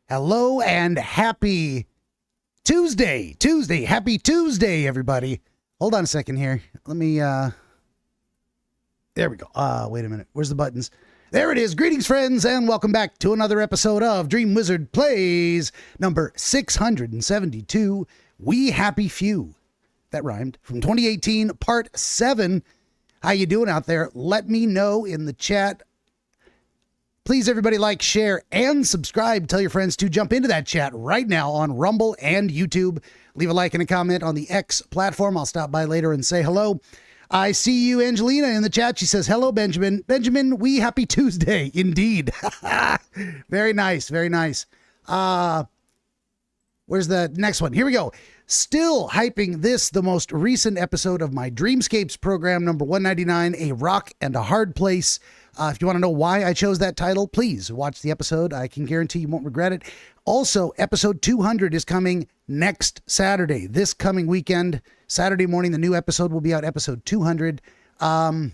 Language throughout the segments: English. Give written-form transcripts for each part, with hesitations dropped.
Hello and happy Tuesday. Happy Tuesday, everybody. Hold on a second here. Let me, there we go. Wait a minute. Where's the buttons? There it is. Greetings, friends, and welcome back to another episode of DreamWizard Plays, number 672, We Happy Few. That rhymed. From 2018, part 7. How you doing out there? Let me know in the chat. Please, everybody, like, share, and subscribe. Tell your friends to jump into that chat right now on Rumble and YouTube. Leave a like and a comment on the X platform. I'll stop by later and say hello. I see you, Angelina, in the chat. She says, hello, Benjamin. Benjamin, we happy Tuesday. Indeed. Very nice. Very nice. Where's the next one? Here we go. Still hyping this, the most recent episode of my Dreamscapes program, number 199, A Rock and a Hard Place. If you want to know why I chose that title, please watch the episode. I can guarantee you won't regret it. Also, episode 200 is coming next Saturday. This coming weekend, Saturday morning, the new episode will be out, episode 200. I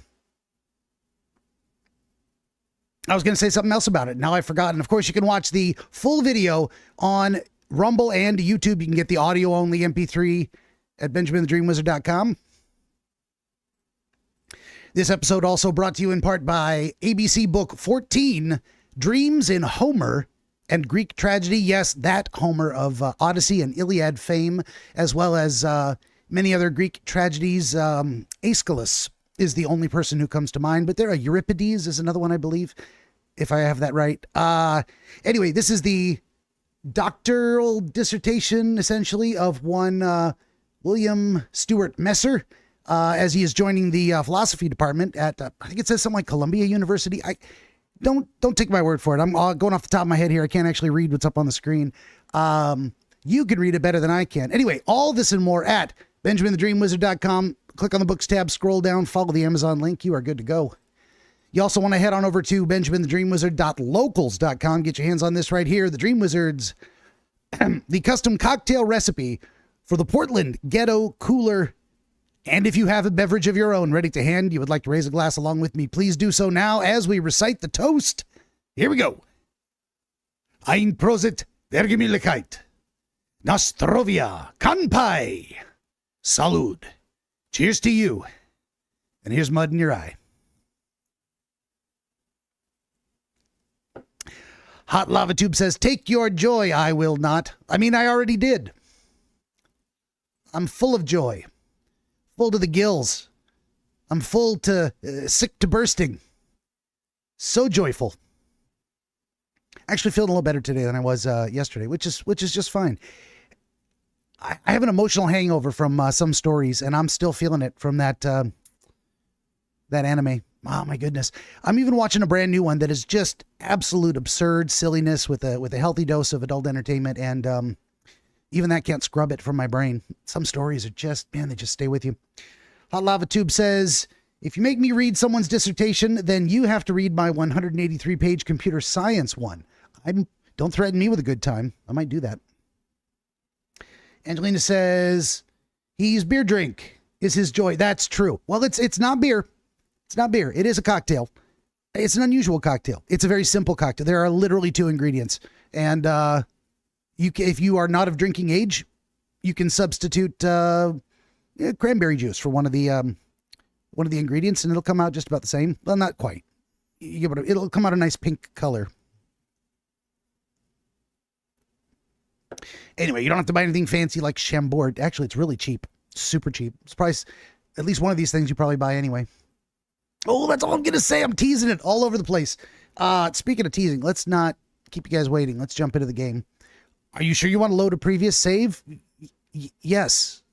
was going to say something else about it. Now I've forgotten. Of course, you can watch the full video on Rumble and YouTube. You can get the audio-only MP3 at benjaminthedreamwizard.com. This episode also brought to you in part by ABC Book 14, Dreams in Homer and Greek Tragedy. Yes, that Homer of Odyssey and Iliad fame, as well as many other Greek tragedies. Aeschylus is the only person who comes to mind, but there are Euripides is another one, I believe, if I have that right. Anyway, this is the doctoral dissertation, essentially, of one William Stewart Messer, as he is joining the philosophy department at, I think it says something like Columbia University. Don't take my word for it. I'm going off the top of my head here. I can't actually read what's up on the screen. You can read it better than I can. Anyway, all this and more at benjaminthedreamwizard.com. Click on the books tab, scroll down, follow the Amazon link. You are good to go. You also want to head on over to benjaminthedreamwizard.locals.com. Get your hands on this right here. The Dream Wizards, the custom cocktail recipe for the Portland Ghetto Cooler. And if you have a beverage of your own ready to hand, you would like to raise a glass along with me, please do so now as we recite the toast. Here we go. Ein Prosit der Gemütlichkeit. Nostrovia. Kanpai. Salud. Cheers to you. And here's mud in your eye. Hot Lava Tube says, take your joy. I will not. I mean, I already did. I'm full of joy. Full to the gills. I'm full to sick to bursting. So joyful. Actually feeling a little better today than I was yesterday, which is just fine. I have an emotional hangover from some stories, and I'm still feeling it from that anime. Oh my goodness. I'm even watching a brand new one that is just absolute absurd silliness with a healthy dose of adult entertainment, and even that can't scrub it from my brain. Some stories are just, man, they just stay with you. Hot Lava Tube says, if you make me read someone's dissertation, then you have to read my 183-page computer science one. Don't threaten me with a good time. I might do that. Angelina says, he's beer drink is his joy. That's true. Well, it's not beer. It's not beer. It is a cocktail. It's an unusual cocktail. It's a very simple cocktail. There are literally 2 ingredients. And if you are not of drinking age, you can substitute cranberry juice for one of the ingredients, and it'll come out just about the same. Well, not quite. It'll come out a nice pink color. Anyway, you don't have to buy anything fancy like Chambord. Actually, it's really cheap. Super cheap. It's probably at least one of these things you probably buy anyway. Oh, that's all I'm going to say. I'm teasing it all over the place. Speaking of teasing, let's not keep you guys waiting. Let's jump into the game. Are you sure you want to load a previous save? Yes.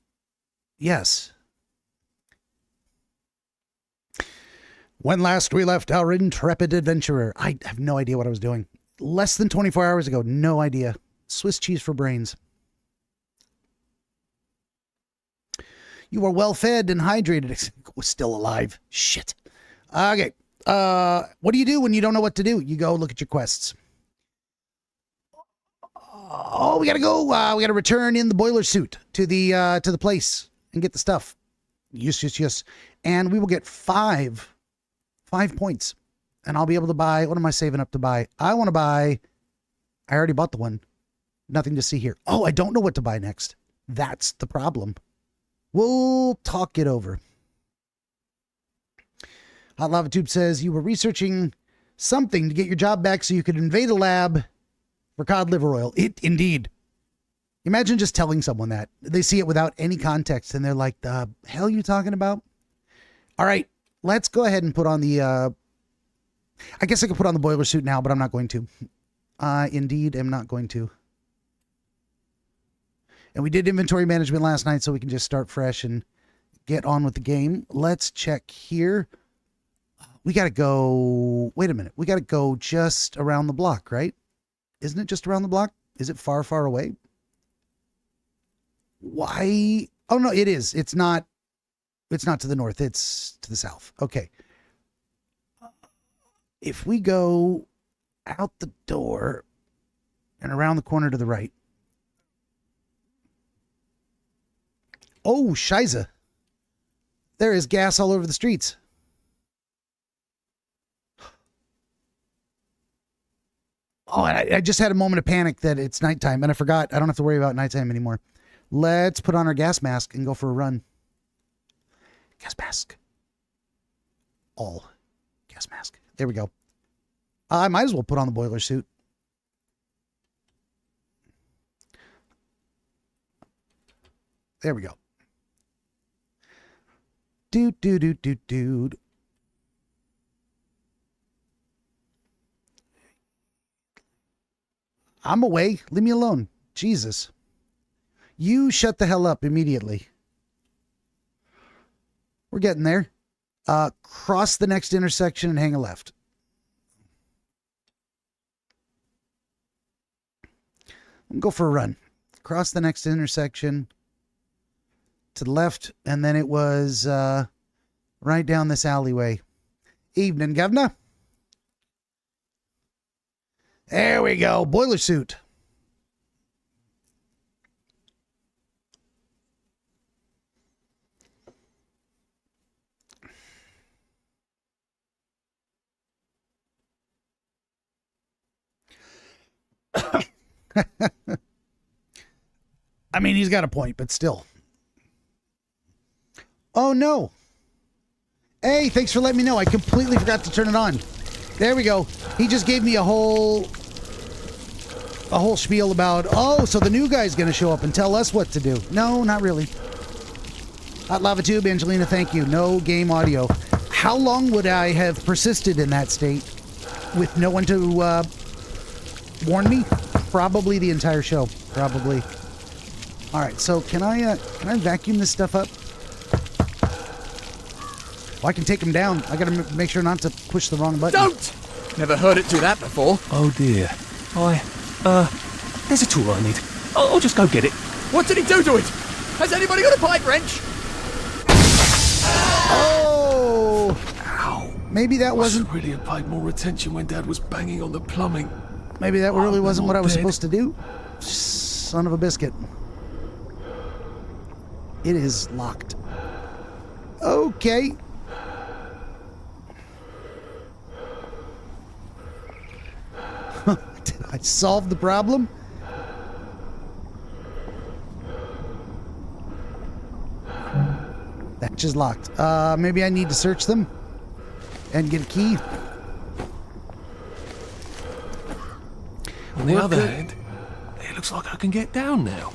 Yes. When last we left our intrepid adventurer. I have no idea what I was doing. Less than 24 hours ago. No idea. Swiss cheese for brains. You are well fed and hydrated. Still alive. Shit. Okay. What do you do when you don't know what to do? You go look at your quests. Oh, we gotta go. We gotta return in the boiler suit to the place and get the stuff. Yes. And we will get 5 points. And I'll be able to buy, what am I saving up to buy? I want to buy, I already bought the one. Nothing to see here. Oh, I don't know what to buy next. That's the problem. We'll talk it over. Hot Lava Tube says you were researching something to get your job back so you could invade a lab for cod liver oil. Indeed. Imagine just telling someone that. They see it without any context and they're like, the hell are you talking about? All right, let's go ahead and put on the... I guess I could put on the boiler suit now, but I'm not going to. Indeed, am not going to. And we did inventory management last night, so we can just start fresh and get on with the game. Let's check here. We got to go... Wait a minute. We got to go just around the block, right? Isn't it just around the block? Is it far, far away? Why? Oh, no, it is. It's not to the north. It's to the south. Okay. If we go out the door and around the corner to the right. Oh, Shiza. There is gas all over the streets. Oh, and I just had a moment of panic that it's nighttime, and I forgot. I don't have to worry about nighttime anymore. Let's put on our gas mask and go for a run. Gas mask. All gas mask. There we go. I might as well put on the boiler suit. There we go. Dude. I'm away. Leave me alone. Jesus. You shut the hell up immediately. We're getting there. Cross the next intersection and hang a left. Go for a run. Cross the next intersection to the left, and then it was right down this alleyway. Evening, Governor. There we go. Boiler suit. I mean, he's got a point, but still. Oh, no. Hey, thanks for letting me know. I completely forgot to turn it on. There we go. He just gave me a whole spiel about, oh, so the new guy's going to show up and tell us what to do. No, not really. Hot Lava Tube, Angelina, thank you. No game audio. How long would I have persisted in that state with no one to warn me? Probably the entire show. Probably. All right, so can I vacuum this stuff up? Well, I can take them down. I got to make sure not to push the wrong button. Don't! Never heard it do that before. Oh dear. There's a tool I need. I'll just go get it. What did he do to it? Has anybody got a pipe wrench? Oh! Ow. Maybe that wasn't... I really have paid more attention when Dad was banging on the plumbing. Maybe that really wasn't what I was supposed to do. Son of a biscuit. It is locked. Okay. Did I solve the problem? That's just locked. Maybe I need to search them and get a key. On the other hand, it looks like I can get down now.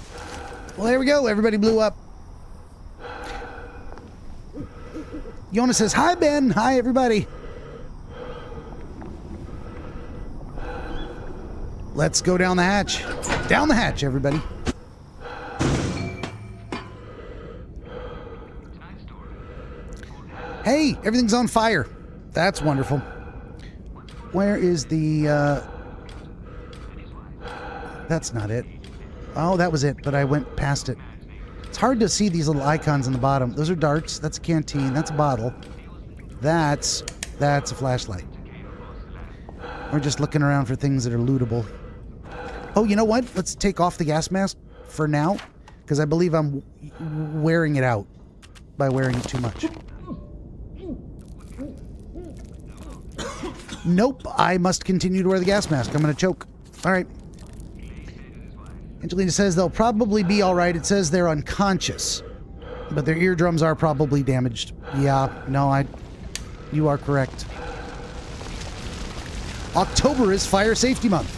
Well, there we go. Everybody blew up. Yona says, hi, Ben. Hi, everybody. Let's go down the hatch. Down the hatch, everybody. Hey, everything's on fire. That's wonderful. Where is the... That's not it. Oh, that was it, but I went past it. It's hard to see these little icons on the bottom. Those are darts. That's a canteen. That's a bottle. That's a flashlight. We're just looking around for things that are lootable. Oh, you know what? Let's take off the gas mask for now, because I believe I'm wearing it out by wearing it too much. Nope, I must continue to wear the gas mask. I'm going to choke. All right. Angelina says they'll probably be all right. It says they're unconscious, but their eardrums are probably damaged. Yeah, no, you are correct. October is Fire Safety Month.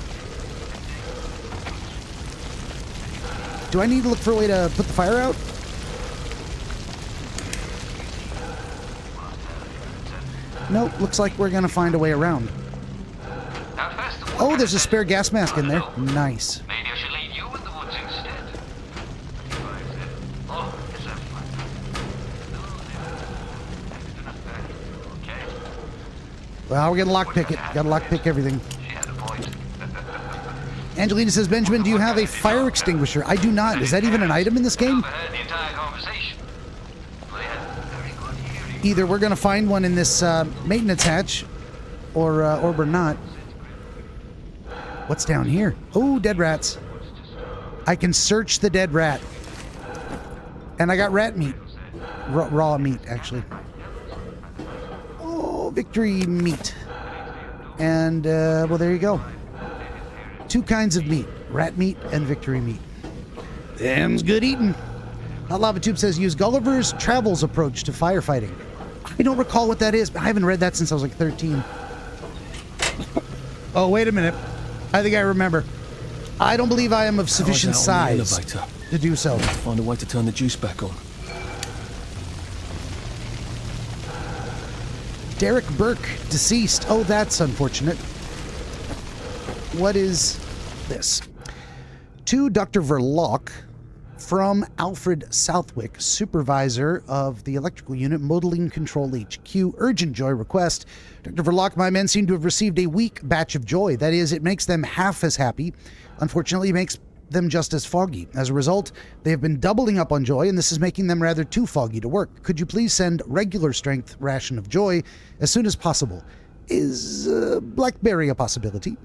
Do I need to look for a way to put the fire out? Nope, looks like we're gonna find a way around. Oh, there's a spare gas mask in there. Nice. Maybe I should leave you in the woods instead. Okay. Well, we're gonna lockpick it. Gotta lockpick everything. She had a point. Angelina says, Benjamin, do you have a fire extinguisher? I do not. Is that even an item in this game? Overheard the entire conversation. They had very good hearing. Either we're gonna find one in this maintenance hatch, or we're not. What's down here? Oh, dead rats. I can search the dead rat. And I got rat meat. Raw meat, actually. Oh, victory meat. And, well, there you go. 2 kinds of meat. Rat meat and victory meat. Them's good eating. Hot Lava Tube says, use Gulliver's Travels approach to firefighting. I don't recall what that is, but I haven't read that since I was like 13. Oh, wait a minute. I think I remember. I don't believe I am of sufficient size to do so. Find a way to turn the juice back on. Derek Burke, deceased. Oh, that's unfortunate. What is this? To Dr. Verloc from Alfred Southwick, supervisor of the electrical unit, Modeling Control HQ. Urgent joy request. Dr. Verloc, my men seem to have received a weak batch of joy. That is, it makes them half as happy. Unfortunately, it makes them just as foggy. As a result, they have been doubling up on joy, and this is making them rather too foggy to work. Could you please send regular strength ration of joy as soon as possible? Is blackberry a possibility?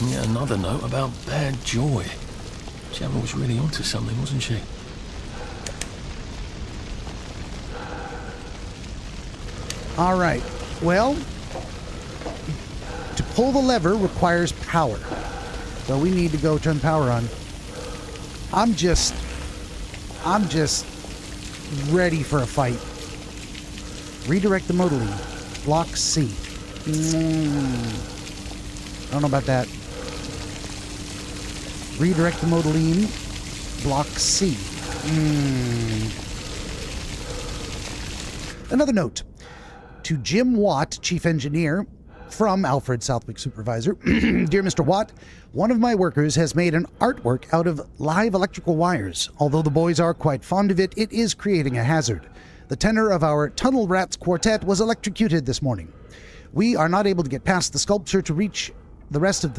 Yeah, another note about bad joy. Gemma was really onto something, wasn't she? All right. Well, to pull the lever requires power. So we need to go turn power on. I'm just ready for a fight. Redirect the motor lead. Block C. I don't know about that. Redirect the modeling. Block C. Another note. To Jim Watt, Chief Engineer, from Alfred Southwick Supervisor. Dear Mr. Watt, one of my workers has made an artwork out of live electrical wires. Although the boys are quite fond of it, it is creating a hazard. The tenor of our Tunnel Rats Quartet was electrocuted this morning. We are not able to get past the sculpture to reach the rest of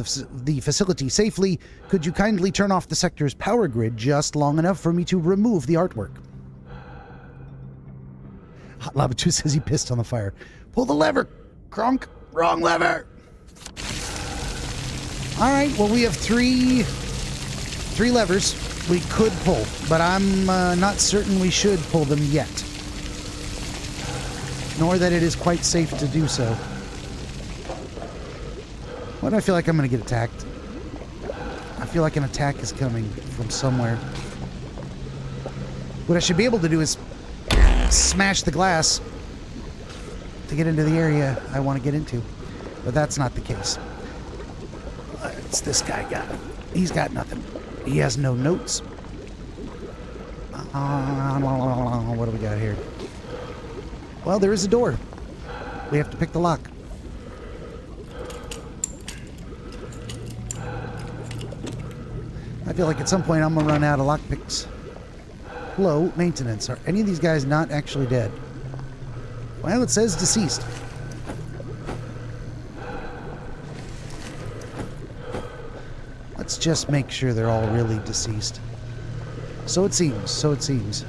the facility safely. Could you kindly turn off the sector's power grid just long enough for me to remove the artwork? Hot Lava 2 says he pissed on the fire. Pull the lever, Kronk. Wrong lever. All right, well, we have three levers we could pull, but I'm not certain we should pull them yet. Nor that it is quite safe to do so. Why do I feel like I'm going to get attacked? I feel like an attack is coming from somewhere. What I should be able to do is smash the glass to get into the area I want to get into. But that's not the case. What's this guy got? He's got nothing. He has no notes. What do we got here? Well, there is a door. We have to pick the lock. I feel like at some point I'm going to run out of lockpicks. Low maintenance. Are any of these guys not actually dead? Well, it says deceased. Let's just make sure they're all really deceased. So it seems. So it seems.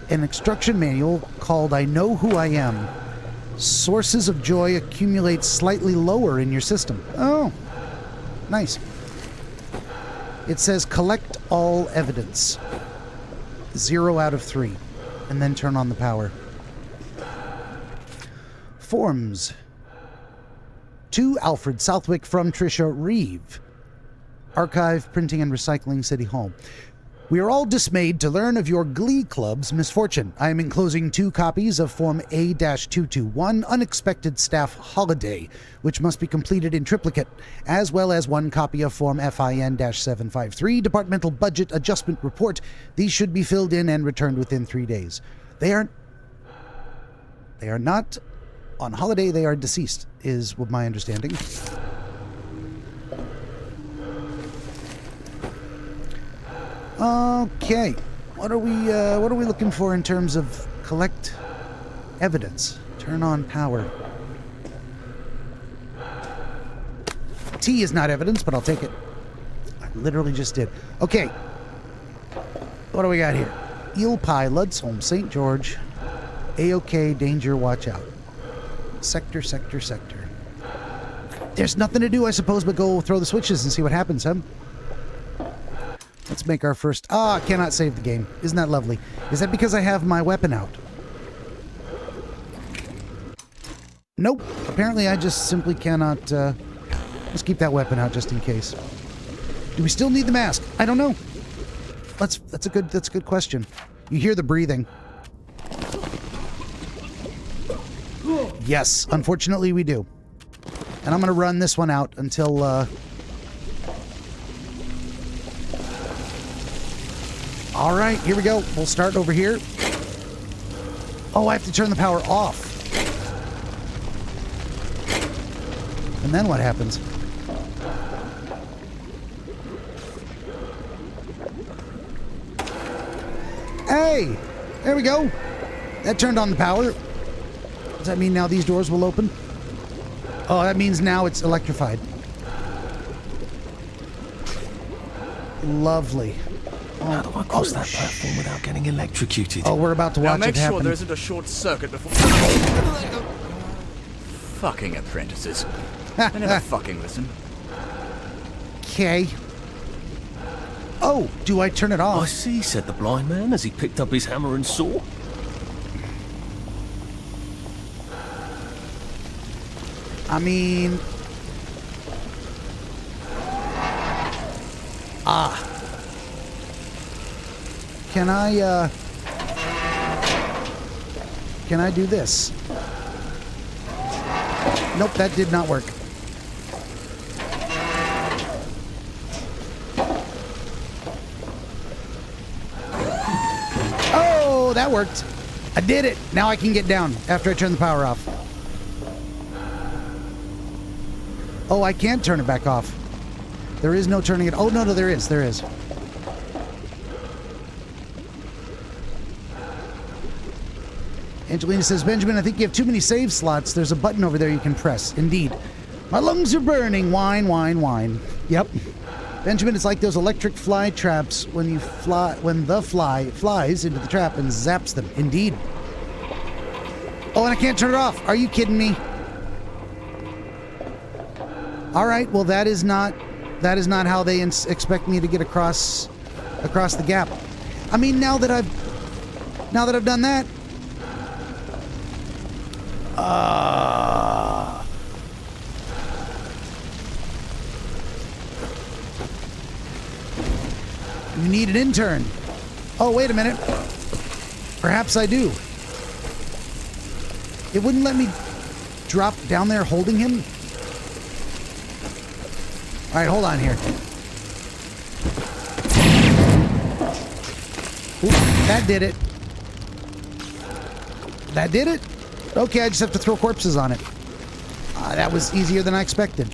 An instruction manual called I Know Who I Am. Sources of joy accumulate slightly lower in your system. Oh, nice. It says collect all evidence. 0 out of 3. And then turn on the power. Forms. to Alfred Southwick from Tricia Reeve. Archive, Printing and Recycling, City Hall. We are all dismayed to learn of your Glee Club's misfortune. I am enclosing 2 copies of Form A-221, Unexpected Staff Holiday, which must be completed in triplicate, as well as 1 copy of Form FIN-753, Departmental Budget Adjustment Report. These should be filled in and returned within 3 days. They are not on holiday, they are deceased, is what my understanding. Okay, what are we looking for in terms of collect evidence? Turn on power. T is not evidence, but I'll take it. I literally just did. Okay, what do we got here? Eel Pie, Ludsholm, St. George, A-OK, danger, watch out. Sector. There's nothing to do, I suppose, but go throw the switches and see what happens, huh? Let's make our first... I cannot save the game. Isn't that lovely? Is that because I have my weapon out? Nope. Apparently I just simply cannot... let's keep that weapon out just in case. Do we still need the mask? I don't know. That's a good question. You hear the breathing. Yes, unfortunately we do. And I'm going to run this one out until... All right, here we go. We'll start over here. Oh, I have to turn the power off. And then what happens? Hey, there we go. That turned on the power. Does that mean now these doors will open? Oh, that means now it's electrified. Lovely. How do I cross that platform without getting electrocuted? Oh, we're about to watch now it make sure happen. there isn't a short circuit before... Fucking apprentices. They never fucking listen. Okay. Oh, do I turn it I off? see, said the blind man as he picked up his hammer and saw. I mean... Can I do this? Nope, that did not work. Oh, that worked. I did it. Now I can get down after I turn the power off. Oh, I can't turn it back off. There is no turning it. Oh, no, there is. There is. Angelina says, Benjamin, I think you have too many save slots. There's a button over there you can press. Indeed. My lungs are burning. Whine, whine, whine. Yep. Benjamin, it's like those electric fly traps when the fly flies into the trap and zaps them. Indeed. Oh, and I can't turn it off. Are you kidding me? All right. Well, that is not how they expect me to get across the gap. I mean, now that I've done that, you need an intern. Oh, wait a minute. Perhaps I do. It wouldn't let me drop down there holding him. All right, hold on here. Ooh, that did it. That did it? Okay, I just have to throw corpses on it. That was easier than I expected.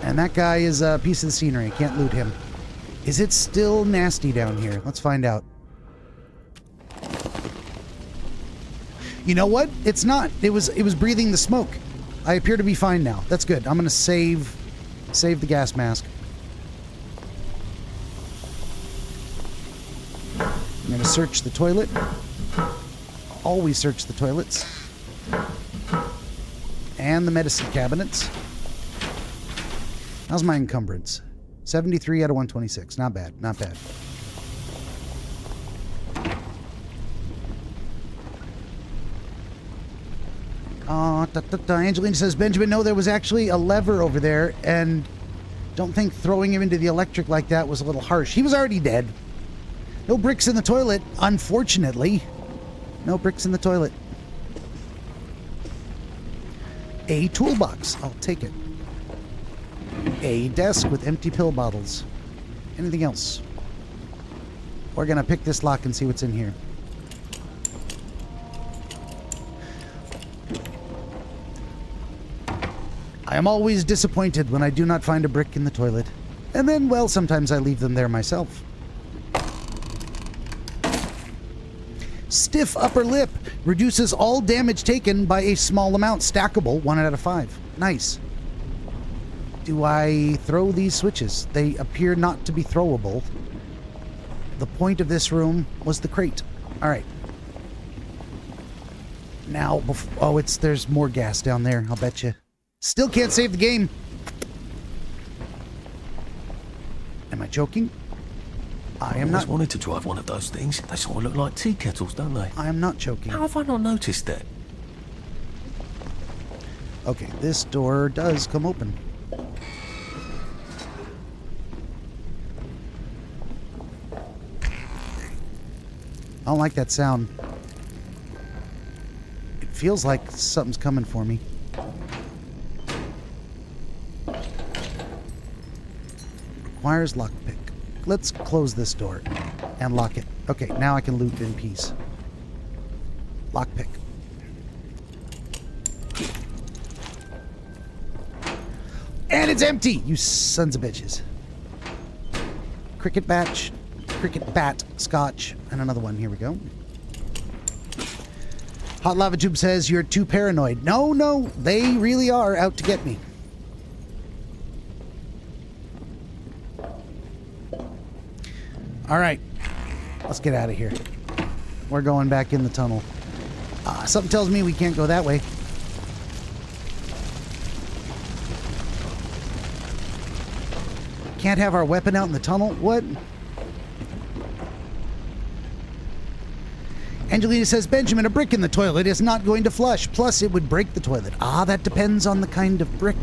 And that guy is a piece of the scenery. Can't loot him. Is it still nasty down here? Let's find out. You know what? It's not. It was breathing the smoke. I appear to be fine now. That's good. I'm going to save the gas mask. I'm going to search the toilet. Always search the toilets. And the medicine cabinets. How's my encumbrance? 73 out of 126. Not bad. Not bad. Angelina says, Benjamin, no, there was actually a lever over there, and don't think throwing him into the electric like that was a little harsh. He was already dead. No bricks in the toilet, unfortunately. No bricks in the toilet. A toolbox. I'll take it. A desk with empty pill bottles. Anything else? We're going to pick this lock and see what's in here. I am always disappointed when I do not find a brick in the toilet. And then, well, sometimes I leave them there myself. Stiff upper lip. Reduces all damage taken by a small amount. Stackable, 1 out of 5. Nice. Do I throw these switches? They appear not to be throwable. The point of this room was the crate. Alright. Now, oh, there's more gas down there, I'll bet you. Still can't save the game. Am I joking? I am not. I wanted to drive one of those things. They sort of look like tea kettles, don't they? I am not joking. How have I not noticed that? Okay, this door does come open. I don't like that sound. It feels like something's coming for me. Requires lockpick. Let's close this door and lock it. Okay, now I can loot in peace. Lockpick. And it's empty, you sons of bitches. Cricket batch, cricket bat, scotch, and another one. Here we go. Hot Lava Tube says, you're too paranoid. No, no, they really are out to get me. All right, let's get out of here. We're going back in the tunnel. Something tells me we can't go that way. Can't have our weapon out in the tunnel? What? Angelina says, Benjamin, a brick in the toilet is not going to flush. Plus, it would break the toilet. Ah, that depends on the kind of brick.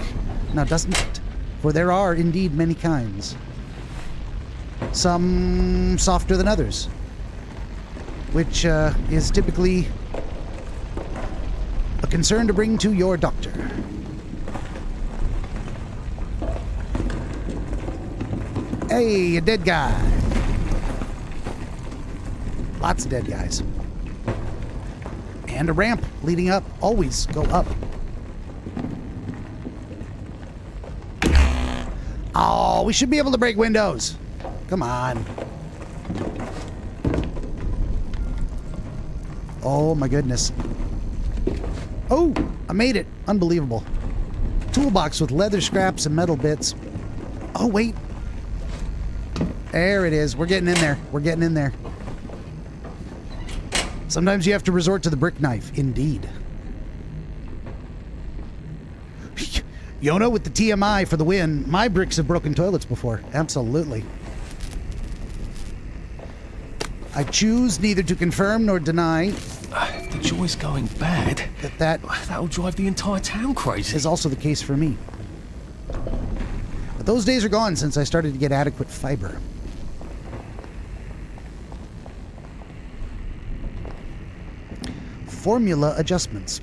Now, doesn't it? For there are indeed many kinds. Some softer than others, which is typically a concern to bring to your doctor. Hey, a dead guy. Lots of dead guys. And a ramp leading up. Always go up. Oh, we should be able to break windows. Come on. Oh my goodness. Oh, I made it. Unbelievable. Toolbox with leather scraps and metal bits. Oh, wait. There it is. We're getting in there. We're getting in there. Sometimes you have to resort to the brick knife. Indeed. Yona with the TMI for the win. My bricks have broken toilets before. Absolutely. I choose neither to confirm nor deny. If the joy's going bad, that'll drive the entire town crazy. Is also the case for me. But those days are gone since I started to get adequate fiber. Formula adjustments.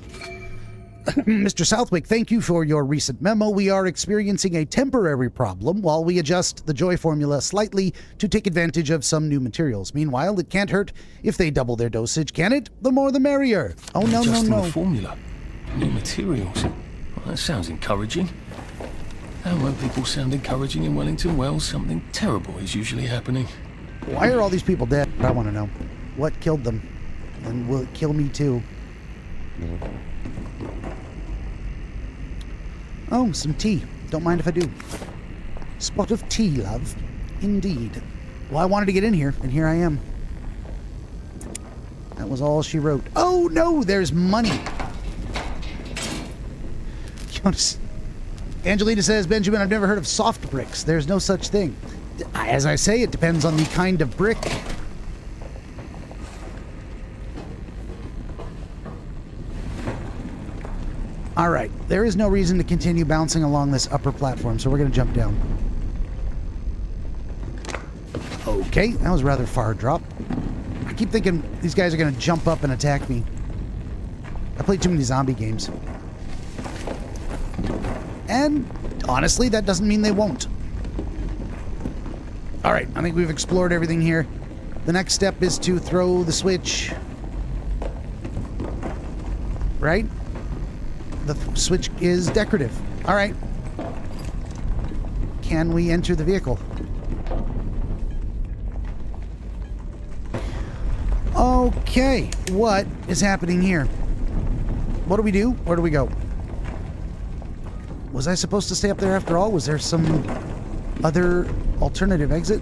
Mr. Southwick, thank you for your recent memo. We are experiencing a temporary problem while we adjust the Joy formula slightly to take advantage of some new materials. Meanwhile, it can't hurt if they double their dosage, can it? The more the merrier. Oh, no, no, no. The formula. New materials. Well, that sounds encouraging. And when people sound encouraging in Wellington, well, something terrible is usually happening. Why are all these people dead? I want to know. What killed them? And will it kill me too? Oh, some tea. Don't mind if I do. Spot of tea, love. Indeed. Well, I wanted to get in here, and here I am. That was all she wrote. Oh, no, there's money. Angelina says, Benjamin, I've never heard of soft bricks. There's no such thing. As I say, it depends on the kind of brick. All right. There is no reason to continue bouncing along this upper platform, so we're going to jump down. Okay, that was a rather far drop. I keep thinking these guys are going to jump up and attack me. I played too many zombie games. And honestly, that doesn't mean they won't. All right, I think we've explored everything here. The next step is to throw the switch. Right? The switch is decorative. All right. Can we enter the vehicle? Okay, what is happening here? What do we do? Where do we go? Was I supposed to stay up there after all? Was there some other alternative exit?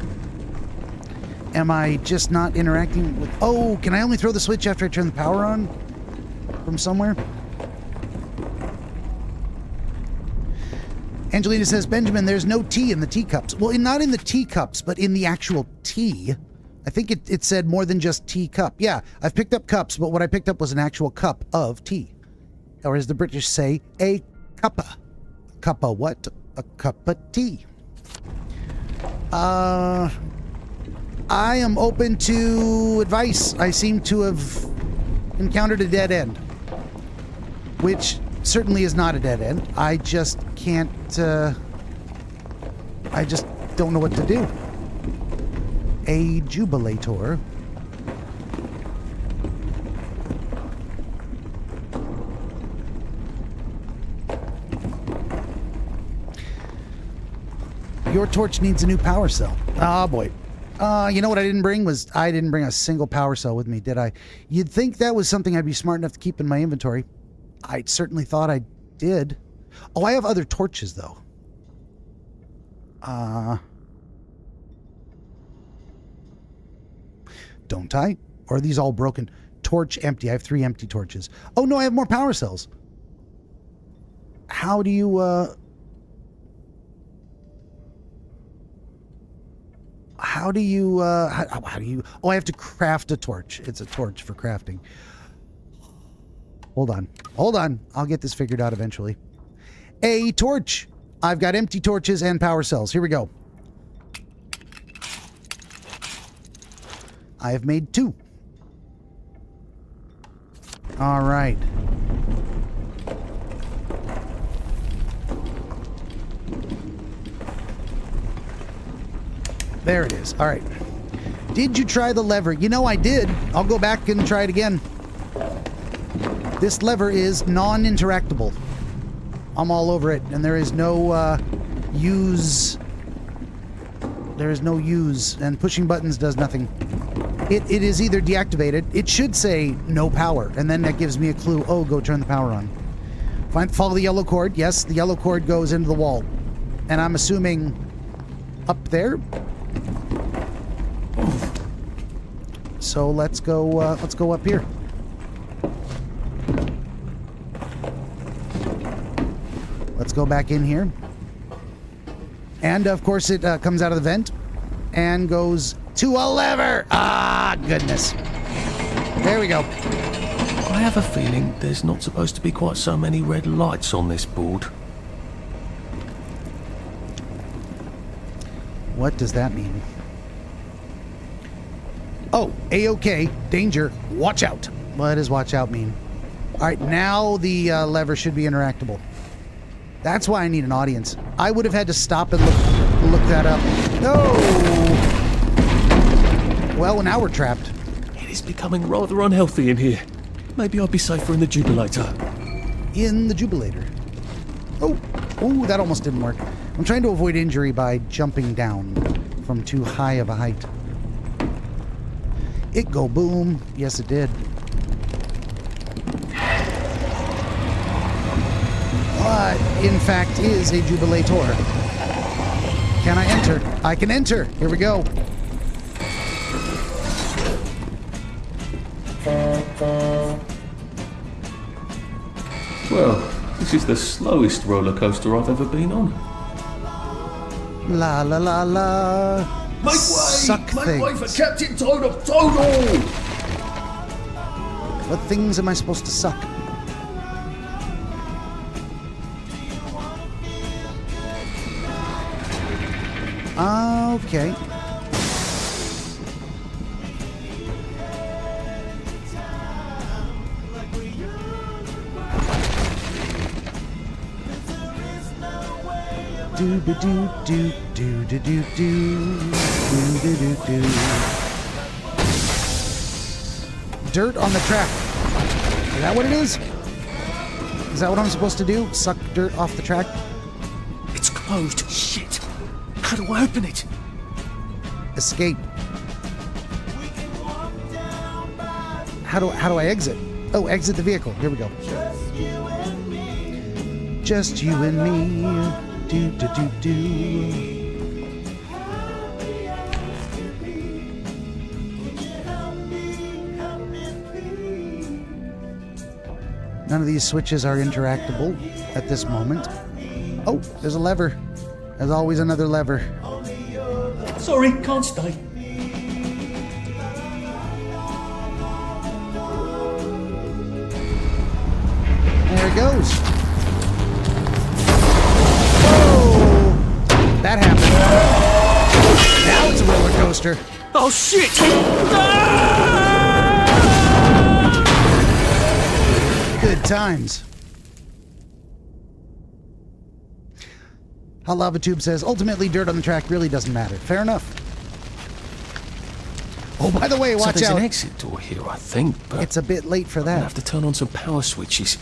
Am I just not interacting with... Oh, can I only throw the switch after I turn the power on? From somewhere? Angelina says, Benjamin, there's no tea in the teacups. Well, not in the teacups, but in the actual tea. I think it said more than just teacup. Yeah, I've picked up cups, but what I picked up was an actual cup of tea. Or as the British say, a cuppa. Cuppa what? A cup of tea. I am open to advice. I seem to have encountered a dead end. Which certainly is not a dead end. I just can't, I just don't know what to do. A jubilator. Your torch needs a new power cell. Oh boy. You know what I didn't bring was I didn't bring a single power cell with me, did I? You'd think that was something I'd be smart enough to keep in my inventory. I certainly thought I did. Oh, I have other torches though. Don't I? Or are these all broken? Torch empty. I have 3 empty torches. Oh no, I have more power cells. How do you, how do you, oh, I have to craft a torch. It's a torch for crafting. Hold on. Hold on. I'll get this figured out eventually. A torch. I've got empty torches and power cells. Here we go. I have made 2. All right. There it is. All right. Did you try the lever? You know I did. I'll go back and try it again. This lever is non-interactable. I'm all over it, and there is no use. There is no use, and pushing buttons does nothing. It is either deactivated. It should say no power, and then that gives me a clue. Oh, go turn the power on. Follow the yellow cord. Yes, the yellow cord goes into the wall, and I'm assuming up there. So let's go up here. Let's go back in here. And of course it comes out of the vent and goes to a lever. Ah, goodness. There we go. I have a feeling there's not supposed to be quite so many red lights on this board. What does that mean? Oh, A-OK. Danger. Watch out. What does watch out mean? All right, now the lever should be interactable. That's why I need an audience. I would have had to stop and look that up. No! Well, now we're trapped. It is becoming rather unhealthy in here. Maybe I'll be safer in the jubilator. In the jubilator. Oh, that almost didn't work. I'm trying to avoid injury by jumping down from too high of a height. It go boom. Yes, it did. What, in fact, is a jubilator? Can I enter? I can enter. Here we go. Well, this is the slowest roller coaster I've ever been on. La la la la. Make way! Suck Make things. way for Captain Total! What things am I supposed to suck? Okay. Do do do do do do do do do do do. Dirt on the track. Is that what it is? Is that what I'm supposed to do? Suck dirt off the track? It's closed. Shit. How do I open it? Escape. How do I exit? Oh, exit the vehicle. Here we go. Just you and me. Do do do do. None of these switches are interactable at this moment. Oh, there's a lever. There's always another lever. Sorry, can't stay. There it goes. Whoa! That happened. Now it's a roller coaster. Oh shit! Good times. How Lava Tube says, ultimately dirt on the track really doesn't matter. Fair enough. Oh, by the way, watch there's out. an exit door here, I think, but It's a bit late for I that. have to turn on some power switches.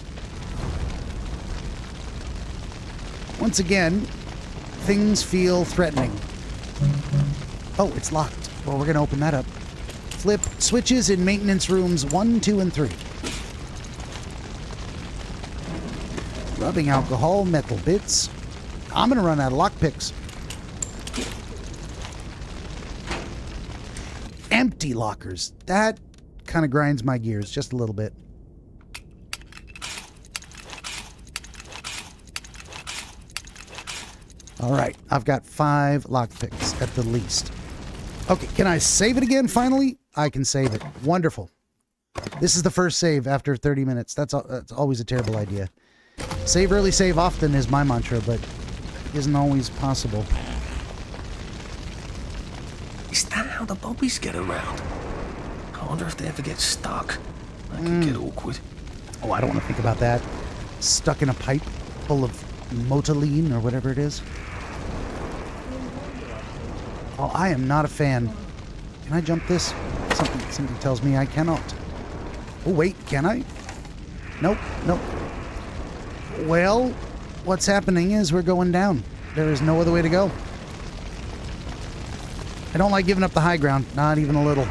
Once again, things feel threatening. Oh, it's locked. Well, we're going to open that up. Flip switches in maintenance rooms 1, 2, and 3. Rubbing alcohol, metal bits. I'm going to run out of lockpicks. Empty lockers. That kind of grinds my gears just a little bit. All right, I've got 5 lockpicks at the least. Okay, can I save it again finally? I can save it. Wonderful. This is the first save after 30 minutes. That's always a terrible idea. Save early, save often is my mantra, but isn't always possible. Is that how the bobbies get around? I wonder if they ever get stuck. That could get awkward. Oh, I don't want to think about that. Stuck in a pipe full of motoline or whatever it is. Oh, I am not a fan. Can I jump this? Something tells me I cannot. Oh, wait, can I? Nope, nope. Well, what's happening is we're going down. There is no other way to go. I don't like giving up the high ground, not even a little.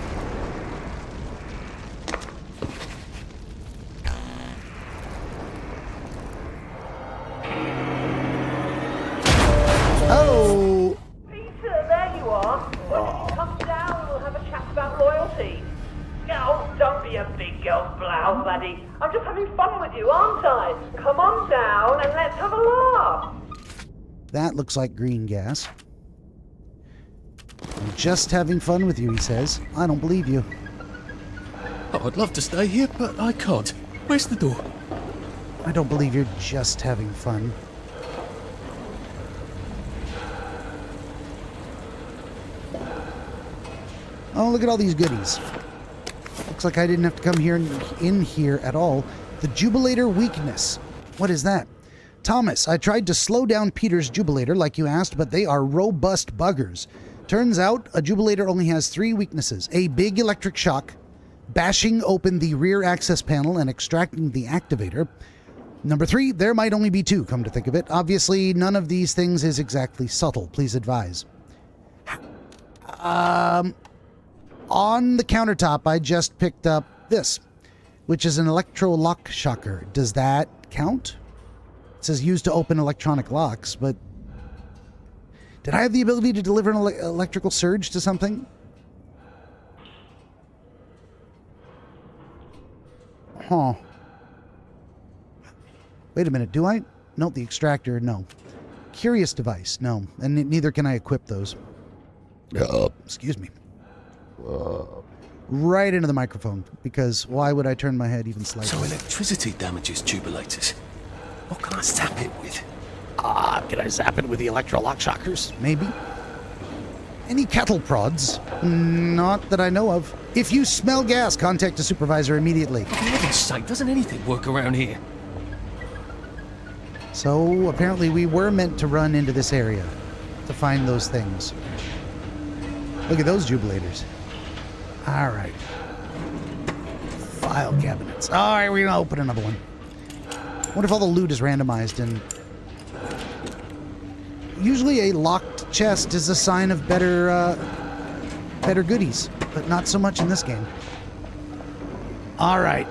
Oh! Peter, there you are. Why don't you come down and we'll have a chat about loyalty? Oh, don't be a big girl blouse, laddie. I'm just having fun with you, aren't I? Come on down and let's have a laugh. That looks like green gas. I'm just having fun with you, he says. I don't believe you. Oh, I'd love to stay here, but I can't. Where's the door? I don't believe you're just having fun. Oh, look at all these goodies. Looks like I didn't have to come here in here at all. The Jubilator weakness. What is that? Thomas, I tried to slow down Peter's Jubilator like you asked, but they are robust buggers. Turns out a Jubilator only has 3 weaknesses. A big electric shock, bashing open the rear access panel and extracting the activator. Number 3, there might only be 2, come to think of it. Obviously, none of these things is exactly subtle. Please advise. On the countertop, I just picked up this, which is an electro-lock shocker. Does that count? It says used to open electronic locks, but did I have the ability to deliver an electrical surge to something? Huh. Wait a minute, do I? Nope, the extractor, no. Curious device, no. And neither can I equip those. Excuse me. Right into the microphone, because why would I turn my head even slightly? So electricity damages tubulators. What can I zap it with? Can I zap it with the electro-lock shockers? Maybe. Any cattle prods? Not that I know of. If you smell gas, contact a supervisor immediately. For heaven's sake, doesn't anything work around here? So, apparently we were meant to run into this area to find those things. Look at those jubilators. Alright. File cabinets. Alright, we're gonna open another one. What if all the loot is randomized and... Usually a locked chest is a sign of better goodies, but not so much in this game. Alright.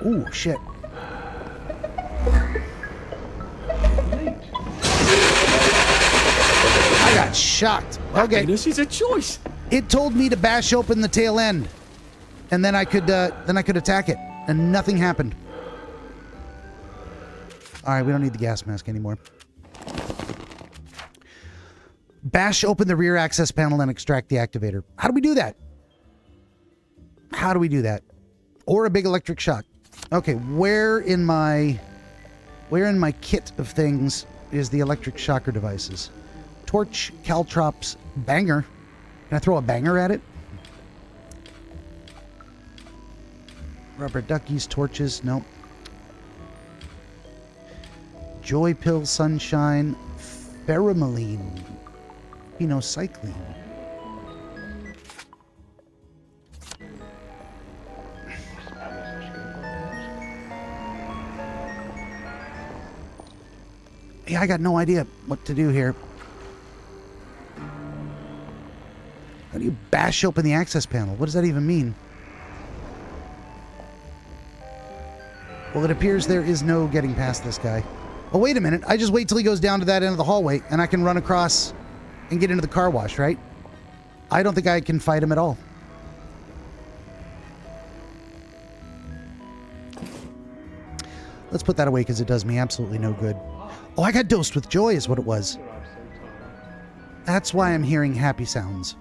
Ooh, shit. I got shocked. Okay. This is a choice. It told me to bash open the tail end, and then I could attack it, and nothing happened. All right, we don't need the gas mask anymore. Bash open the rear access panel and extract the activator. How do we do that? How do we do that? Or a big electric shock. Okay, where in my kit of things is the electric shocker devices? Torch, caltrops, banger. Can I throw a banger at it? Rubber duckies, torches, nope. Joy pill, sunshine, pheromoline, phenocycline. Yeah, I got no idea what to do here. How do you bash open the access panel? What does that even mean? Well, it appears there is no getting past this guy. Oh, wait a minute. I just wait till he goes down to that end of the hallway, and I can run across and get into the car wash, right? I don't think I can fight him at all. Let's put that away because it does me absolutely no good. Oh, I got dosed with joy is what it was. That's why I'm hearing happy sounds.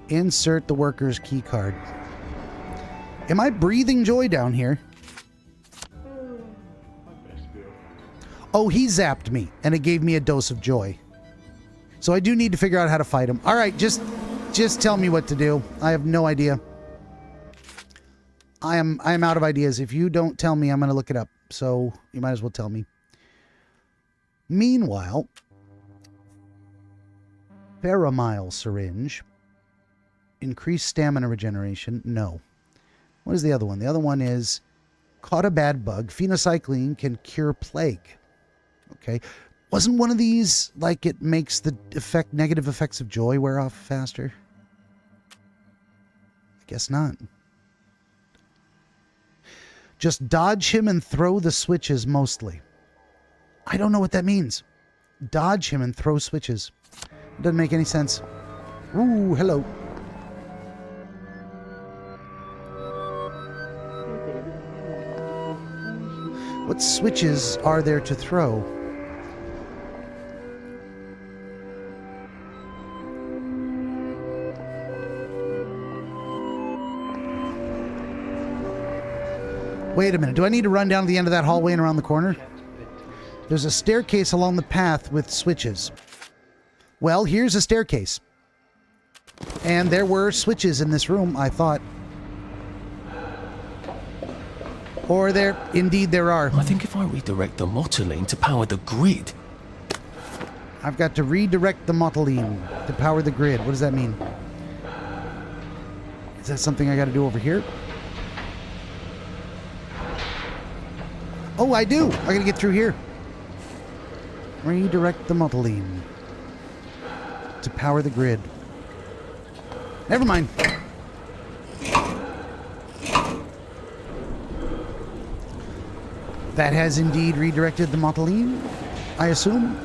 Insert the worker's key card. Am I breathing joy down here? Oh, he zapped me, and it gave me a dose of joy. So I do need to figure out how to fight him. All right, just tell me what to do. I have no idea. I am out of ideas. If you don't tell me, I'm going to look it up. So you might as well tell me. Meanwhile, Pheromile syringe. Increase stamina regeneration. No. What is the other one? The other one is caught a bad bug. Phenocycline can cure plague. Okay. Wasn't one of these like it makes the negative effects of joy wear off faster? I guess not. Just dodge him and throw the switches mostly. I don't know what that means. Dodge him and throw switches. It doesn't make any sense. Ooh, hello. What switches are there to throw? Wait a minute. Do I need to run down to the end of that hallway and around the corner? There's a staircase along the path with switches. Well, here's a staircase. And there were switches in this room, I thought. Or indeed there are. I think if I redirect the motoline to power the grid... I've got to redirect the motoline to power the grid. What does that mean? Is that something I got to do over here? Oh, I do. I got to get through here. Redirect the motoline to power the grid. Never mind. That has indeed redirected the motoline, I assume.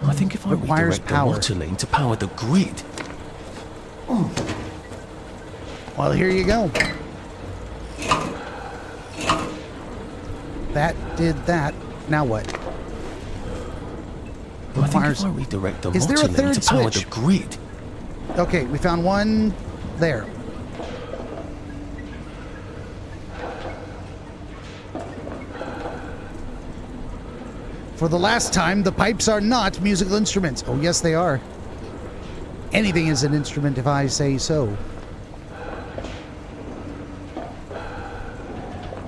I think if I redirect the motoline to power the grid... Oh. Well, here you go. That did that. Now what? I think requires... I redirect the Is there a motor lane third to power switch? the grid. Okay, we found one there. For the last time, the pipes are not musical instruments. Oh, yes, they are. Anything is an instrument if I say so.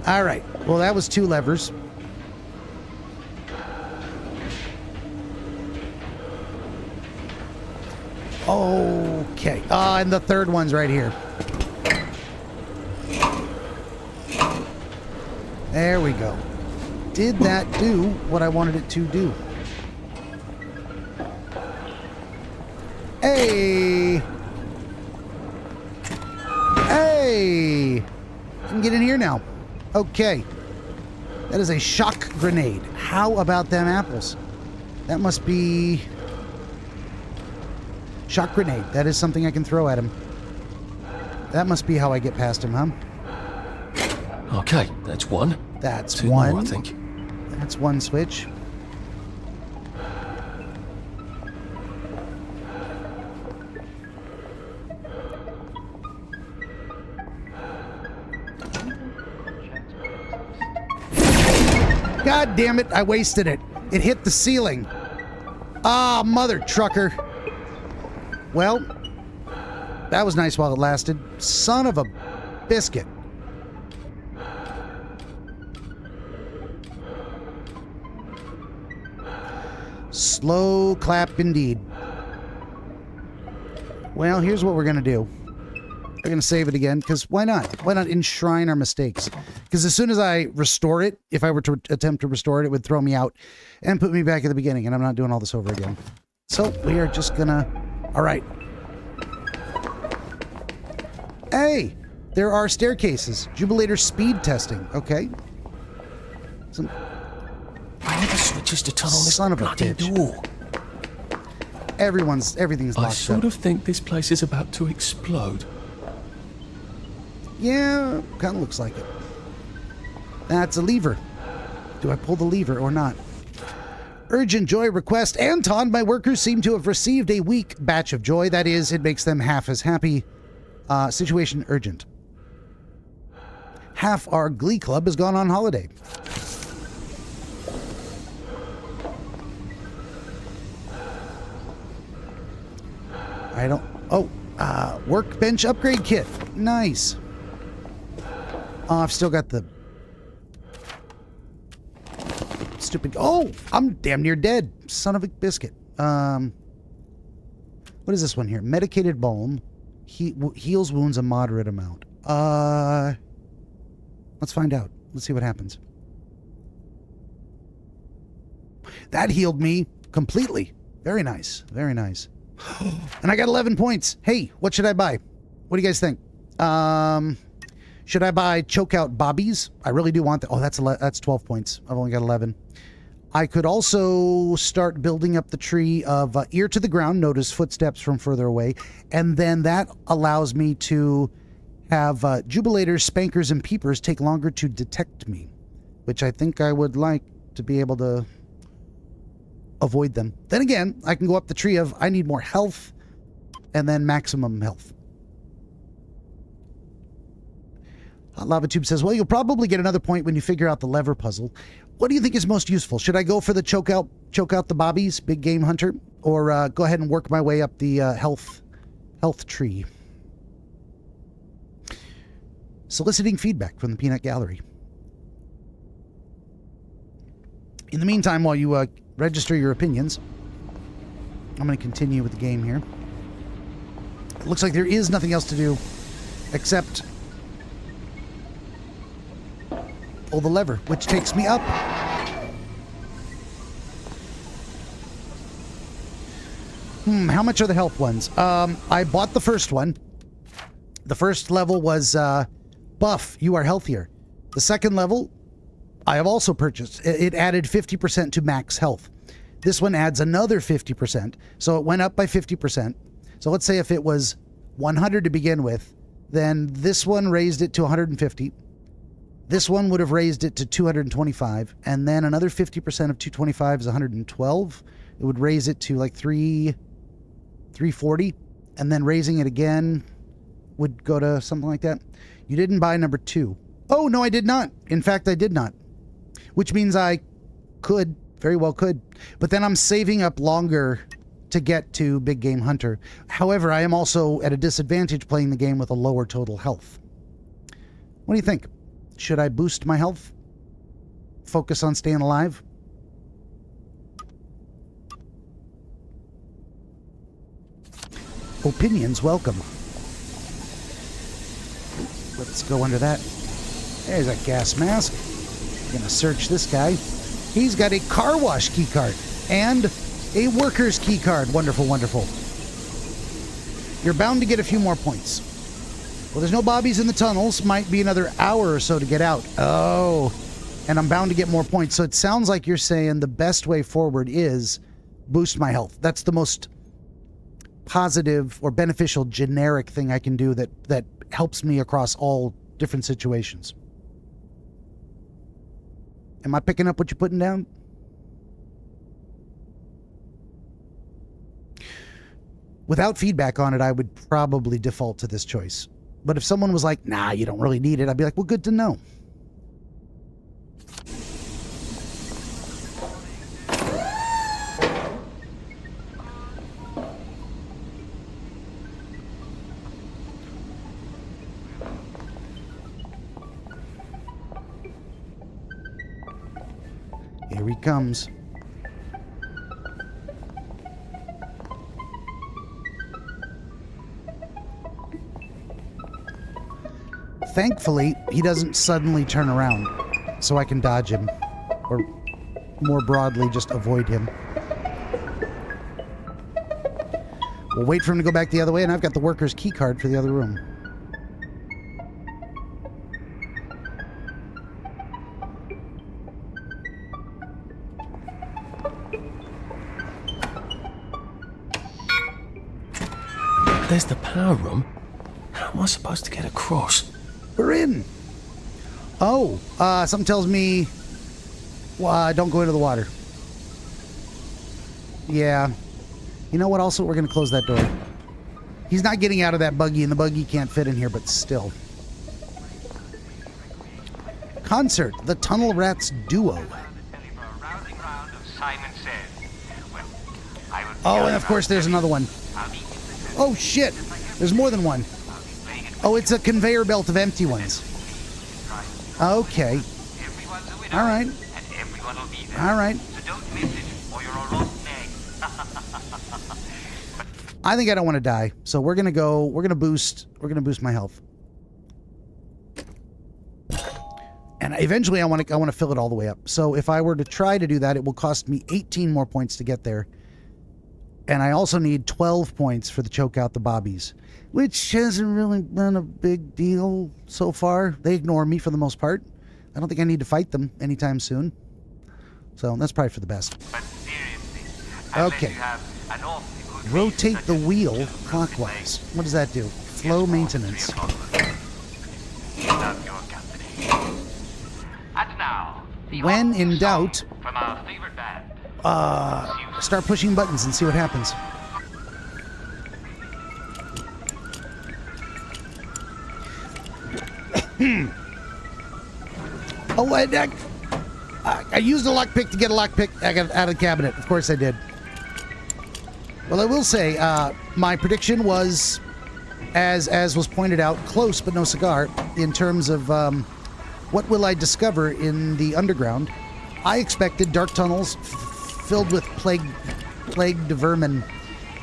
All right. Well, that was 2 levers. Okay. And the third one's right here. There we go. Did that do what I wanted it to do? Hey! Hey! I can get in here now. Okay. That is a shock grenade. How about them apples? That must be... Shock grenade. That is something I can throw at him. That must be how I get past him, huh? Okay, that's one. That's 2 one. more, I think. That's one switch. God damn it, I wasted it. It hit the ceiling. Ah, mother trucker. Well, that was nice while it lasted. Son of a biscuit. Slow clap indeed. Well, here's what we're going to do. We're going to save it again, because why not? Why not enshrine our mistakes? Because as soon as I restore it, if I were to attempt to restore it, it would throw me out and put me back at the beginning, and I'm not doing all this over again. So we are just going to... All right. Hey! There are staircases. Jubilator speed testing. Okay. Some... I never switches to turn on this Son of a bloody bitch. door. Everything's I locked sort up. of think this place is about to explode. Yeah, kind of looks like it. That's a lever. Do I pull the lever or not? Urgent joy request. Anton, my workers seem to have received a weak batch of joy. That is, it makes them half as happy. Situation urgent. Half our glee club has gone on holiday. I don't... Oh, workbench upgrade kit. Nice. Oh, I've still got the... Stupid... Oh, I'm damn near dead. Son of a biscuit. What is this one here? Medicated balm. Heals wounds a moderate amount. Let's find out. Let's see what happens. That healed me completely. Very nice. Very nice. And I got 11 points. Hey, what should I buy? What do you guys think? Should I buy choke out bobbies? I really do want that. Oh, that's 12 points. I've only got 11. I could also start building up the tree of ear to the ground, notice footsteps from further away, and then that allows me to have jubilators, spankers, and peepers take longer to detect me, which I think I would like to be able to avoid them. Then again, I can go up the tree of I need more health and then maximum health. Hot Lava Tube says, well, you'll probably get another point when you figure out the lever puzzle. What do you think is most useful? Should I go for the choke out the bobbies, big game hunter, or go ahead and work my way up the health tree? Soliciting feedback from the Peanut Gallery. In the meantime, while you register your opinions, I'm going to continue with the game here. It looks like there is nothing else to do except pull the lever, which takes me up. How much are the health ones? I bought the first one. The first level was buff, you are healthier. The second level, I have also purchased. It added 50% to max health. This one adds another 50%, so it went up by 50%. So let's say if it was 100 to begin with, then this one raised it to 150. This one would have raised it to 225, and then another 50% of 225 is 112. it would raise it to like 340, and then raising it again would go to something like that. You didn't buy number 2. Oh, no, I did not. In fact, I did not. Which means I could, very well could. But then I'm saving up longer to get to Big Game Hunter. However, I am also at a disadvantage playing the game with a lower total health. What do you think? Should I boost my health? Focus on staying alive? Opinions welcome. Let's go under that. There's a gas mask. Gonna search this guy. He's got a car wash key card and a worker's key card. Wonderful, wonderful. You're bound to get a few more points. Well, there's no bobbies in the tunnels. Might be another hour or so to get out. Oh, and I'm bound to get more points. So it sounds like you're saying the best way forward is boost my health. That's the most positive or beneficial generic thing I can do that helps me across all different situations. Am I picking up what you're putting down? Without feedback on it, I would probably default to this choice. But if someone was like, nah, you don't really need it, I'd be like, well, good to know. Here he comes. Thankfully, he doesn't suddenly turn around, so I can dodge him. Or, more broadly, just avoid him. We'll wait for him to go back the other way, and I've got the worker's key card for the other room. There's the power room. How am I supposed to get across? We're in. Oh, something tells me don't go into the water. Yeah. You know what? Also, we're going to close that door. He's not getting out of that buggy, and the buggy can't fit in here, but still. Concert, the Tunnel Rats Duo. Oh, and of course there's another one. Oh, shit. There's more than one. Oh, it's a conveyor belt of empty ones. Okay. All right. All right. I think I don't want to die, so we're gonna boost my health. And eventually I want to fill it all the way up. So if I were to try to do that, it will cost me 18 more points to get there. And I also need 12 points for the choke out the bobbies, which hasn't really been a big deal so far. They ignore me for the most part. I don't think I need to fight them anytime soon. So that's probably for the best. Okay. Rotate the wheel clockwise. What does that do? Flow maintenance. When in doubt, start pushing buttons and see what happens. Oh, I used a lockpick to get a lockpick out of the cabinet. Of course I did. Well, I will say, my prediction was, as was pointed out, close but no cigar in terms of what will I discover in the underground. I expected dark tunnels filled with plagued vermin,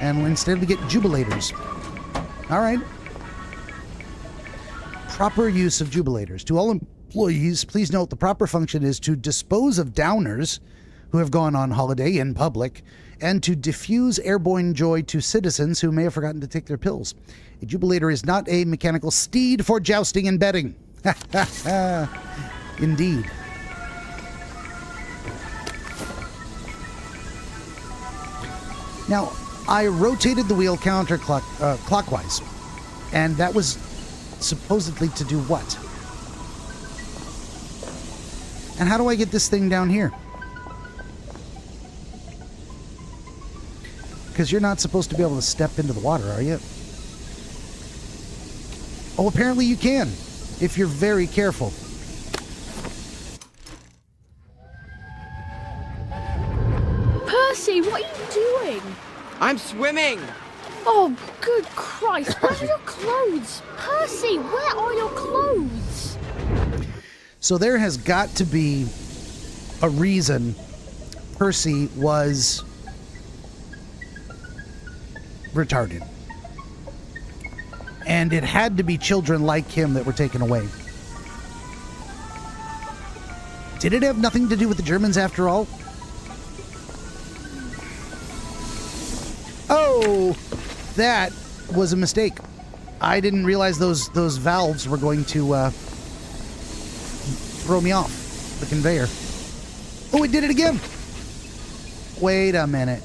and instead we get jubilators. All right. Proper use of jubilators. To all employees, please note the proper function is to dispose of downers who have gone on holiday in public, and to diffuse airborne joy to citizens who may have forgotten to take their pills. A jubilator is not a mechanical steed for jousting and betting. Indeed. Now, I rotated the wheel clockwise, and that was supposedly to do what? And how do I get this thing down here? Because you're not supposed to be able to step into the water, are you? Oh, apparently you can, if you're very careful. Percy, what are you doing? I'm swimming! Oh, good Christ, where are your clothes? Percy, where are your clothes? So there has got to be a reason Percy was retarded. And it had to be children like him that were taken away. Did it have nothing to do with the Germans after all? Oh, that was a mistake. I didn't realize those valves were going to throw me off the conveyor. Oh, it did it again. Wait a minute.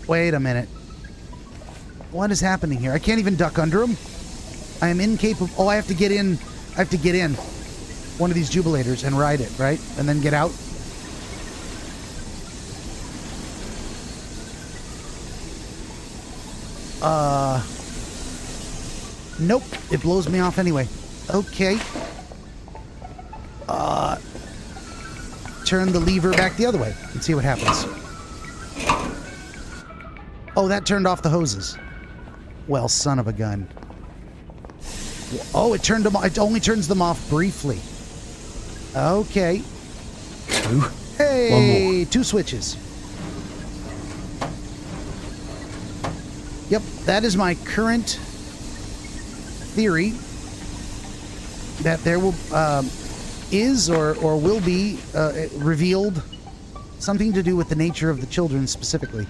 Wait a minute. What is happening here? I can't even duck under him. I am incapable. Oh, I have to get in. I have to get in one of these jubilators and ride it, right? And then get out. Nope. It blows me off anyway. Okay. Turn the lever back the other way and see what happens. Oh, that turned off the hoses. Well, son of a gun. Oh, it turned them. It only turns them off briefly. Okay. Two. Hey, One more. 2 switches. Yep, that is my current theory that there will is or will be revealed something to do with the nature of the children specifically.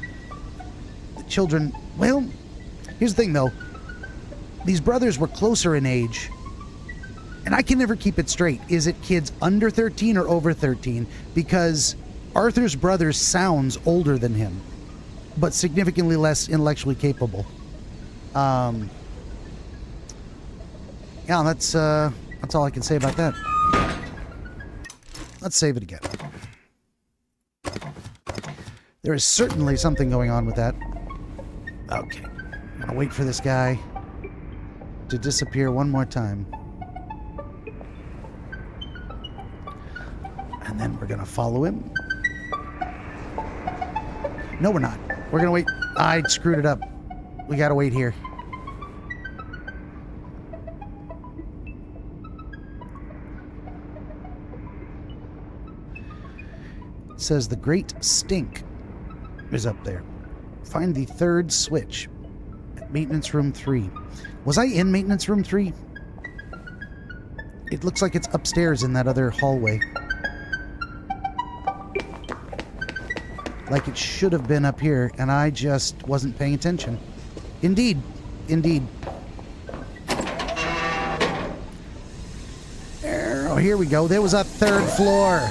The children, well, here's the thing though. These brothers were closer in age, and I can never keep it straight. Is it kids under 13 or over 13? Because Arthur's brother sounds older than him, but significantly less intellectually capable. Yeah, that's all I can say about that. Let's save it again. There is certainly something going on with that. Okay. I'm gonna wait for this guy to disappear one more time. And then we're gonna follow him. No, we're not. We're gonna wait. I screwed it up. We gotta wait here. It says the Great Stink is up there. Find the 3rd switch at Maintenance Room 3. Was I in Maintenance Room 3? It looks like it's upstairs in that other hallway. Like it should have been up here, and I just wasn't paying attention. Indeed. Indeed. Oh, here we go. There was a 3rd floor.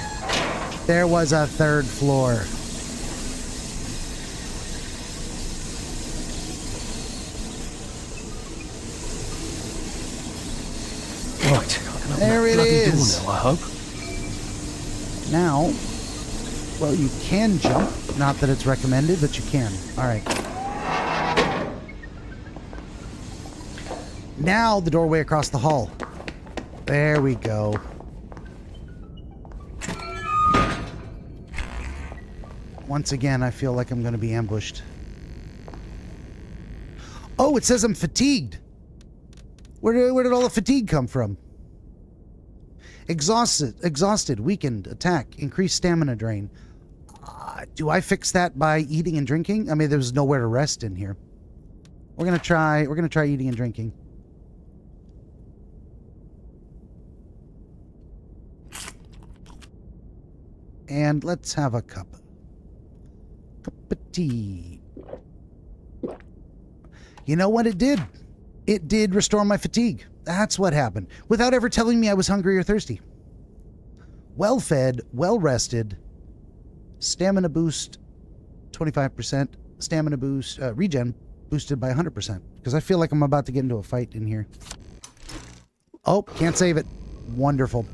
There was a 3rd floor. Right. There it is. Door now, I hope. Now, well, you can jump. Not that it's recommended, but you can. All right. Now the doorway across the hall. There we go. Once again, I feel like I'm going to be ambushed. Oh, it says I'm fatigued. Where did all the fatigue come from? Exhausted, weakened, attack, increased stamina drain. Do I fix that by eating and drinking? I mean, there's nowhere to rest in here. We're gonna try eating and drinking. And let's have a cup of tea. You know what it did? It did restore my fatigue. That's what happened. Without ever telling me I was hungry or thirsty. Well fed, well rested. Stamina boost 25%. Stamina boost, regen boosted by 100%. Because I feel like I'm about to get into a fight in here. Oh, can't save it. Wonderful.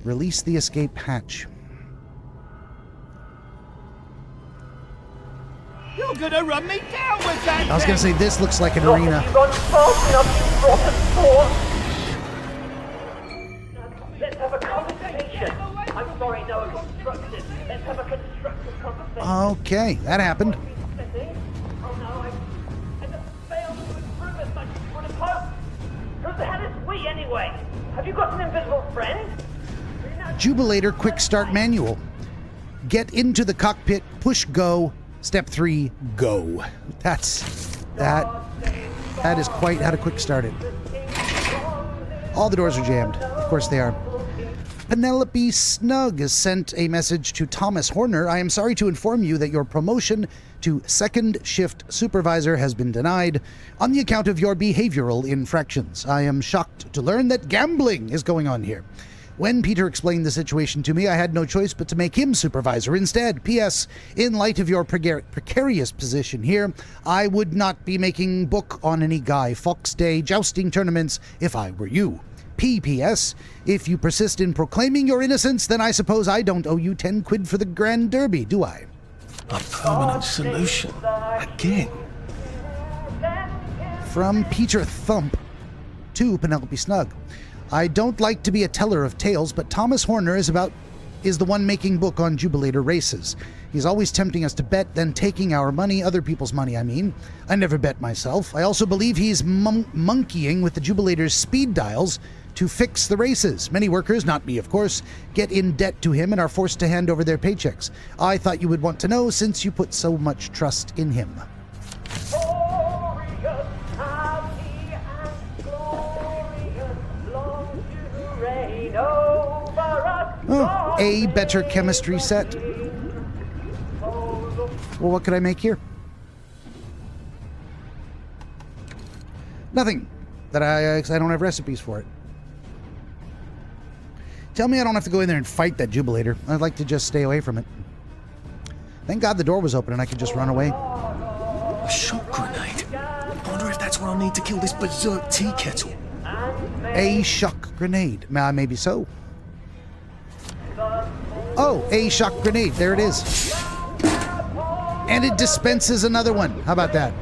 Release the escape hatch. You gonna run me down with that. I was gonna say, this looks like an arena. You gone fast enough, you rotten sport. Let's have a conversation. I'm sorry, no, constructive. Let's have a constructive conversation. Okay, that happened. Oh no, I just failed to improve as much as you would have hoped. Who the hell is we anyway? Have you got an invisible friend? Jubilator Quick Start Manual. Get into the cockpit, push go, step 3, go. That is quite how to quick start it. All the doors are jammed. Of course they are. Penelope Snug has sent a message to Thomas Horner. I am sorry to inform you that your promotion to second shift supervisor has been denied on the account of your behavioral infractions. I am shocked to learn that gambling is going on here. When Peter explained the situation to me, I had no choice but to make him supervisor instead. P.S. In light of your precarious position here, I would not be making book on any Guy Fawkes Day jousting tournaments if I were you. P.P.S. If you persist in proclaiming your innocence, then I suppose I don't owe you 10 quid for the Grand Derby, do I? A permanent solution. Again. From Peter Thump to Penelope Snug. I don't like to be a teller of tales, but Thomas Horner is the one making book on Jubilator races. He's always tempting us to bet, then taking our money, other people's money, I mean. I never bet myself. I also believe he's monkeying with the Jubilator's speed dials to fix the races. Many workers, not me of course, get in debt to him and are forced to hand over their paychecks. I thought you would want to know since you put so much trust in him. Oh, a better chemistry set. Well, what could I make here? Nothing. That I don't have recipes for it. Tell me I don't have to go in there and fight that Jubilator. I'd like to just stay away from it. Thank God the door was open and I could just run away. A shock grenade. I wonder if that's what I need to kill this berserk tea kettle. A shock grenade. Maybe so. Oh, a shock grenade. There it is. And it dispenses another one. How about that?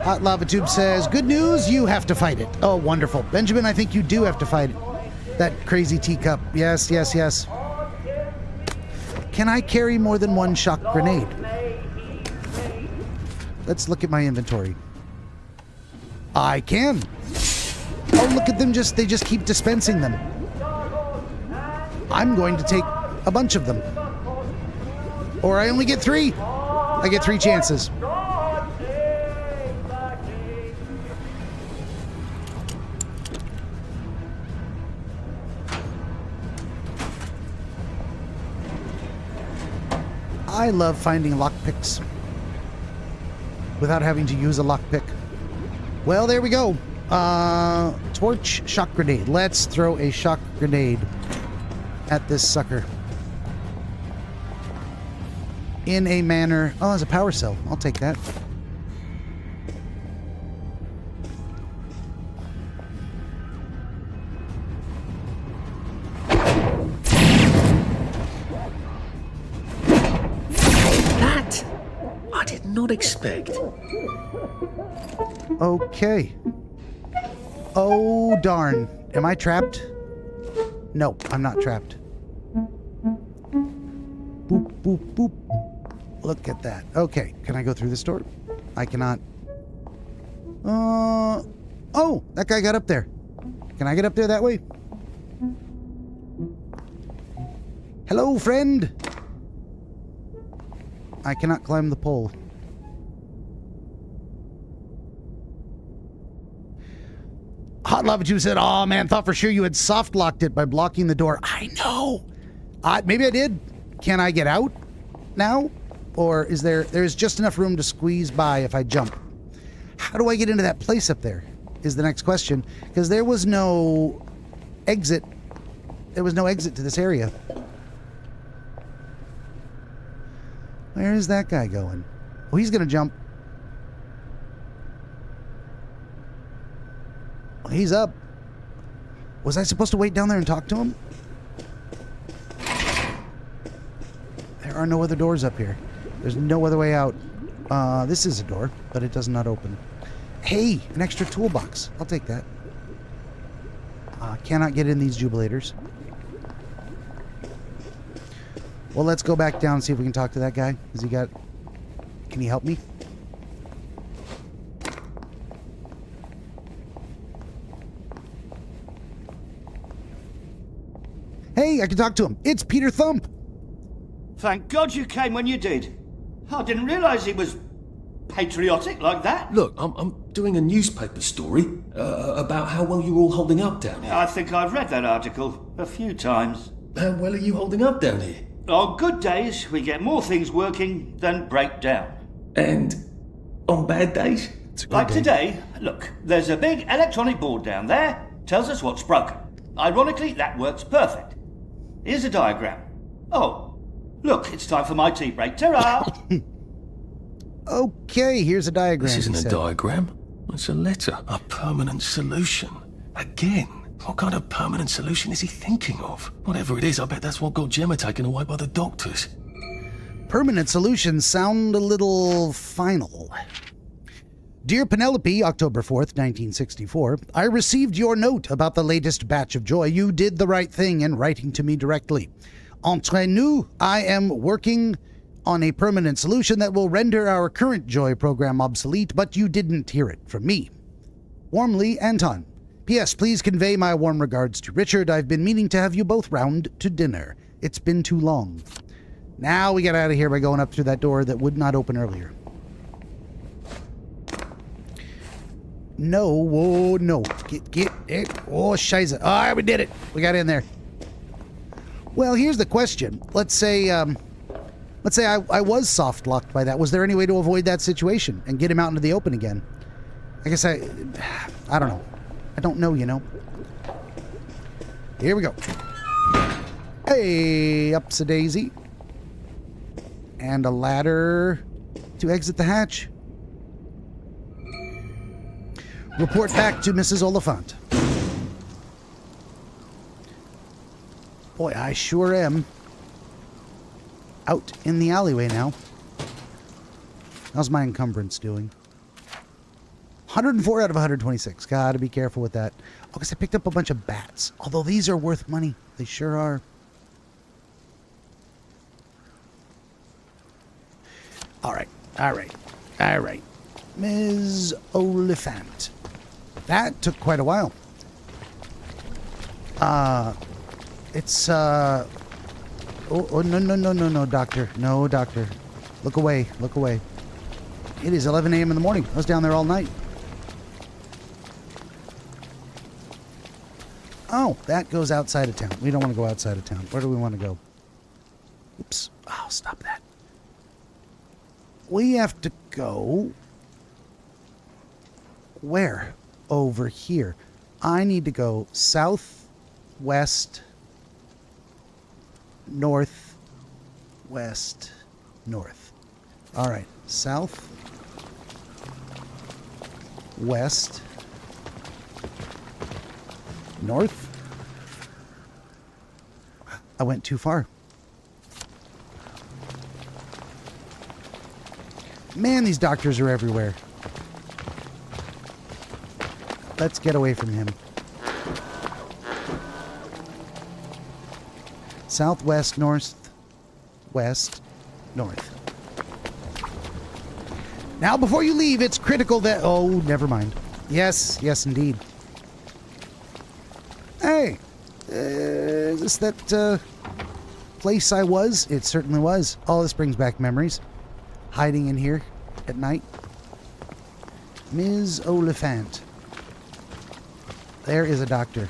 Hot Lava Tube says, good news, you have to fight it. Oh, wonderful. Benjamin, I think you do have to fight it. That crazy teacup. Yes, yes, yes. Can I carry more than one shock grenade? Let's look at my inventory. I can. Oh, look at them, they just keep dispensing them. I'm going to take a bunch of them. Or I only get 3. I get 3 chances. I love finding lockpicks without having to use a lockpick. Well, there we go. Torch, shock grenade. Let's throw a shock grenade at this sucker. In a manner... Oh, it's a power cell. I'll take that. That I did not expect. Okay. Oh, darn. Am I trapped? No, I'm not trapped. Boop, boop, boop. Look at that. Okay, can I go through this door? I cannot. Oh, that guy got up there. Can I get up there that way? Hello, friend. I cannot climb the pole. Hot Lava Juice said, oh man, thought for sure you had soft locked it by blocking the door. I know. Maybe I did. Can I get out now? Or is there's just enough room to squeeze by if I jump? How do I get into that place up there is the next question. Because there was no exit. There was no exit to this area. Where is that guy going? Oh, he's going to jump. He's up. Was I supposed to wait down there and talk to him? There are no other doors up here. There's no other way out. This is a door, but it does not open. Hey, an extra toolbox. I'll take that. Cannot get in these jubilators. Well, let's go back down and see if we can talk to that guy. Can he help me? Hey, I can talk to him. It's Peter Thump. Thank God you came when you did. I didn't realise he was patriotic like that. Look, I'm doing a newspaper story about how well you're all holding up down here. I think I've read that article a few times. How well are you holding up down here? On good days, we get more things working than break down. And on bad days? Like today, look, there's a big electronic board down there, tells us what's broken. Ironically, that works perfect. Here's a diagram. Oh, look, it's time for my tea break. Ta-ra! Okay, here's a diagram. This isn't he a said. diagram. It's a letter. A permanent solution. Again. What kind of permanent solution is he thinking of? Whatever it is, I bet that's what got Gemma taken away by the doctors. Permanent solutions sound a little final. Dear Penelope, October 4th, 1964, I received your note about the latest batch of joy. You did the right thing in writing to me directly. Entre nous, I am working on a permanent solution that will render our current joy program obsolete, but you didn't hear it from me. Warmly, Anton. P.S. Please convey my warm regards to Richard. I've been meaning to have you both round to dinner. It's been too long. Now we get out of here by going up through that door that would not open earlier. No, whoa, no. Get it. Oh, scheisse. All right, we did it. We got in there. Well, here's the question. Let's say I was soft locked by that. Was there any way to avoid that situation and get him out into the open again? I guess I don't know. I don't know, you know. Here we go. Hey, ups-a-daisy. And a ladder to exit the hatch. Report back to Mrs. Oliphant. Boy, I sure am out in the alleyway now. How's my encumbrance doing? 104 out of 126. Gotta be careful with that. Oh, because I picked up a bunch of bats. Although these are worth money. They sure are. Alright. Ms. Oliphant. That took quite a while. It's, Oh, no, doctor. No, doctor. Look away. It is 11 a.m. in the morning. I was down there all night. Oh, that goes outside of town. We don't want to go outside of town. Where do we want to go? Oops. Oh, stop that. We have to go... Where? Over here. I need to go south, west, north, west, north. All right. South, west, north. I went too far. Man, these doctors are everywhere. Let's get away from him. Southwest, north, west, north. Now, before you leave, it's critical that... Oh, never mind. Yes, indeed. Hey, is this that place I was? It certainly was. All this brings back memories. Hiding in here at night. Ms. Oliphant. There is a doctor.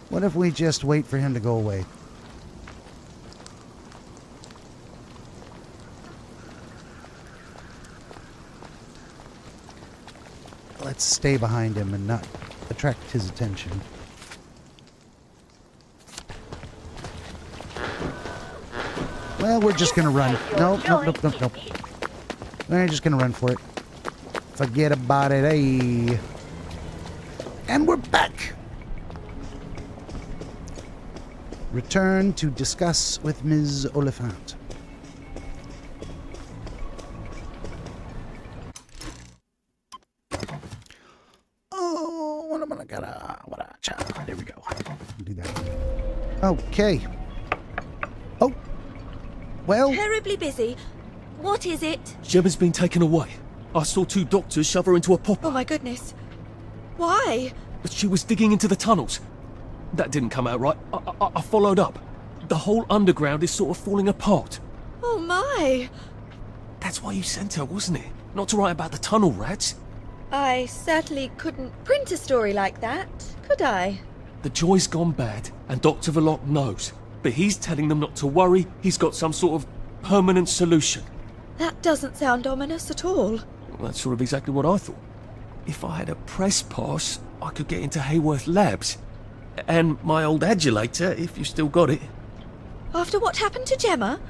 What if we just wait for him to go away? Let's stay behind him and not attract his attention. Well, we're just gonna run. Nope. We're just gonna run for it. Forget about it, eh? And we're back! Return to discuss with Ms. Oliphant. There we go. Do that. Okay. Oh. Well. Terribly busy. What is it? Gemma's been taken away. I saw 2 doctors shove her into a popper. Oh my goodness. Why? But she was digging into the tunnels. That didn't come out right. I followed up. The whole underground is sort of falling apart. Oh my. That's why you sent her, wasn't it? Not to write about the tunnel rats. I certainly couldn't print a story like that, could I? The joy's gone bad, and Dr. Verloc knows. But he's telling them not to worry. He's got some sort of permanent solution. That doesn't sound ominous at all. Well, that's sort of exactly what I thought. If I had a press pass, I could get into Hayworth Labs. And my old adulator, if you still got it. After what happened to Gemma?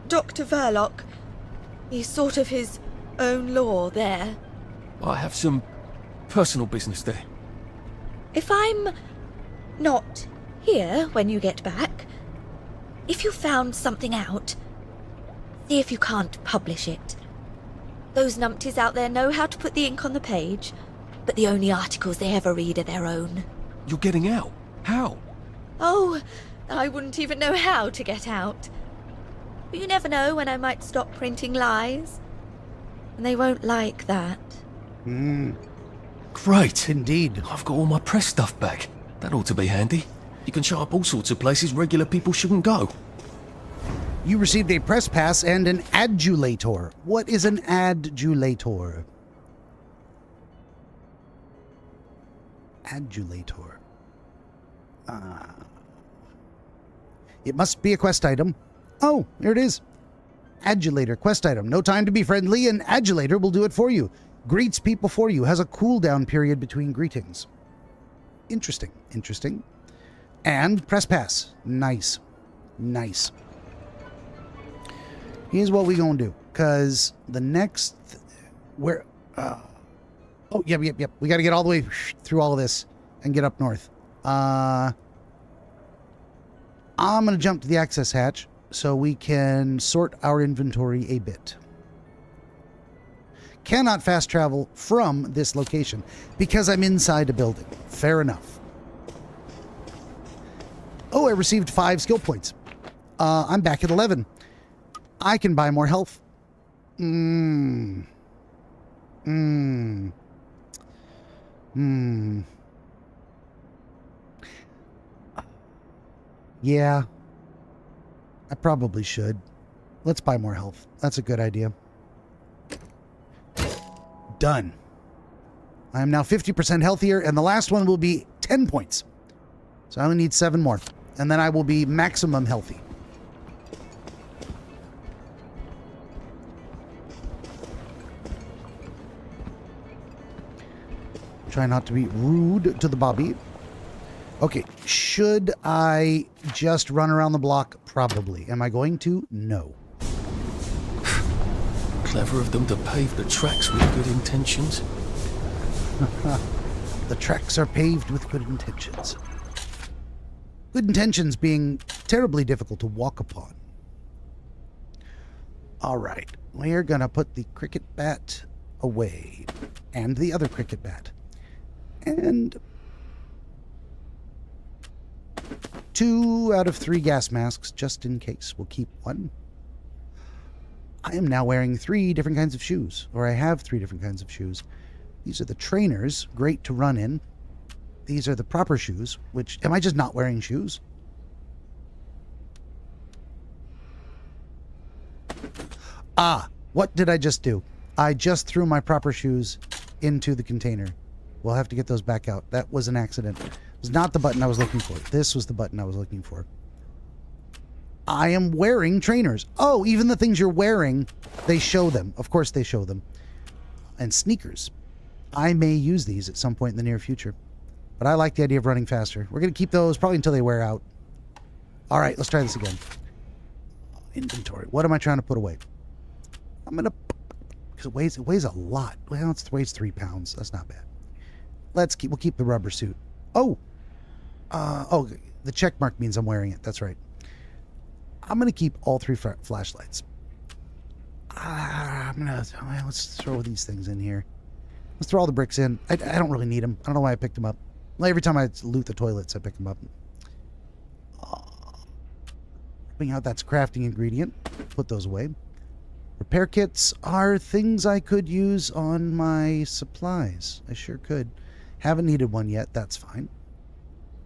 Dr. Verloc, he's sort of his own law there. I have some personal business there. If I'm not here when you get back, if you found something out, see if you can't publish it. Those numpties out there know how to put the ink on the page, but the only articles they ever read are their own. You're getting out? How? Oh, I wouldn't even know how to get out. But you never know when I might stop printing lies. And they won't like that. Great. Indeed. I've got all my press stuff back. That ought to be handy. You can show up all sorts of places regular people shouldn't go. You received a press pass and an adulator. What is an adulator? Adulator. It must be a quest item. Oh, here it is. Adulator, quest item. No time to be friendly, an adulator will do it for you. Greets people for you. Has a cooldown period between greetings. Interesting. Interesting. And press pass. Nice. Nice. Here's what we gonna do. Because the next... Where... oh, yep. We gotta get all the way through all of this and get up north. I'm gonna jump to the access hatch so we can sort our inventory a bit. Cannot fast travel from this location because I'm inside a building. Fair enough. Oh, I received 5 skill points. I'm back at 11. I can buy more health. Yeah. I probably should. Let's buy more health. That's a good idea. Done. I am now 50% healthier, and the last one will be 10 points. So I only need 7 more. And then I will be maximum healthy. Try not to be rude to the Bobby. Okay, should I just run around the block? Probably. Am I going to? No. Clever of them to pave the tracks with good intentions. The tracks are paved with good intentions. Good intentions being terribly difficult to walk upon. All right, we're going to put the cricket bat away. And the other cricket bat. And 2 out of 3 gas masks, just in case. We'll keep 1. I am now wearing 3 different kinds of shoes. Or I have 3 different kinds of shoes. These are the trainers, great to run in. These are the proper shoes, which... Am I just not wearing shoes? Ah, what did I just do? I just threw my proper shoes into the container. We'll have to get those back out. That was an accident. It was not the button I was looking for. This was the button I was looking for. I am wearing trainers. Oh, even the things you're wearing, they show them. Of course they show them. And sneakers. I may use these at some point in the near future. But I like the idea of running faster. We're going to keep those probably until they wear out. All right, let's try this again. Inventory. What am I trying to put away? I'm going to... Because it weighs a lot. Well, it weighs 3 pounds. That's not bad. We'll keep the rubber suit. Oh! Oh, the check mark means I'm wearing it. That's right. I'm going to keep all 3 flashlights. Let's throw these things in here. Let's throw all the bricks in. I don't really need them. I don't know why I picked them up. Well, every time I loot the toilets, I pick them up. Bring out that's a crafting ingredient. Put those away. Repair kits are things I could use on my supplies. I sure could. Haven't needed one yet. That's fine.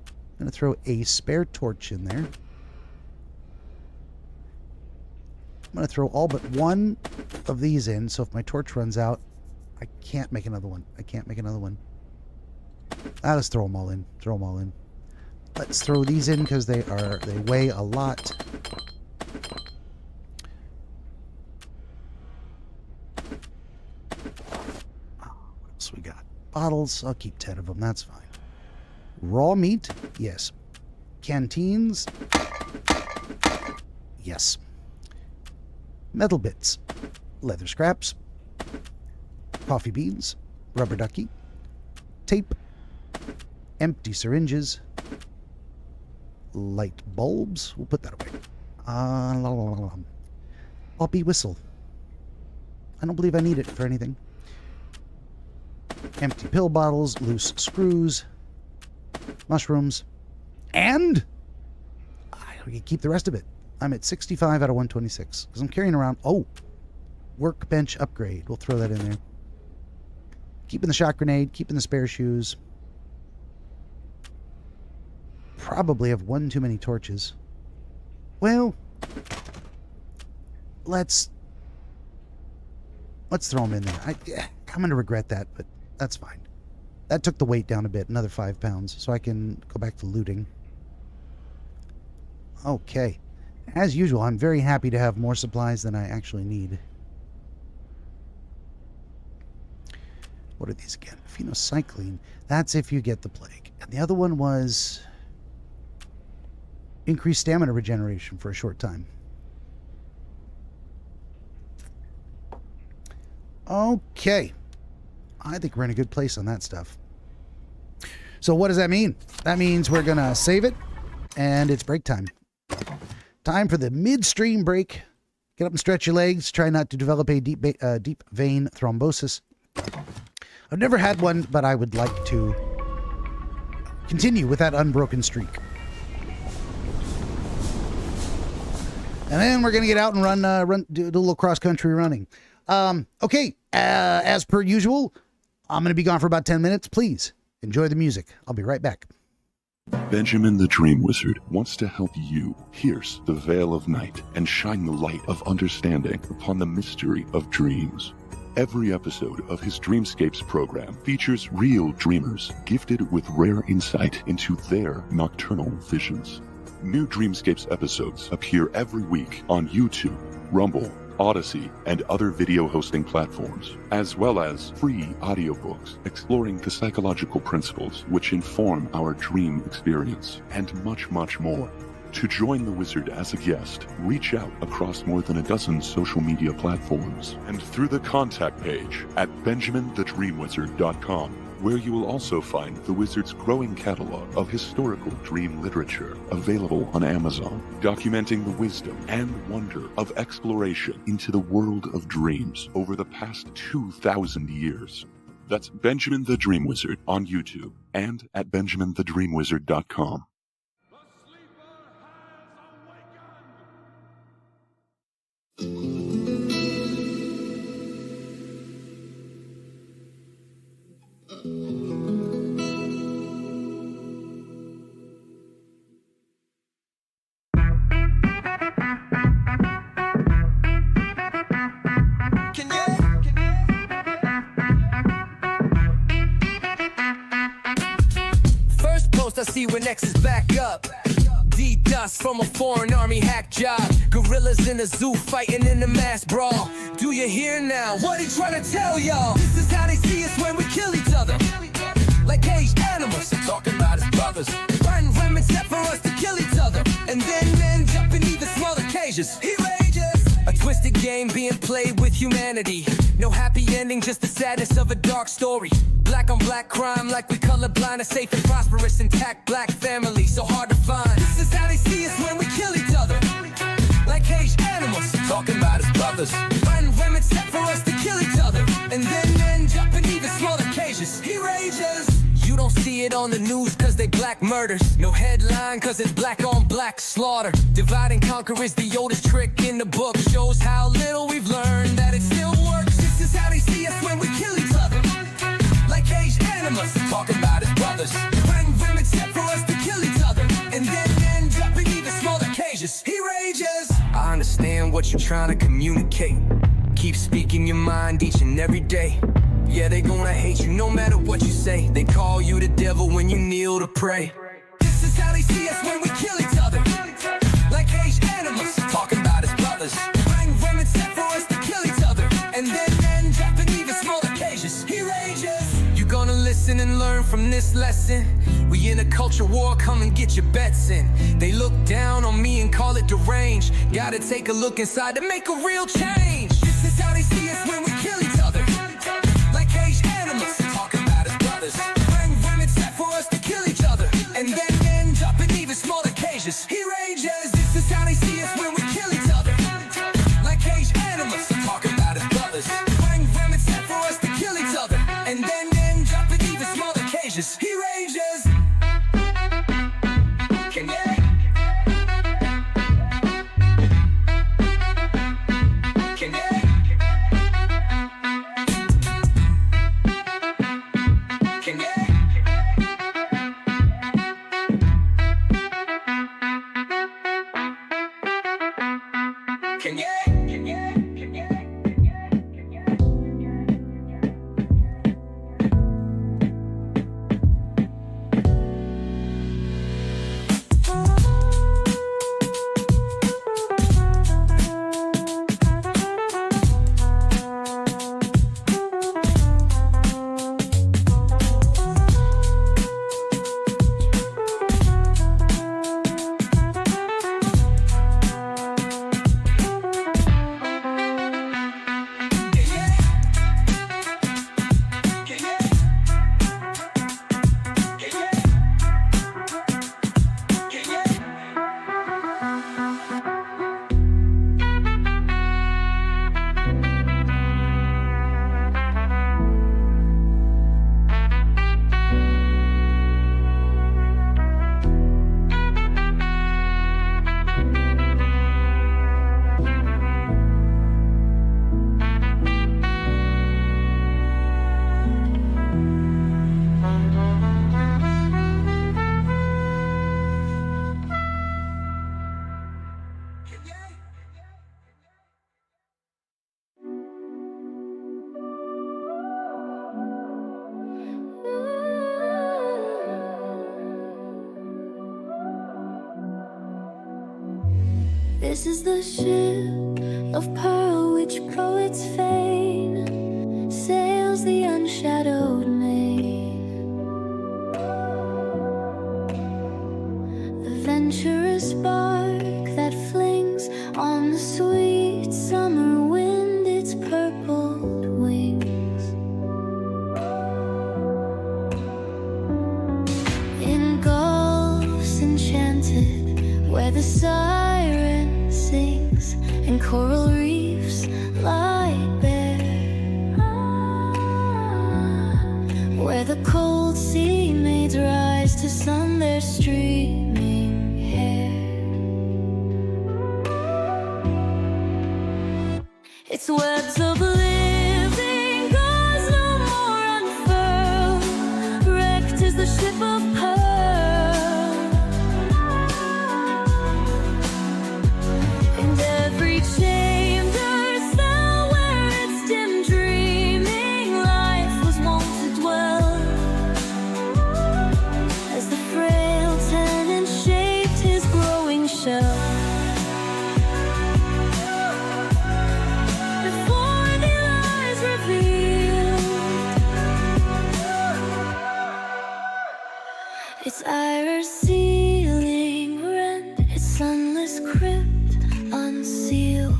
I'm going to throw a spare torch in there. I'm going to throw all but one of these in, so if my torch runs out, I can't make another one. I can't make another one. Let's throw them all in. Throw them all in. Let's throw these in because they weigh a lot. What else we got? Bottles. I'll keep 10 of them. That's fine. Raw meat. Yes. Canteens. Yes. Metal bits. Leather scraps. Coffee beans. Rubber ducky. Tape. Empty syringes. Light bulbs. We'll put that away. Poppy whistle. I don't believe I need it for anything. Empty pill bottles. Loose screws. Mushrooms. And I can keep the rest of it. I'm at 65 out of 126 because I'm carrying around. Oh, workbench upgrade. We'll throw that in there. Keeping the shot grenade. Keeping the spare shoes. Probably have one too many torches. Well, let's throw them in there. I'm going to regret that, but that's fine. That took the weight down a bit, another 5 pounds, so I can go back to looting. Okay. As usual, I'm very happy to have more supplies than I actually need. What are these again? Phenocycline. That's if you get the plague. And the other one was increased stamina regeneration for a short time. Okay. I think we're in a good place on that stuff. So what does that mean? That means we're going to save it, and it's break time. Time for the midstream break. Get up and stretch your legs. Try not to develop a deep vein thrombosis. I've never had one, but I would like to continue with that unbroken streak. And then we're going to get out and do a little cross-country running. Okay, as per usual, I'm going to be gone for about 10 minutes. Please enjoy the music. I'll be right back. Benjamin the Dream Wizard wants to help you pierce the veil of night and shine the light of understanding upon the mystery of dreams. Every episode of his Dreamscapes program features real dreamers gifted with rare insight into their nocturnal visions. New Dreamscapes episodes appear every week on YouTube, Rumble, Odyssey, and other video hosting platforms, as well as free audiobooks exploring the psychological principles which inform our dream experience, and much, much more. To join the Wizard as a guest, reach out across more than a dozen social media platforms and through the contact page at benjaminthedreamwizard.com, where you will also find the Wizard's growing catalog of historical dream literature available on Amazon, documenting the wisdom and wonder of exploration into the world of dreams over the past 2,000 years. That's Benjamin the Dream Wizard on YouTube and at benjaminthedreamwizard.com. I see when X is back up. D-Dust from a foreign army hack job. Gorillas in a zoo fighting in a mass brawl. Do you hear now what he trying to tell y'all? This is how they see us when we kill each other. Like caged animals, talking about his brothers. Fighting women set for us to kill each other. And then men jump in even smaller cages. He rages. A twisted game being played with humanity. No happy ending, just the sadness of a dark story. Black on black crime, like we colorblind. A safe and prosperous, intact black family, so hard to find. This is how they see us when we kill each other. Like caged animals, talking about his brothers. Fighting women set for us to kill each other. And then men jump in even smaller cages, he rages. You don't see it on the news cause they black murders. No headline cause it's black on black slaughter. Divide and conquer is the oldest trick in the book. Shows how little we've learned that it still works. This is how they see us when we kill each other. Like caged animals, talking about his brothers. Fighting women set for us to kill each other. And then end up in even smaller cages, he rages. I understand what you're trying to communicate. Keep speaking your mind each and every day. Yeah, they gonna hate you no matter what you say. They call you the devil when you kneel to pray. This is how they see us when we kill each other. Like caged animals, talking about his brothers. Fighting women set for us to kill each other. And then end up in even smaller cages, he rages. You gonna listen and learn from this lesson. We in a culture war, come and get your bets in. They look down on me and call it deranged. Gotta take a look inside to make a real change. This is how they see us when we kill each other. Like caged animals, talking about his brothers. Fighting women set for us to kill each other. And then end up in even smaller cages, he rages. This is how they see us when we kill each other. Like caged animals, talking about his brothers. Fighting women set for us to kill each other. And then end up in even smaller cages, he rages. Can you? Can you? Can you? Can you? Can you? Can you? This is the ship of pearl which poets feign sails the unshadowed main. The venturous bark that flings on the sweet summer wind its purpled wings. In gulfs enchanted where the siren sings and coral reefs lie bare, where the cold sea maids rise to sun their streaming hair. Its webs of living gauze no more unfurl, wrecked is the ship of pearl. Its iris ceiling rent, its sunless crypt unsealed.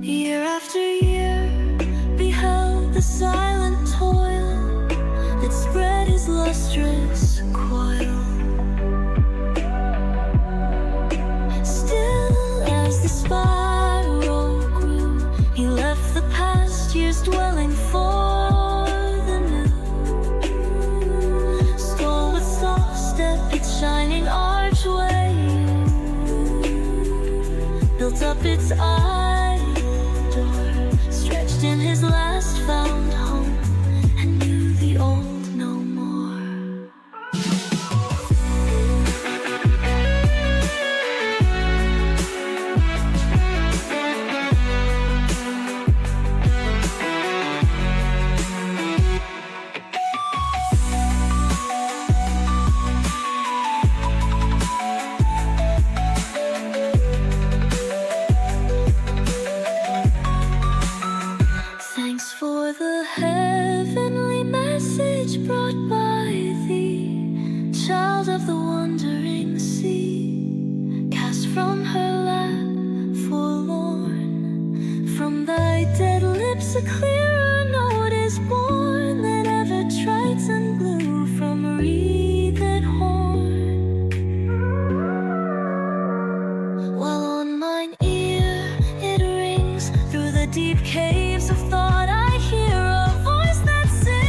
Year after year beheld the silent toil that spread his lustrous coil. Still as the spiral its idol, stretched in his last found home, and knew the old no more. Thanks for the heavenly message brought by thee, child of the wandering sea, cast from her lap forlorn. From thy dead lips a clearer note is born than ever Triton blew from wreathed horn. While on mine ear it rings through the deep caves of thought, I hear a voice that sings.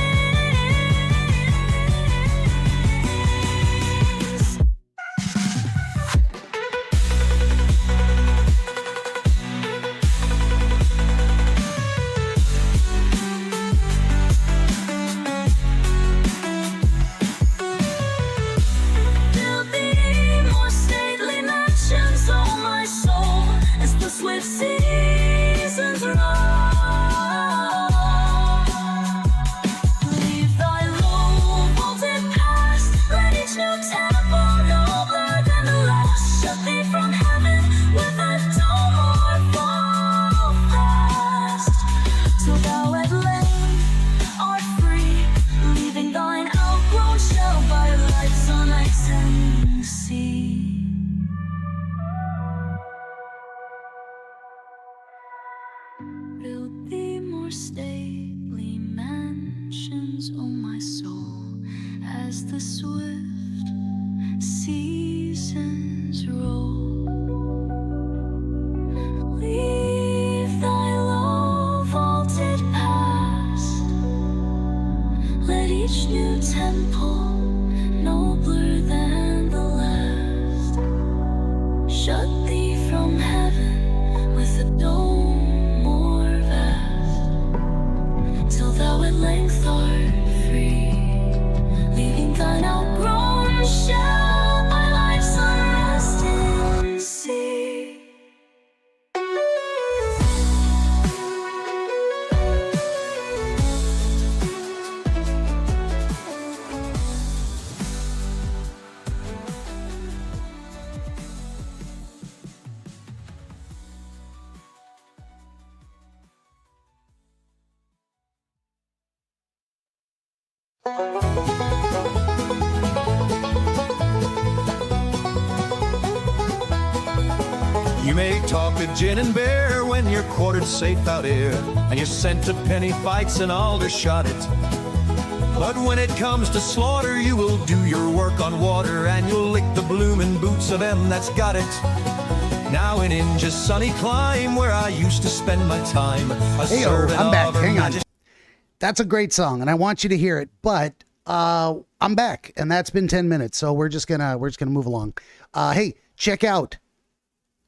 Build thee more stately mansions, oh my soul, as the swift seasons roll. Leave thy low vaulted past, let each new temple nobler than the last shut thee from heaven with a door more fall fast, till thou at length art free, leaving thine outgrown shell by life's unextending sea. Build thee more stately mansions, O my soul, as the swift seasons roll. Leave thy low vaulted past, let each new temple nobler than the last shut thee from heaven with a dome more vast, till thou at length art free, leaving thine outgrown shell by life's unresting sea. You may talk to gin and bear when you're quartered safe out here, and you're sent to penny fights and Aldershot it. But when it comes to slaughter, you will do your work on water, and you'll lick the bloomin' boots of them that's got it. Now in India's sunny clime, where I used to spend my time, Hey, I'm back. Hang on. That's a great song, and I want you to hear it. But I'm back, and that's been 10 minutes, so we're just gonna move along. Hey, check out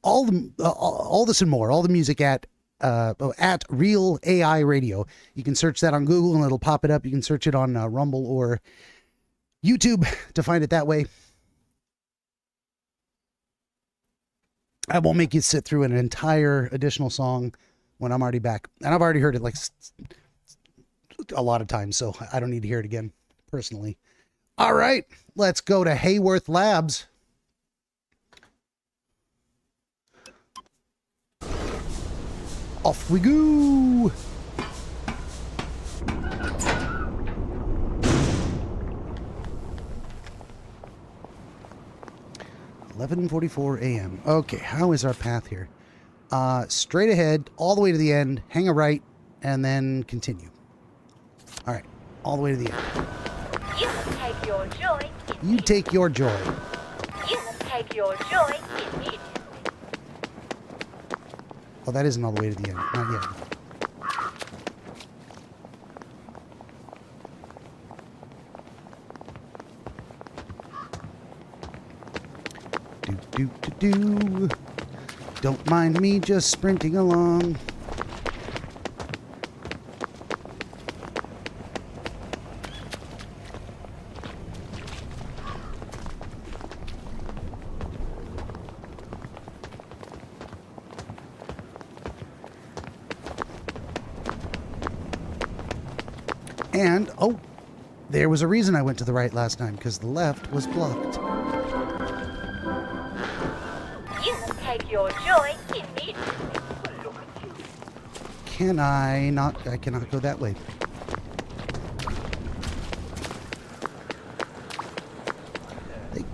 all this and more, all the music at Real AI Radio. You can search that on Google, and it'll pop it up. You can search it on Rumble or YouTube to find it that way. I won't make you sit through an entire additional song when I'm already back. And I've already heard it like a lot of times, so I don't need to hear it again, personally. All right, let's go to Hayworth Labs. Off we go. $11:44 a.m. Okay, how is our path here? Straight ahead, all the way to the end, hang a right, and then continue. All right, all the way to the end. You take your joy. You take your joy. You take your joy in it. Oh, that isn't all the way to the end. Not yet. Do. Don't mind me just sprinting along. And, oh, there was a reason I went to the right last time, because the left was blocked. You take your joy in it. Can I not? I cannot go that way.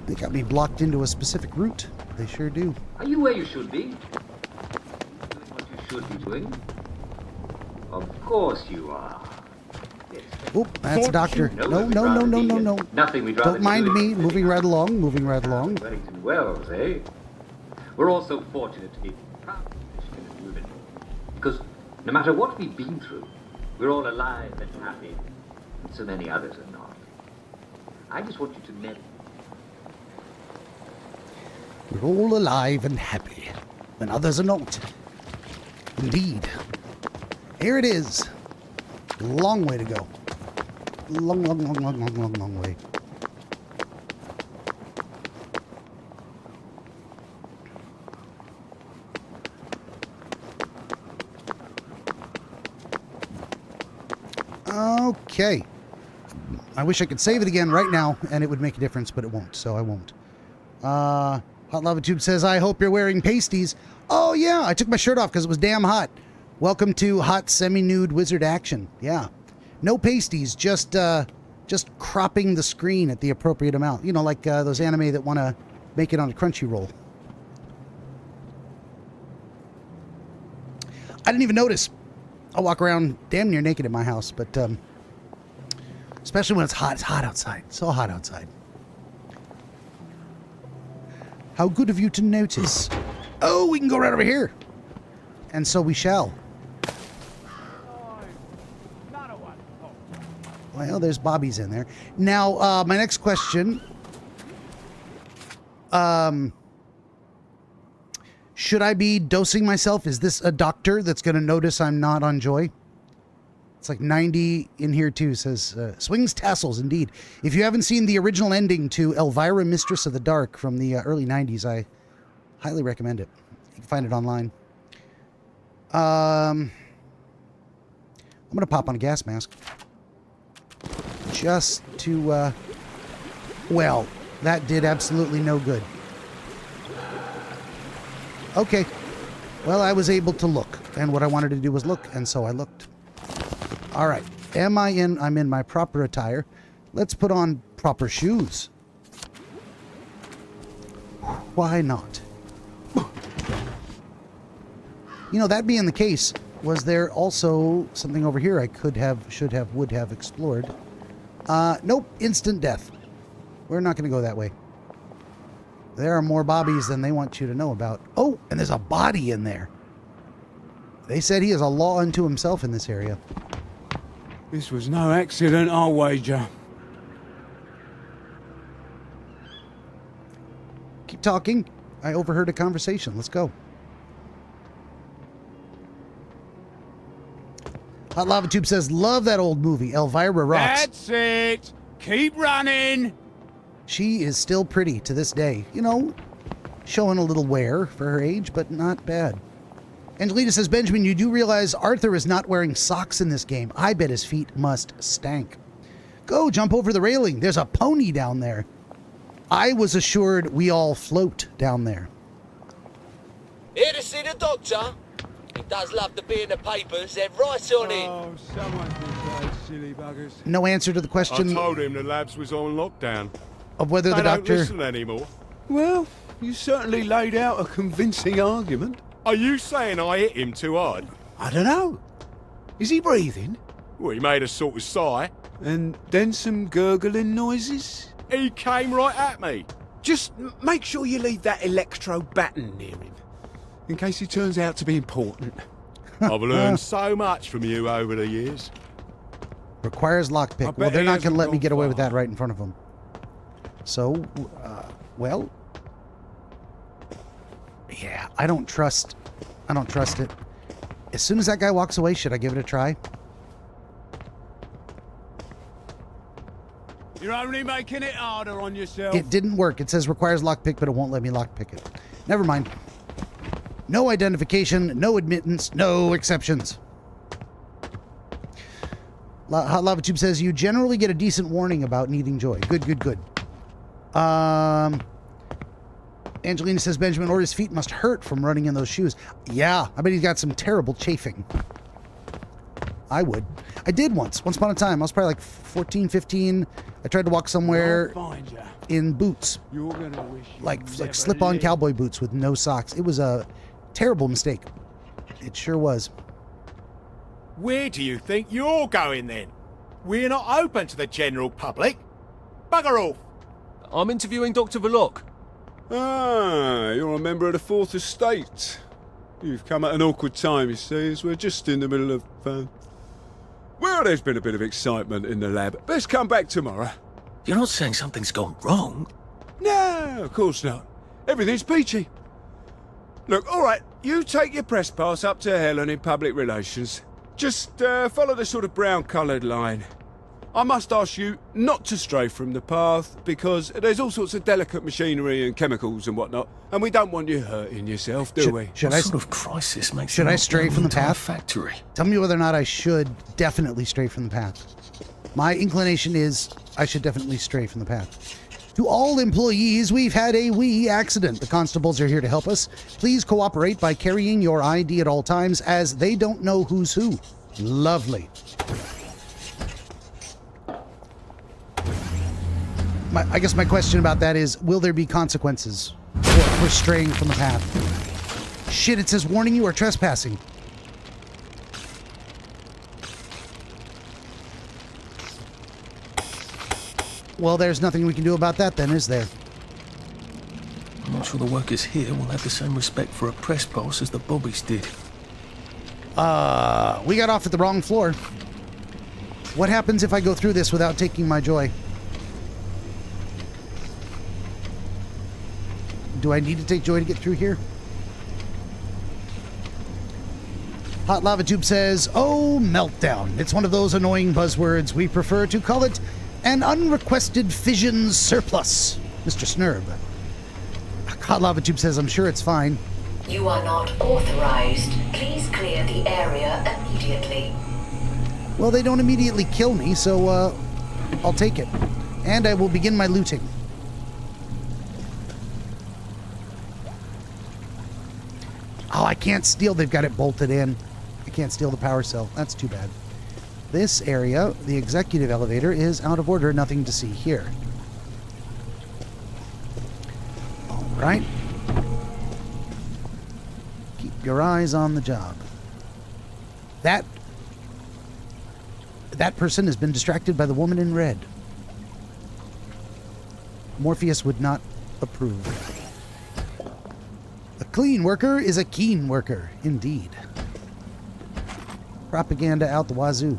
They got me blocked into a specific route. They sure do. Are you where you should be? Doing what you should be doing? Of course you are. Oh, that's a doctor. No. Nothing we'd rather Don't mind do me. Moving right along. Wellington Wells, eh? We're all so fortunate to be proud of this kind of movement. Because no matter what we've been through, we're all alive and happy. And so many others are not. I just want you to know. We're all alive and happy, when others are not. Indeed. Here it is. Long way to go. Long way. Okay. I wish I could save it again right now, and it would make a difference, but it won't, so I won't. Hot Lava Tube says, I hope you're wearing pasties. Oh, yeah, I took my shirt off because it was damn hot. Welcome to hot semi-nude wizard action. Yeah. No pasties, just cropping the screen at the appropriate amount. You know, like those anime that want to make it on a Crunchyroll. I didn't even notice. I walk around damn near naked in my house, but especially when it's hot. It's hot outside. So hot outside. How good of you to notice. Oh, we can go right over here. And so we shall. Well, there's Bobby's in there. Now, my next question. Should I be dosing myself? Is this a doctor that's going to notice I'm not on Joy? It's like 90 in here too, says, swings tassels, indeed. If you haven't seen the original ending to Elvira, Mistress of the Dark from the early 90s, I highly recommend it. You can find it online. I'm going to pop on a gas mask. Just to, well, that did absolutely no good. Okay. Well, I was able to look, and what I wanted to do was look, and so I looked. All right. I'm in my proper attire. Let's put on proper shoes. Why not? You know, that being the case, was there also something over here I could have, should have, would have explored? Nope. Instant death. We're not going to go that way. There are more Bobbies than they want you to know about. Oh, and there's a body in there. They said he is a law unto himself in this area. This was no accident, I'll wager. Keep talking. I overheard a conversation. Let's go. Hot Lava Tube says, love that old movie, Elvira Rocks. That's it. Keep running. She is still pretty to this day. You know, showing a little wear for her age, but not bad. Angelita says, Benjamin, you do realize Arthur is not wearing socks in this game. I bet his feet must stank. Go, jump over the railing. There's a pony down there. I was assured we all float down there. Here to see the doctor? He does love to be in the papers. They're right on it. Oh, someone's been playing silly buggers. No answer to the question. I told him the labs was on lockdown. Of whether the doctor... They don't listen anymore. Well, you certainly laid out a convincing argument. Are you saying I hit him too hard? I don't know. Is he breathing? Well, he made a sort of sigh. And then some gurgling noises? He came right at me. Just make sure you leave that electro baton near him, in case he turns out to be important. I've learned so much from you over the years. Requires lockpick. Well, they're not going to let me get away with that right in front of them. So, well... yeah, I don't trust it. As soon as that guy walks away, should I give it a try? You're only making it harder on yourself. It didn't work. It says requires lockpick, but it won't let me lockpick it. Never mind. No identification, no admittance, no exceptions. Hot Lava Tube says you generally get a decent warning about needing joy. Good, good, good. Angelina says Benjamin or his feet must hurt from running in those shoes. Yeah, I bet he's got some terrible chafing. I would. I did once upon a time. I was probably like 14, 15. I tried to walk somewhere in boots. You're gonna wish like slip-on cowboy boots with no socks. It was a terrible mistake. It sure was. Where do you think you're going then? We're not open to the general public. Bugger off. I'm interviewing Dr. Verloc. Ah, you're a member of the Fourth Estate. You've come at an awkward time, you see, as we're just in the middle of... well, there's been a bit of excitement in the lab. Best come back tomorrow. You're not saying something's gone wrong? No, of course not. Everything's peachy. Look, all right, you take your press pass up to Helen in public relations. Just follow the sort of brown-coloured line. I must ask you not to stray from the path, because there's all sorts of delicate machinery and chemicals and whatnot, and we don't want you hurting yourself, do we? What sort of crisis makes Should I stray from the path? Factory. Tell me whether or not I should definitely stray from the path. My inclination is I should definitely stray from the path. To all employees, we've had a wee accident. The constables are here to help us. Please cooperate by carrying your ID at all times, as they don't know who's who. Lovely. I guess my question about that is, will there be consequences for straying from the path? Shit, it says warning you are trespassing. Well, there's nothing we can do about that then, is there? I'm not sure the workers here will have the same respect for a press pass as the bobbies did. We got off at the wrong floor. What happens if I go through this without taking my joy? Do I need to take joy to get through here? Hot Lava Tube says, oh, meltdown. It's one of those annoying buzzwords. We prefer to call it an unrequested fission surplus. Mr. Snurb. Hot Lava Tube says, I'm sure it's fine. You are not authorized. Please clear the area immediately. Well, they don't immediately kill me, so I'll take it. And I will begin my looting. Oh, I can't steal. They've got it bolted in. I can't steal the power cell. That's too bad. This area, the executive elevator, is out of order. Nothing to see here. All right. Keep your eyes on the job. That person has been distracted by the woman in red. Morpheus would not approve. A clean worker is a keen worker, indeed. Propaganda out the wazoo.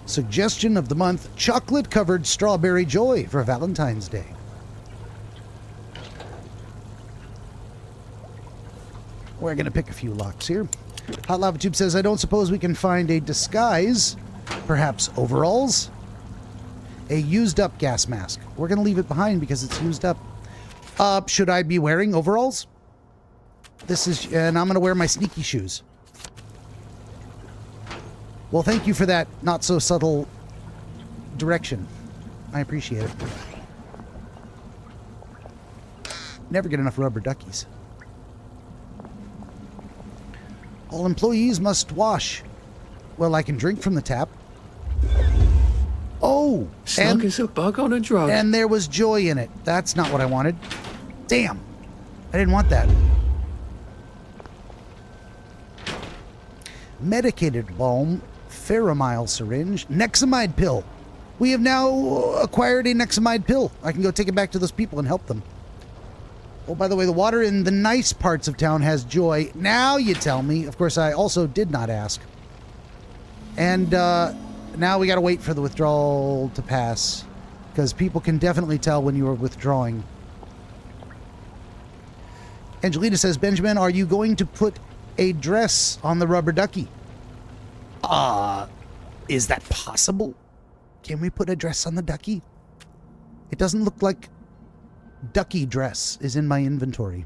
Suggestion of the month, chocolate-covered strawberry joy for Valentine's Day. We're going to pick a few locks here. Hot Lava Tube says, I don't suppose we can find a disguise. Perhaps overalls? A used-up gas mask. We're going to leave it behind because it's used up. Should I be wearing overalls? And I'm going to wear my sneaky shoes. Well, thank you for that not-so-subtle direction. I appreciate it. Never get enough rubber duckies. All employees must wash. Well, I can drink from the tap. Oh! Slug is a bug on a drug. And there was joy in it. That's not what I wanted. Damn! I didn't want that. Medicated balm, Ferromile syringe, Nexamide pill. We have now acquired a Nexamide pill. I can go take it back to those people and help them. Oh, by the way, the water in the nice parts of town has joy. Now you tell me. Of course, I also did not ask. And now we got to wait for the withdrawal to pass, because people can definitely tell when you are withdrawing. Angelina says, Benjamin, are you going to put a dress on the rubber ducky? Is that possible? Can we put a dress on the ducky? It doesn't look like ducky dress is in my inventory.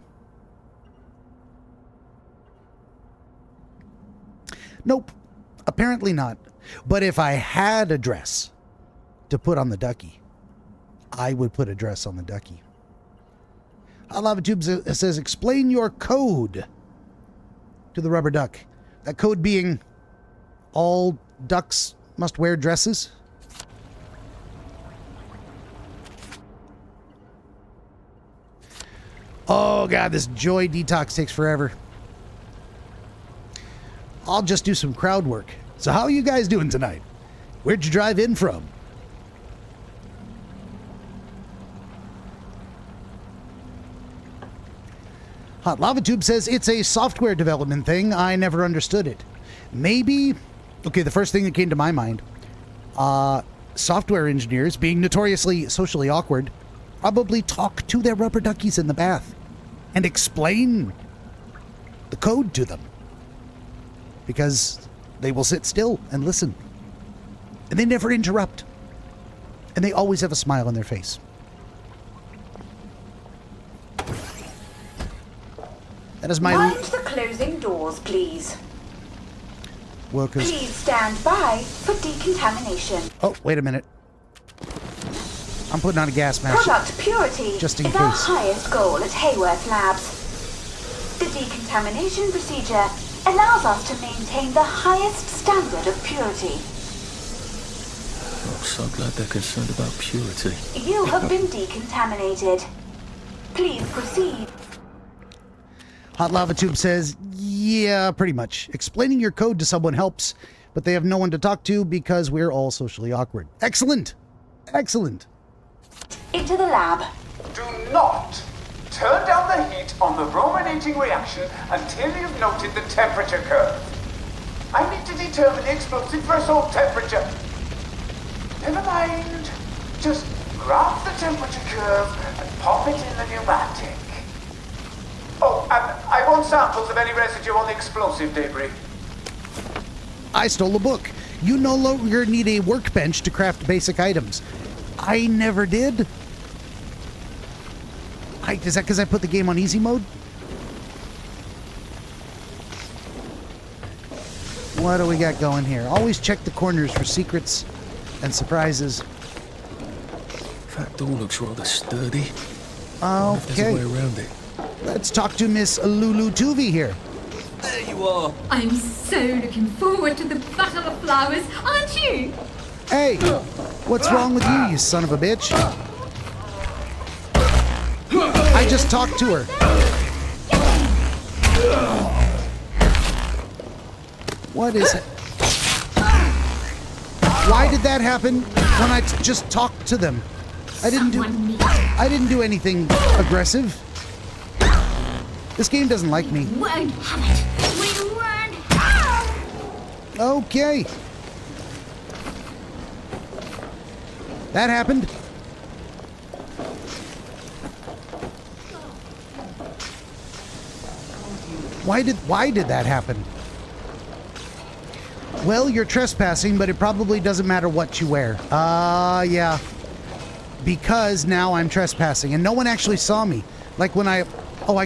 Nope, apparently not. But if I had a dress to put on the ducky, I would put a dress on the ducky. Lava Tube says, explain your code to the rubber duck. That code being all ducks must wear dresses. Oh god, this joy detox takes forever. I'll just do some crowd work. So how are you guys doing tonight? Where'd you drive in from? Hot Lava Tube says it's a software development thing. I never understood it. Maybe, okay, the first thing that came to my mind, software engineers, being notoriously socially awkward, probably talk to their rubber duckies in the bath and explain the code to them, because they will sit still and listen, and they never interrupt, and they always have a smile on their face. That is my... Mind the closing doors, please. Workers. Please stand by for decontamination. Oh, wait a minute. I'm putting on a gas mask. Product purity just in is case. our highest goal at Hayworth Labs. The decontamination procedure allows us to maintain the highest standard of purity. I'm so glad they're concerned about purity. You have been decontaminated. Please proceed. Hot Lava Tube says, yeah, pretty much. Explaining your code to someone helps, but they have no one to talk to because we're all socially awkward. Excellent. Excellent. Into the lab. Do not turn down the heat on the brominating reaction until you've noted the temperature curve. I need to determine the explosive threshold temperature. Never mind. Just graph the temperature curve and pop it in the pneumatic. Oh, and I want samples of any residue on the explosive debris. I stole a book. You no longer need a workbench to craft basic items. I never did. Is that because I put the game on easy mode? What do we got going here? Always check the corners for secrets and surprises. That door looks rather sturdy. Okay. There's a way around it. Let's talk to Miss Lulu Tuvi here. There you are. I'm so looking forward to the Battle of Flowers, aren't you? Hey, what's wrong with you son of a bitch? I just talked to her. What is it? Why did that happen when I just talked to them? I didn't do anything aggressive. This game doesn't like me. Won't have it. We won't have. Okay. That happened. Why did that happen? Well, you're trespassing, but it probably doesn't matter what you wear. Yeah. Because now I'm trespassing, and no one actually saw me. Like when I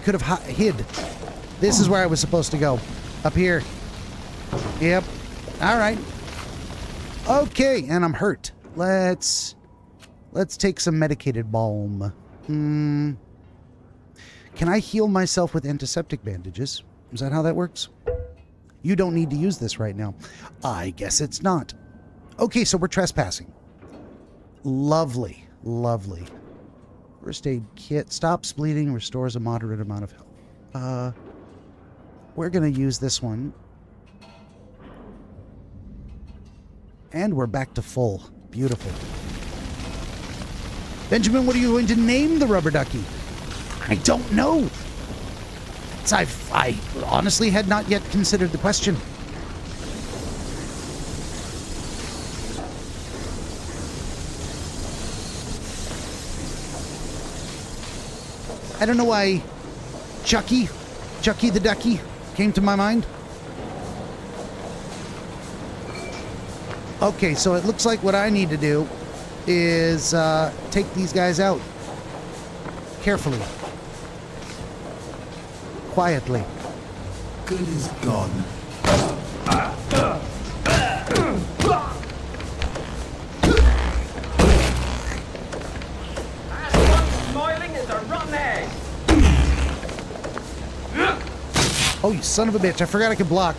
could have hid. This is where I was supposed to go. Up here. Yep. All right. Okay, and I'm hurt. Let's take some medicated balm. Can I heal myself with antiseptic bandages? Is that how that works? You don't need to use this right now. I guess it's not. Okay, so we're trespassing. Lovely. Lovely. First aid kit. Stops bleeding. Restores a moderate amount of health. We're going to use this one. And we're back to full. Beautiful. Benjamin, what are you going to name the rubber ducky? I don't know. I honestly had not yet considered the question. I don't know why Chucky the Ducky came to my mind. Okay, so it looks like what I need to do is take these guys out. Carefully. Quietly. Good is gone. Smiling as a rotten egg. Oh, you son of a bitch. I forgot I could block.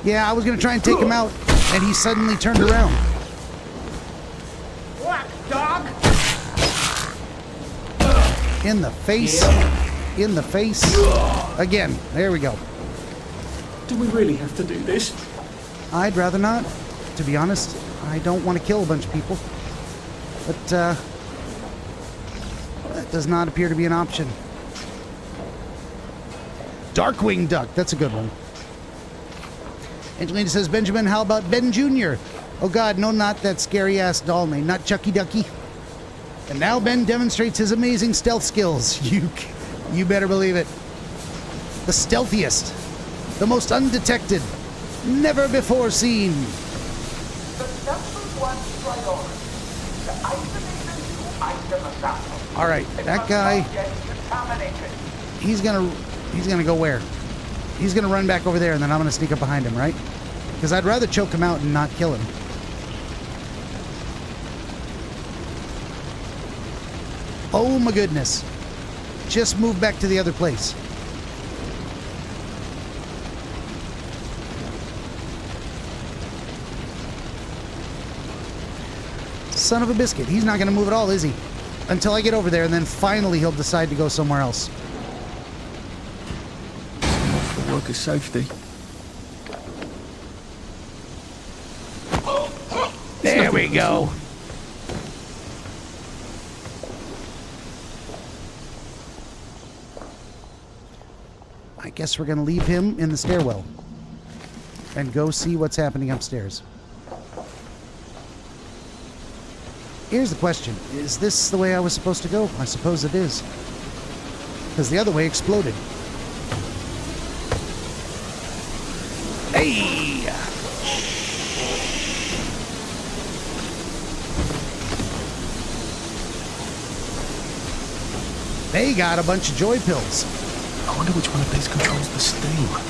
Yeah, I was going to try and take him out, and he suddenly turned around. What, dog? In the face. In the face. Again. There we go. Do we really have to do this? I'd rather not, to be honest. I don't want to kill a bunch of people. But, that does not appear to be an option. Darkwing Duck. That's a good one. Angelina says, Benjamin, how about Ben Jr.? Oh God, no, not that scary-ass doll name. Not Chucky Ducky. And now Ben demonstrates his amazing stealth skills. You better believe it. The stealthiest. The most undetected. Never before seen. The number one priority is to isolate the new item sample. All right, that guy. He's gonna go where? He's gonna run back over there, and then I'm gonna sneak up behind him, right? Because I'd rather choke him out and not kill him. Oh my goodness! Just move back to the other place. Son of a biscuit. He's not gonna move at all, is he? Until I get over there, and then finally he'll decide to go somewhere else. The work of safety. There we go. I guess we're gonna leave him in the stairwell and go see what's happening upstairs. Here's the question. Is this the way I was supposed to go? I suppose it is. Because the other way exploded. Hey! They got a bunch of joy pills. I wonder which one of these controls the steam. Or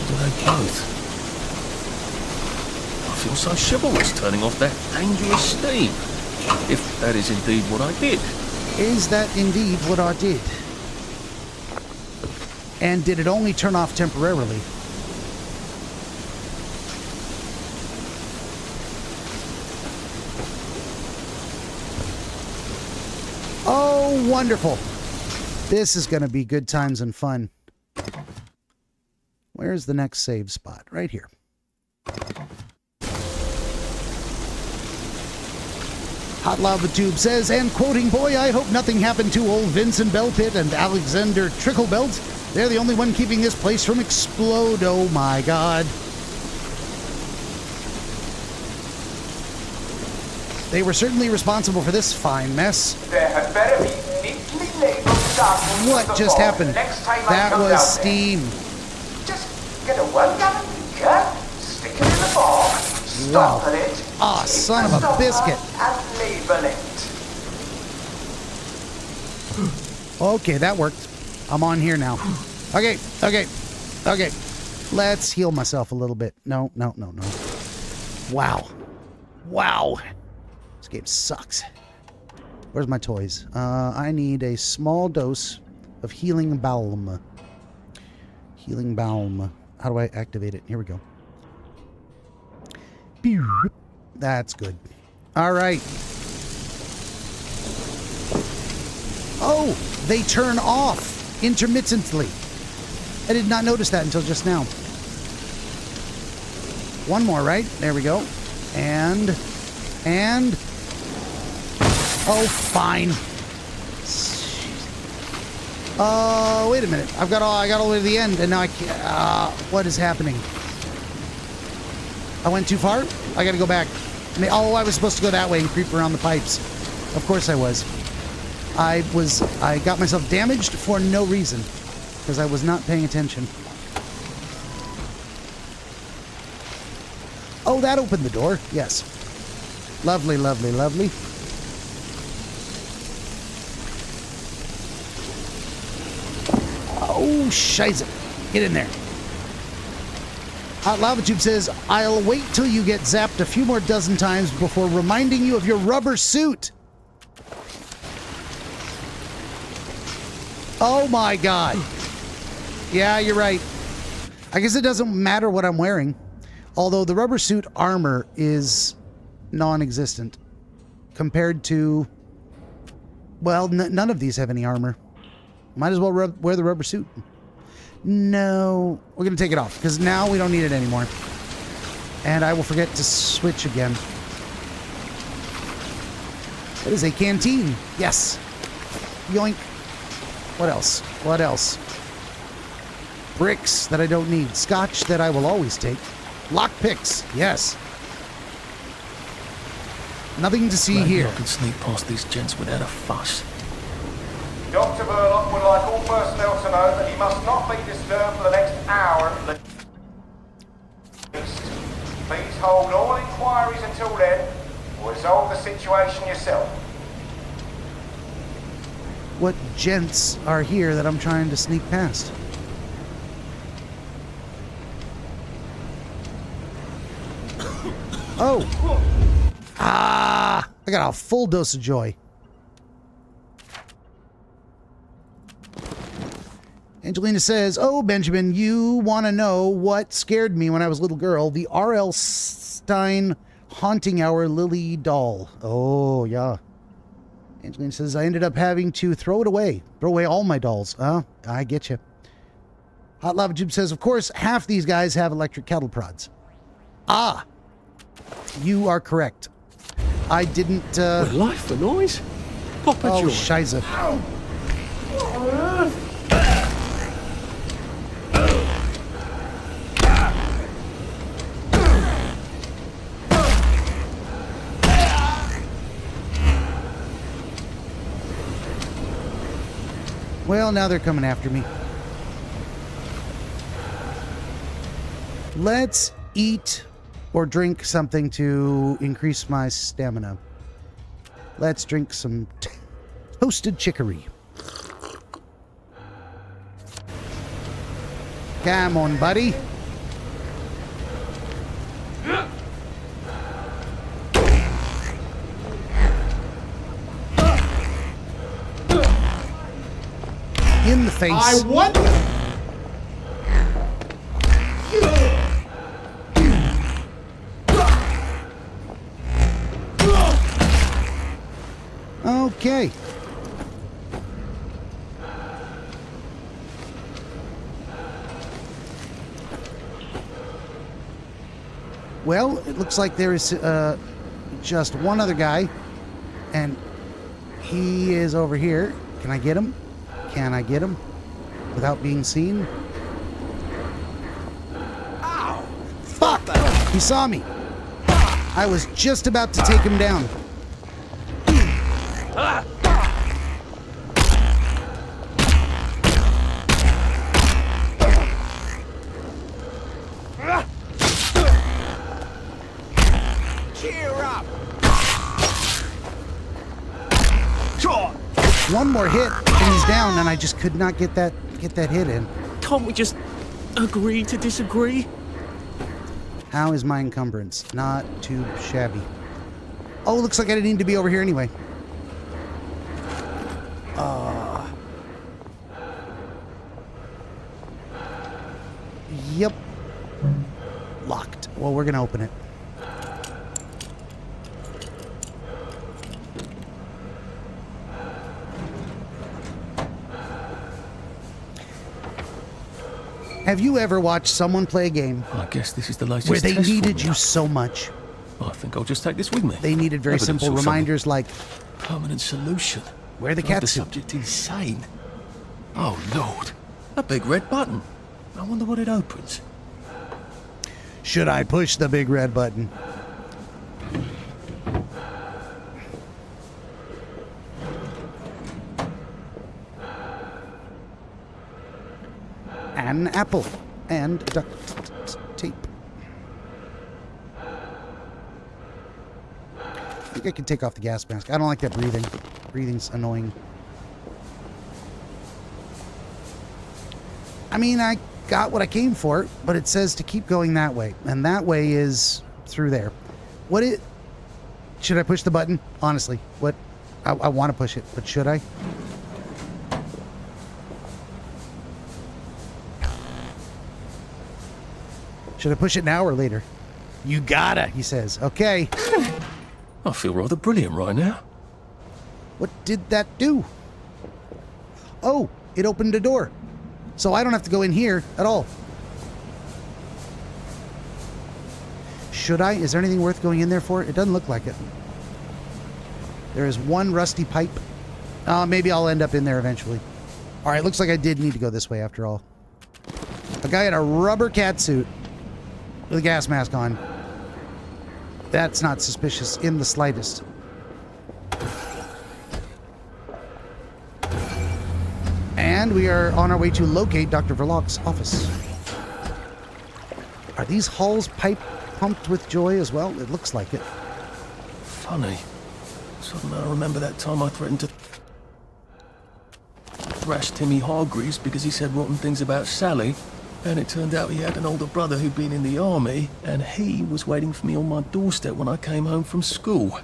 do they both? I feel so chivalrous turning off that dangerous steam. If that is indeed what I did. Is that indeed what I did? And did it only turn off temporarily? Oh, wonderful. This is going to be good times and fun. Where's the next save spot? Right here. Hot Lava Tube says, and quoting, boy, I hope nothing happened to old Vincent Bellpit and Alexander Tricklebelt. They're the only one keeping this place from explode. Oh my God. They were certainly responsible for this fine mess. There had better be neatly labeled samples. What just happened? That was steam. Just get a 1 gallon beaker, stick it in the box, stop it. Ah, son of a biscuit. And label it. Okay, that worked. I'm on here now. Okay. Let's heal myself a little bit. No. Wow. This game sucks. Where's my toys? I need a small dose of healing balm. Healing balm. How do I activate it? Here we go. That's good. All right. Oh, they turn off intermittently. I did not notice that until just now. One more, right? There we go. And... Oh, fine. Wait a minute. I got all the way to the end, and now I can't... what is happening? I went too far? I gotta go back. Oh, I was supposed to go that way and creep around the pipes. Of course I was. I got myself damaged for no reason. Because I was not paying attention. Oh, that opened the door. Yes. Lovely, lovely, lovely. Oh, shiza. Get in there. Hot Lava Tube says, I'll wait till you get zapped a few more dozen times before reminding you of your rubber suit. Oh my god. Yeah, you're right. I guess it doesn't matter what I'm wearing. Although the rubber suit armor is non-existent compared to, well, none of these have any armor. Might as well wear the rubber suit. No, we're going to take it off because now we don't need it anymore. And I will forget to switch again. That is a canteen. Yes. Yoink. What else? What else? Bricks that I don't need. Scotch that I will always take. Lockpicks. Yes. Nothing to see Maybe here. I can sneak past these gents without a fuss. Dr. Burlock would like all personnel to know that he must not be disturbed for the next hour at least. Please hold all inquiries until then, or resolve the situation yourself. What gents are here that I'm trying to sneak past? Oh. Ah! I got a full dose of joy. Angelina says, oh, Benjamin, you want to know what scared me when I was a little girl? The R.L. Stein Haunting Hour Lily doll. Oh, yeah. Angelina says, I ended up having to throw it away. Throw away all my dolls. Oh, I get you. Hot Lava Tube says, of course, half these guys have electric cattle prods. Ah. You are correct. I didn't, With life for noise? Papa oh, joy. shiza. Well, now they're coming after me. Let's eat or drink something to increase my stamina. Let's drink some toasted chicory. Come on, buddy. In the face. I wonder. Okay. Well, it looks like there is just one other guy, and he is over here. Can I get him? Can I get him without being seen? Ow! Fuck! He saw me. I was just about to take him down. Cheer up. One more hit and he's down, and I just could not get that hit in. Can't we just agree to disagree? How is my encumbrance? Not too shabby. Oh, looks like I didn't need to be over here anyway. Yep. Locked. Well, we're gonna open it. Have you ever watched someone play a game I guess this is the latest where they test needed formula. you so much? I think I'll just take this with me. They needed very Evidence simple or something. reminders like, Permanent solution. where the Drive cat's the subject insane. Oh, Lord. A big red button. I wonder what it opens. Should I push the big red button? An apple and duct tape. I think I can take off the gas mask. I don't like that breathing. Breathing's annoying. I mean, I got what I came for, but it says to keep going that way. And that way is through there. Should I push the button? Honestly, I want to push it, but should I? Should I push it now or later? You gotta, he says. Okay. I feel rather brilliant right now. What did that do? Oh, it opened a door. So I don't have to go in here at all. Should I? Is there anything worth going in there for? It doesn't look like it. There is one rusty pipe. Maybe I'll end up in there eventually. All right, looks like I did need to go this way after all. A guy in a rubber catsuit with a gas mask on. That's not suspicious in the slightest. And we are on our way to locate Dr. Verlock's office. Are these halls pumped with joy as well? It looks like it. Funny. Suddenly I remember that time I threatened to thrash Timmy Hargreaves because he said rotten things about Sally. And it turned out he had an older brother who'd been in the army, and he was waiting for me on my doorstep when I came home from school.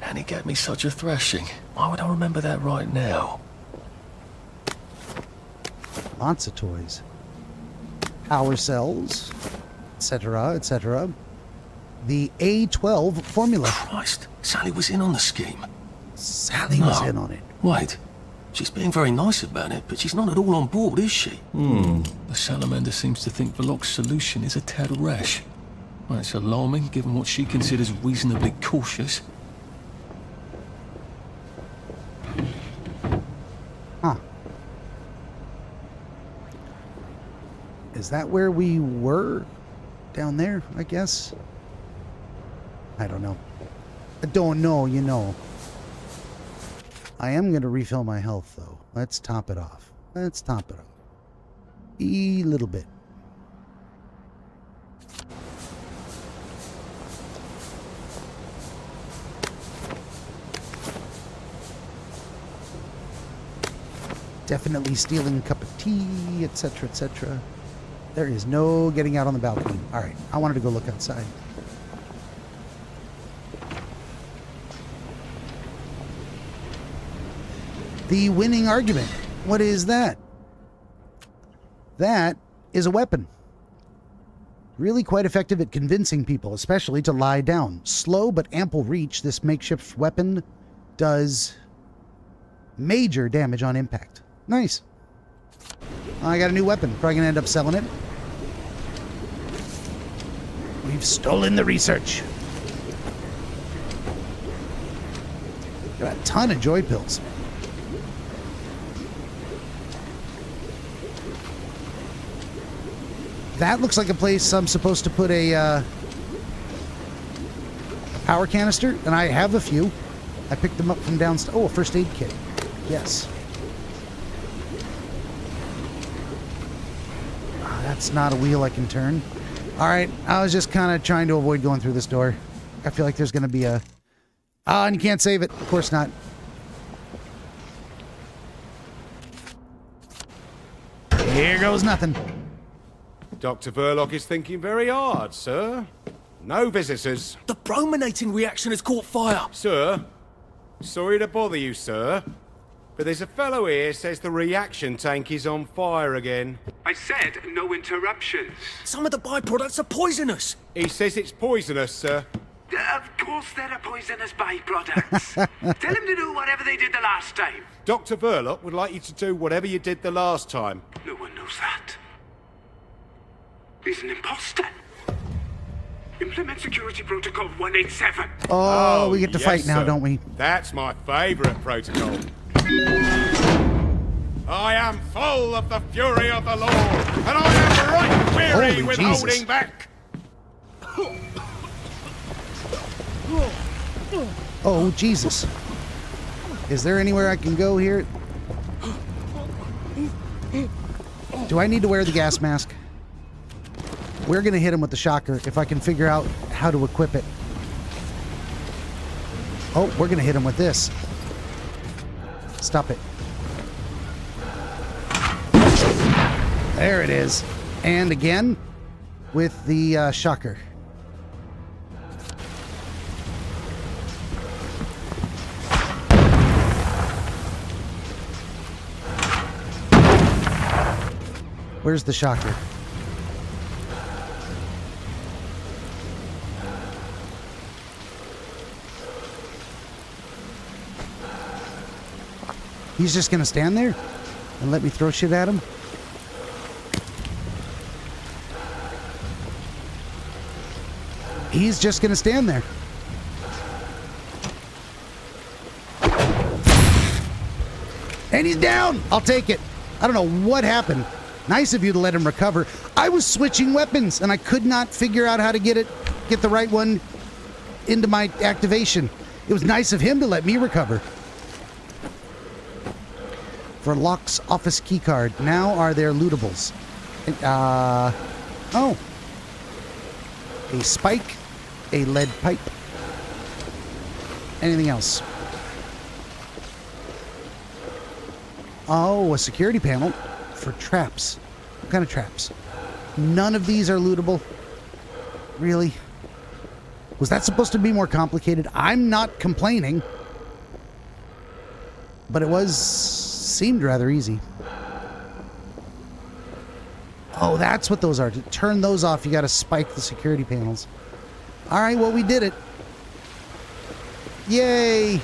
And he gave me such a thrashing. Why would I remember that right now? Lots of toys. Power cells, etc., etc. The A12 formula. Christ, Sally was in on the scheme. Sally was in on it. Wait. She's being very nice about it, but she's not at all on board, is she? The salamander seems to think Verlock's solution is a tad rash. Well, it's alarming, given what she considers reasonably cautious. Huh. Is that where we were? Down there, I guess? I don't know. I don't know, you know. I am going to refill my health, though. Let's top it off. Let's top it off. A little bit. Definitely stealing a cup of tea, etc., etc. There is no getting out on the balcony. All right, I wanted to go look outside. The winning argument. What is that? That is a weapon. Really quite effective at convincing people, especially to lie down. Slow but ample reach, this makeshift weapon does major damage on impact. Nice. I got a new weapon. Probably gonna end up selling it. We've stolen the research. Got a ton of joy pills. That looks like a place I'm supposed to put a power canister, and I have a few. I picked them up from downstairs. Oh, a first aid kit. Yes. Oh, that's not a wheel I can turn. All right, I was just kind of trying to avoid going through this door. I feel like there's going to be a... Ah, and you can't save it. Of course not. Here goes nothing. Dr. Verlock is thinking very hard, sir. No visitors. The brominating reaction has caught fire. Sir, sorry to bother you, sir, but there's a fellow here says the reaction tank is on fire again. I said no interruptions. Some of the byproducts are poisonous. He says it's poisonous, sir. Of course there are poisonous byproducts. Tell him to do whatever they did the last time. Dr. Verlock would like you to do whatever you did the last time. No one knows that. He's an imposter. Implement security protocol 187. Oh, we get to fight now, sir. don't we? That's my favourite protocol. I am full of the fury of the Lord, and I am right weary Holy with Jesus. holding back. Oh, Jesus. Is there anywhere I can go here? Do I need to wear the gas mask? We're going to hit him with the shocker if I can figure out how to equip it. Oh, we're going to hit him with this. Stop it. There it is. And again with the shocker. Where's the shocker? He's just gonna stand there and let me throw shit at him? He's just gonna stand there. And he's down! I'll take it. I don't know what happened. Nice of you to let him recover. I was switching weapons and I could not figure out how to get the right one into my activation. It was nice of him to let me recover. For Locke's office keycard. Now are there lootables? Oh. A spike, a lead pipe. Anything else? Oh, a security panel for traps. What kind of traps? None of these are lootable. Really? Was that supposed to be more complicated? I'm not complaining. But it seemed rather easy. Oh, that's what those are. To turn those off, you got to spike the security panels. All right, well, we did it. Yay!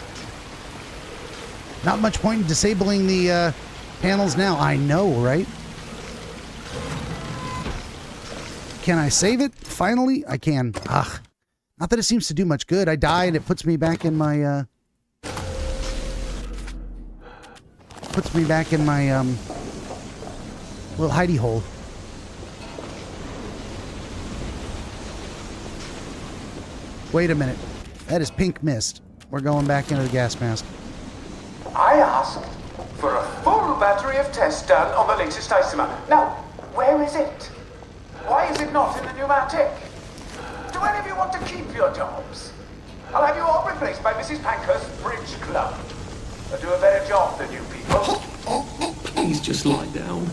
Not much point in disabling the panels now. I know, right? Can I save it? Finally, I can. Ugh. Not that it seems to do much good. I die and it puts me back in my little hidey hole. Wait a minute. That is pink mist. We're going back into the gas mask. I asked for a full battery of tests done on the latest isomer. Now, where is it? Why is it not in the pneumatic? Do any of you want to keep your jobs? I'll have you all replaced by Mrs. Pankhurst's Bridge Club. They'll do a better job than you people. Please just lie down.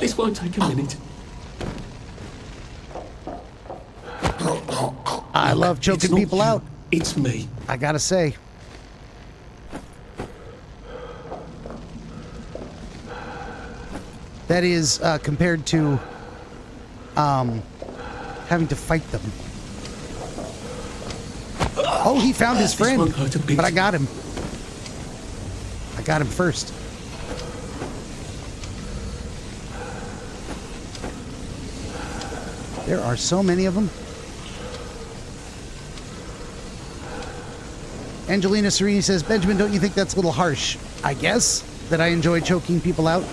This won't take a minute. I love choking people out. It's me. I gotta say. That is compared to having to fight them. Oh, he found his friend, but I got him. I got him first. There are so many of them. Angelina Serini says, Benjamin, don't you think that's a little harsh? I guess that I enjoy choking people out.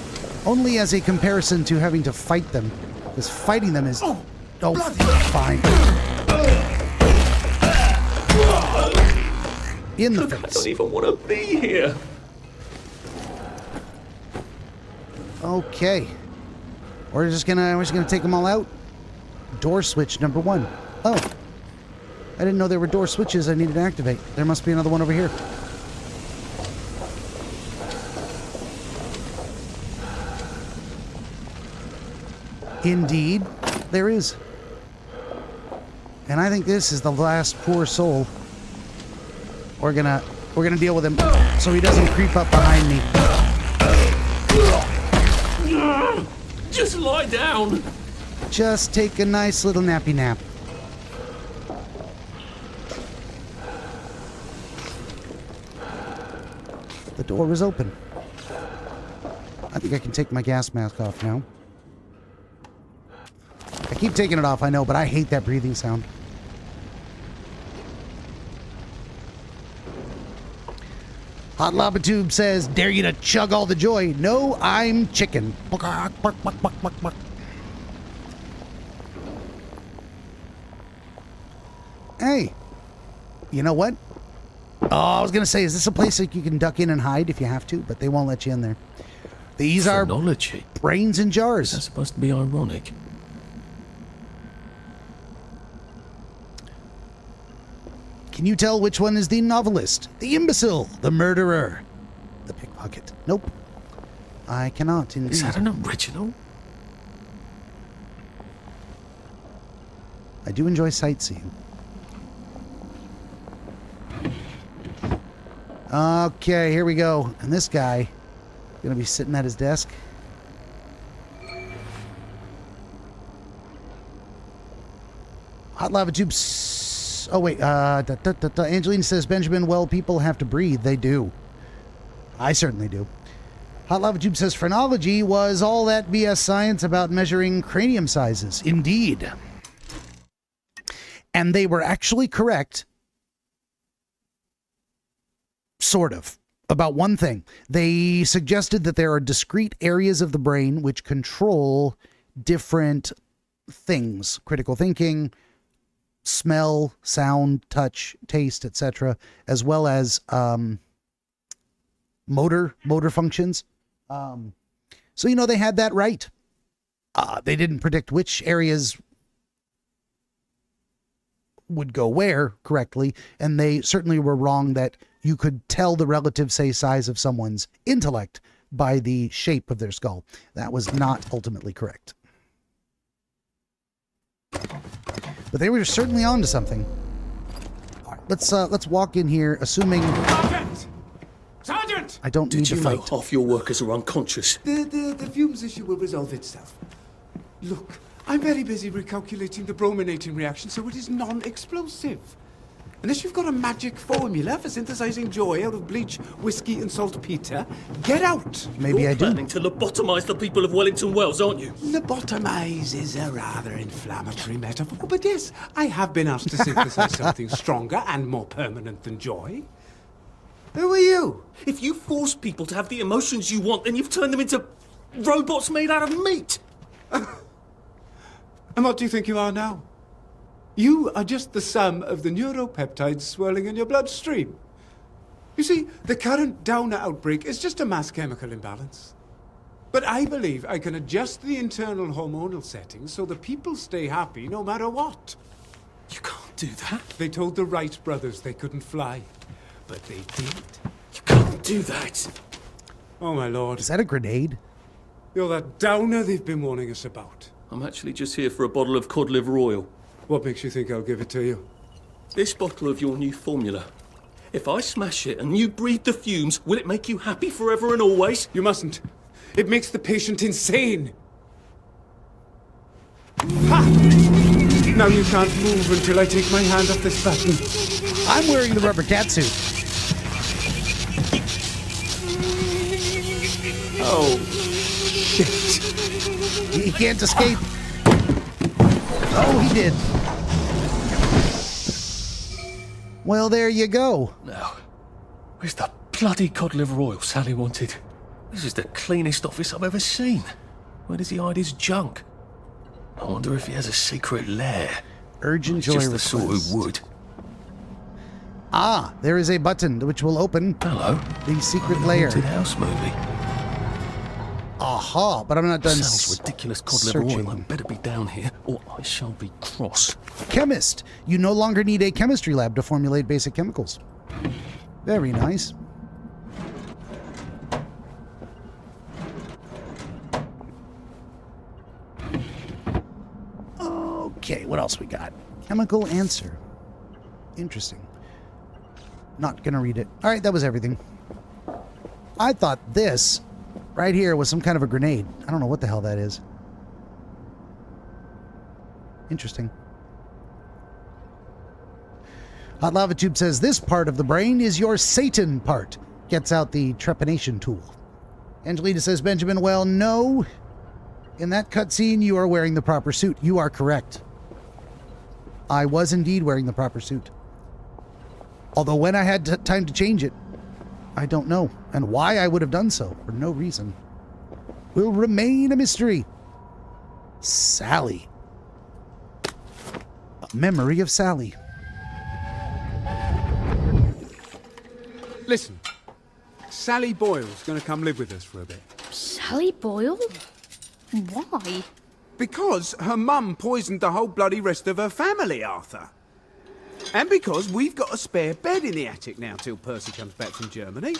Only as a comparison to having to fight them. Because fighting them is... Oh, fine. In the face. I don't even want to be here. Okay. We're just gonna take them all out. Door switch number 1. Oh. I didn't know there were door switches I needed to activate. There must be another one over here. Indeed, there is. And I think this is the last poor soul. We're gonna deal with him so he doesn't creep up behind me. Just lie down. Just take a nice little nappy nap. The door is open. I think I can take my gas mask off now. I keep taking it off, I know, but I hate that breathing sound. Hot Lava Tube says, dare you to chug all the joy. No, I'm chicken. Hey, you know what? Oh, I was going to say, is this a place that you can duck in and hide if you have to? But they won't let you in there. These are brains in jars. That's supposed to be ironic. Can you tell which one is the novelist, the imbecile, the murderer, the pickpocket? Nope. I cannot indeed. Is that an original? I do enjoy sightseeing. Okay, here we go. And this guy gonna be sitting at his desk. Hot Lava Tubes. Oh wait, Angeline says, Benjamin, well, people have to breathe. They do. I certainly do. Hot Lava Tube says, phrenology was all that BS science about measuring cranium sizes. Indeed. And they were actually correct. Sort of. About one thing. They suggested that there are discrete areas of the brain which control different things. Critical thinking, smell, sound, touch, taste, etc., as well as motor functions. So, you know, they had that right. They didn't predict which areas would go where correctly, and they certainly were wrong that you could tell the relative, say, size of someone's intellect by the shape of their skull. That was not ultimately correct. But they were certainly on to something. All right, let's walk in here, assuming... Sergeant! Sergeant! I don't need your know fight. half your workers are unconscious? The fumes issue will resolve itself. Look, I'm very busy recalculating the brominating reaction, so it is non-explosive. Unless you've got a magic formula for synthesizing joy out of bleach, whiskey, and saltpeter, get out! Maybe I do. You're planning to lobotomize the people of Wellington Wells, aren't you? Lobotomize is a rather inflammatory metaphor, but yes, I have been asked to synthesize something stronger and more permanent than joy. Who are you? If you force people to have the emotions you want, then you've turned them into robots made out of meat! And what do you think you are now? You are just the sum of the neuropeptides swirling in your bloodstream. You see, the current Downer outbreak is just a mass chemical imbalance. But I believe I can adjust the internal hormonal settings so the people stay happy no matter what. You can't do that. They told the Wright brothers they couldn't fly, but they did. You can't do that. Oh, my lord. Is that a grenade? You're that Downer they've been warning us about. I'm actually just here for a bottle of cod liver oil. What makes you think I'll give it to you? This bottle of your new formula. If I smash it and you breathe the fumes, will it make you happy forever and always? You mustn't. It makes the patient insane. Ha! Now you can't move until I take my hand off this button. I'm wearing the rubber cat suit. Oh, shit. He can't escape. Oh, he did. Well, there you go. Now, where's the bloody cod liver oil Sally wanted? This is the cleanest office I've ever seen. Where does he hide his junk? I wonder if he has a secret lair. Urgent He's joy just the sort request. who would. Ah, there is a button which will open the secret layer. Haunted house movie. Aha, but I'm not done Sounds ridiculous cod liver searching. oil. I better be down here or I shall be cross. Chemist. You no longer need a chemistry lab to formulate basic chemicals. Very nice. Okay, what else we got? Chemical answer. Interesting. Not gonna read it. All right, that was everything. I thought this right here was some kind of a grenade. I don't know what the hell that is. Interesting. Hot Lava Tube says this part of the brain is your Satan part. Gets out the trepanation tool. Angelina says, Benjamin, well, no. In that cutscene, you are wearing the proper suit. You are correct. I was indeed wearing the proper suit. Although when I had time to change it, I don't know. And why I would have done so, for no reason, will remain a mystery. Sally. A memory of Sally. Listen, Sally Boyle's gonna come live with us for a bit. Sally Boyle? Why? Because her mum poisoned the whole bloody rest of her family, Arthur. And because we've got a spare bed in the attic now till Percy comes back from Germany.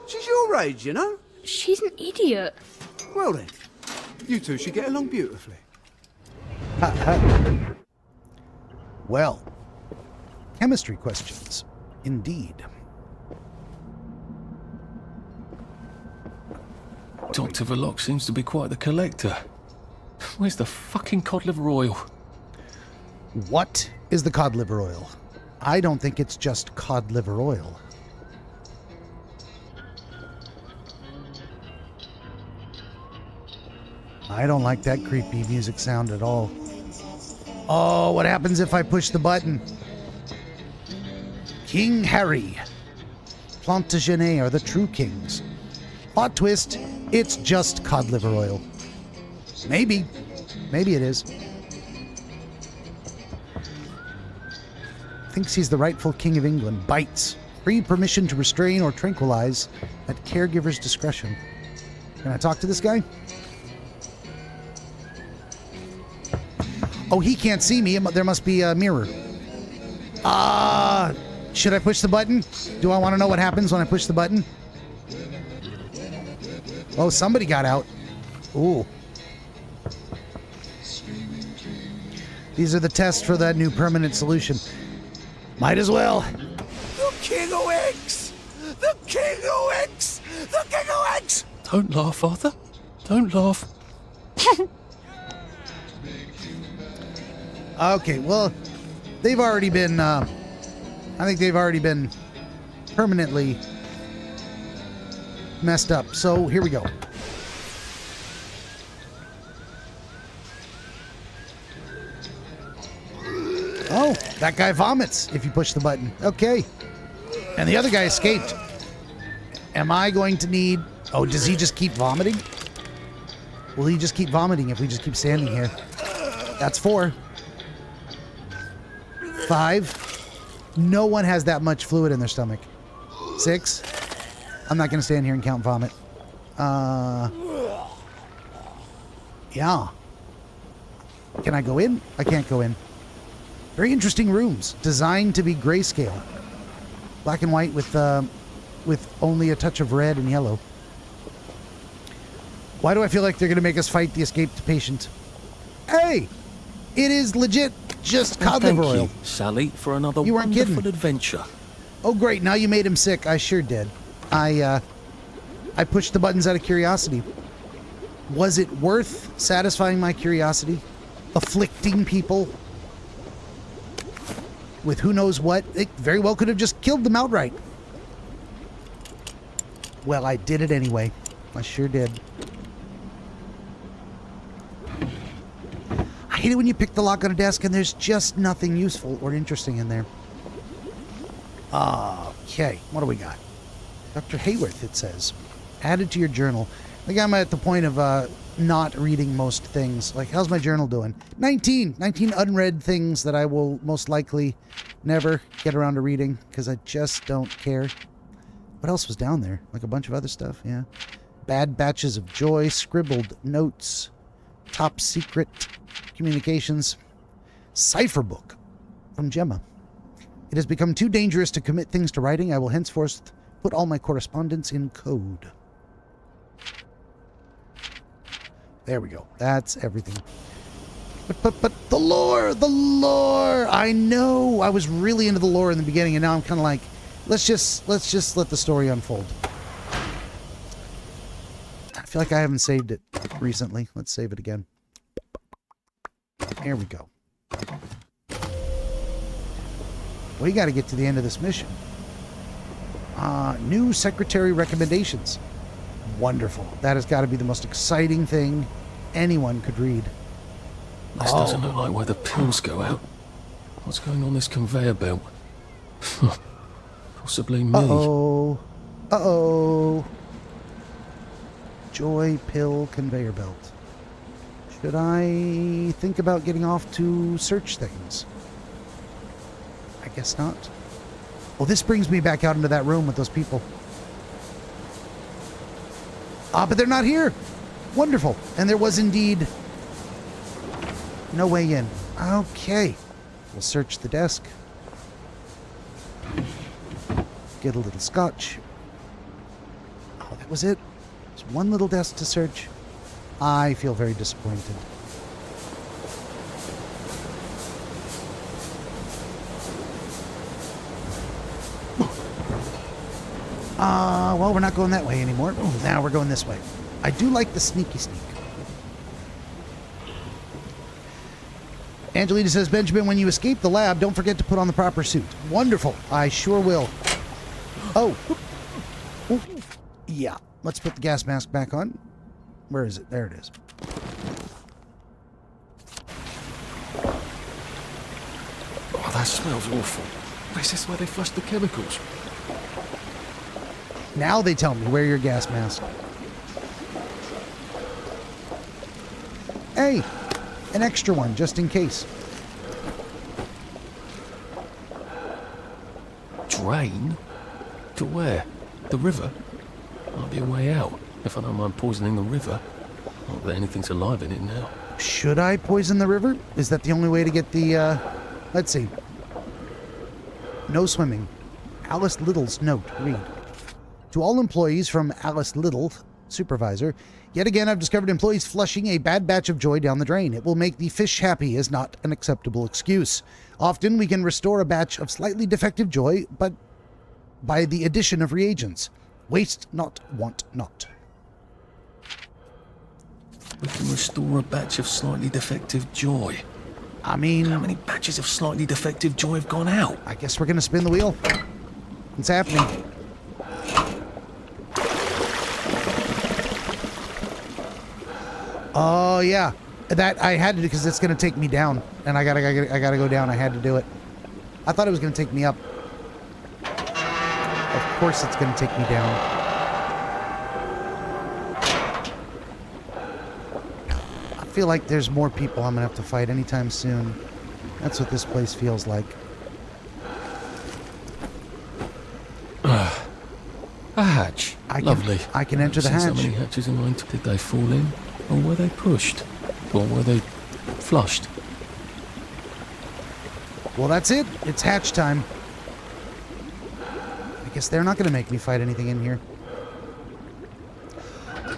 She's your age, you know? She's an idiot. Well then, you two should get along beautifully. Well, chemistry questions, indeed. Dr. Verloc seems to be quite the collector. Where's the fucking cod liver oil? What is the cod liver oil? I don't think it's just cod liver oil. I don't like that creepy music sound at all. Oh, what happens if I push the button? King Harry. Plantagenet are the true kings. Plot twist, it's just cod liver oil. Maybe. Maybe it is. Thinks he's the rightful king of England. Bites. Free permission to restrain or tranquilize at caregiver's discretion. Can I talk to this guy? Oh, he can't see me. There must be a mirror. Should I push the button? Do I want to know what happens when I push the button? Oh, somebody got out. Ooh. These are the tests for that new permanent solution. Might as well. The King of X! The King of X! The King of X! Don't laugh, Arthur. Don't laugh. Okay, well, they've already been, I think they've already been permanently messed up. So here we go. Oh, that guy vomits if you push the button. Okay. And the other guy escaped. Am I going to need... Oh, does he just keep vomiting? Will he just keep vomiting if we just keep standing here? That's 4. 5. No one has that much fluid in their stomach. 6. I'm not going to stand here and count vomit. Yeah. Can I go in? I can't go in. Very interesting rooms, designed to be grayscale. Black and white with only a touch of red and yellow. Why do I feel like they're going to make us fight the escaped patient? Hey! It is legit just cod liver oil. Thank you, Sally, for another You weren't wonderful kidding. adventure. Oh, great. Now you made him sick. I sure did. I pushed the buttons out of curiosity. Was it worth satisfying my curiosity? Afflicting people with who knows what? It very well could have just killed them outright. Well, I did it anyway. I sure did. I hate it when you pick the lock on a desk and there's just nothing useful or interesting in there. Okay, what do we got? Dr. Hayworth, it says. Added to your journal. I think I'm at the point of not reading most things. Like, how's my journal doing? 19 unread things that I will most likely never get around to reading because I just don't care. What else was down there? Like a bunch of other stuff, yeah. Bad batches of joy, scribbled notes, top secret communications, cipher book from Gemma. It has become too dangerous to commit things to writing. I will henceforth put all my correspondence in code. There we go. That's everything. But the lore. I know. I was really into the lore in the beginning, and now I'm kind of like, let's just let the story unfold. I feel like I haven't saved it recently. Let's save it again. Here we go. We got to get to the end of this mission. New secretary recommendations. Wonderful. That has got to be the most exciting thing anyone could read. This doesn't look like where the pills go out. What's going on this conveyor belt? Possibly me. Uh-oh. Uh-oh. Joy pill conveyor belt. Should I think about getting off to search things? I guess not. Oh, this brings me back out into that room with those people. Ah, but they're not here. Wonderful. And there was indeed no way in. Okay. We'll search the desk. Get a little scotch. Oh, that was it. There's one little desk to search. I feel very disappointed. Well, we're not going that way anymore. Now we're going this way. I do like the sneaky sneak. Angelina says, Benjamin, when you escape the lab, don't forget to put on the proper suit. Wonderful. I sure will. Oh. Ooh. Yeah. Let's put the gas mask back on. Where is it? There it is. Oh, that smells awful. Is this where they flush the chemicals? Now they tell me, wear your gas mask. Hey, an extra one, just in case. Drain? To where? The river? Might be a way out, if I don't mind poisoning the river. Not that anything's alive in it now. Should I poison the river? Is that the only way to get the, let's see. No swimming. Alice Little's note. Read. To all employees from Alice Little, supervisor, yet again I've discovered employees flushing a bad batch of joy down the drain. It will make the fish happy is not an acceptable excuse. Often we can restore a batch of slightly defective joy, but by the addition of reagents. Waste not, want not. We can restore a batch of slightly defective joy. I mean... How many batches of slightly defective joy have gone out? I guess we're going to spin the wheel. It's happening. Oh, yeah. That I had to do because it's going to take me down. And I gotta go down. I had to do it. I thought it was going to take me up. Of course it's going to take me down. I feel like there's more people I'm going to have to fight anytime soon. That's what this place feels like. A hatch. Lovely. I can enter the hatch. So many hatches in mine. Did they fall in? Or were they pushed? Or were they flushed? Well, that's it. It's hatch time. I guess they're not going to make me fight anything in here.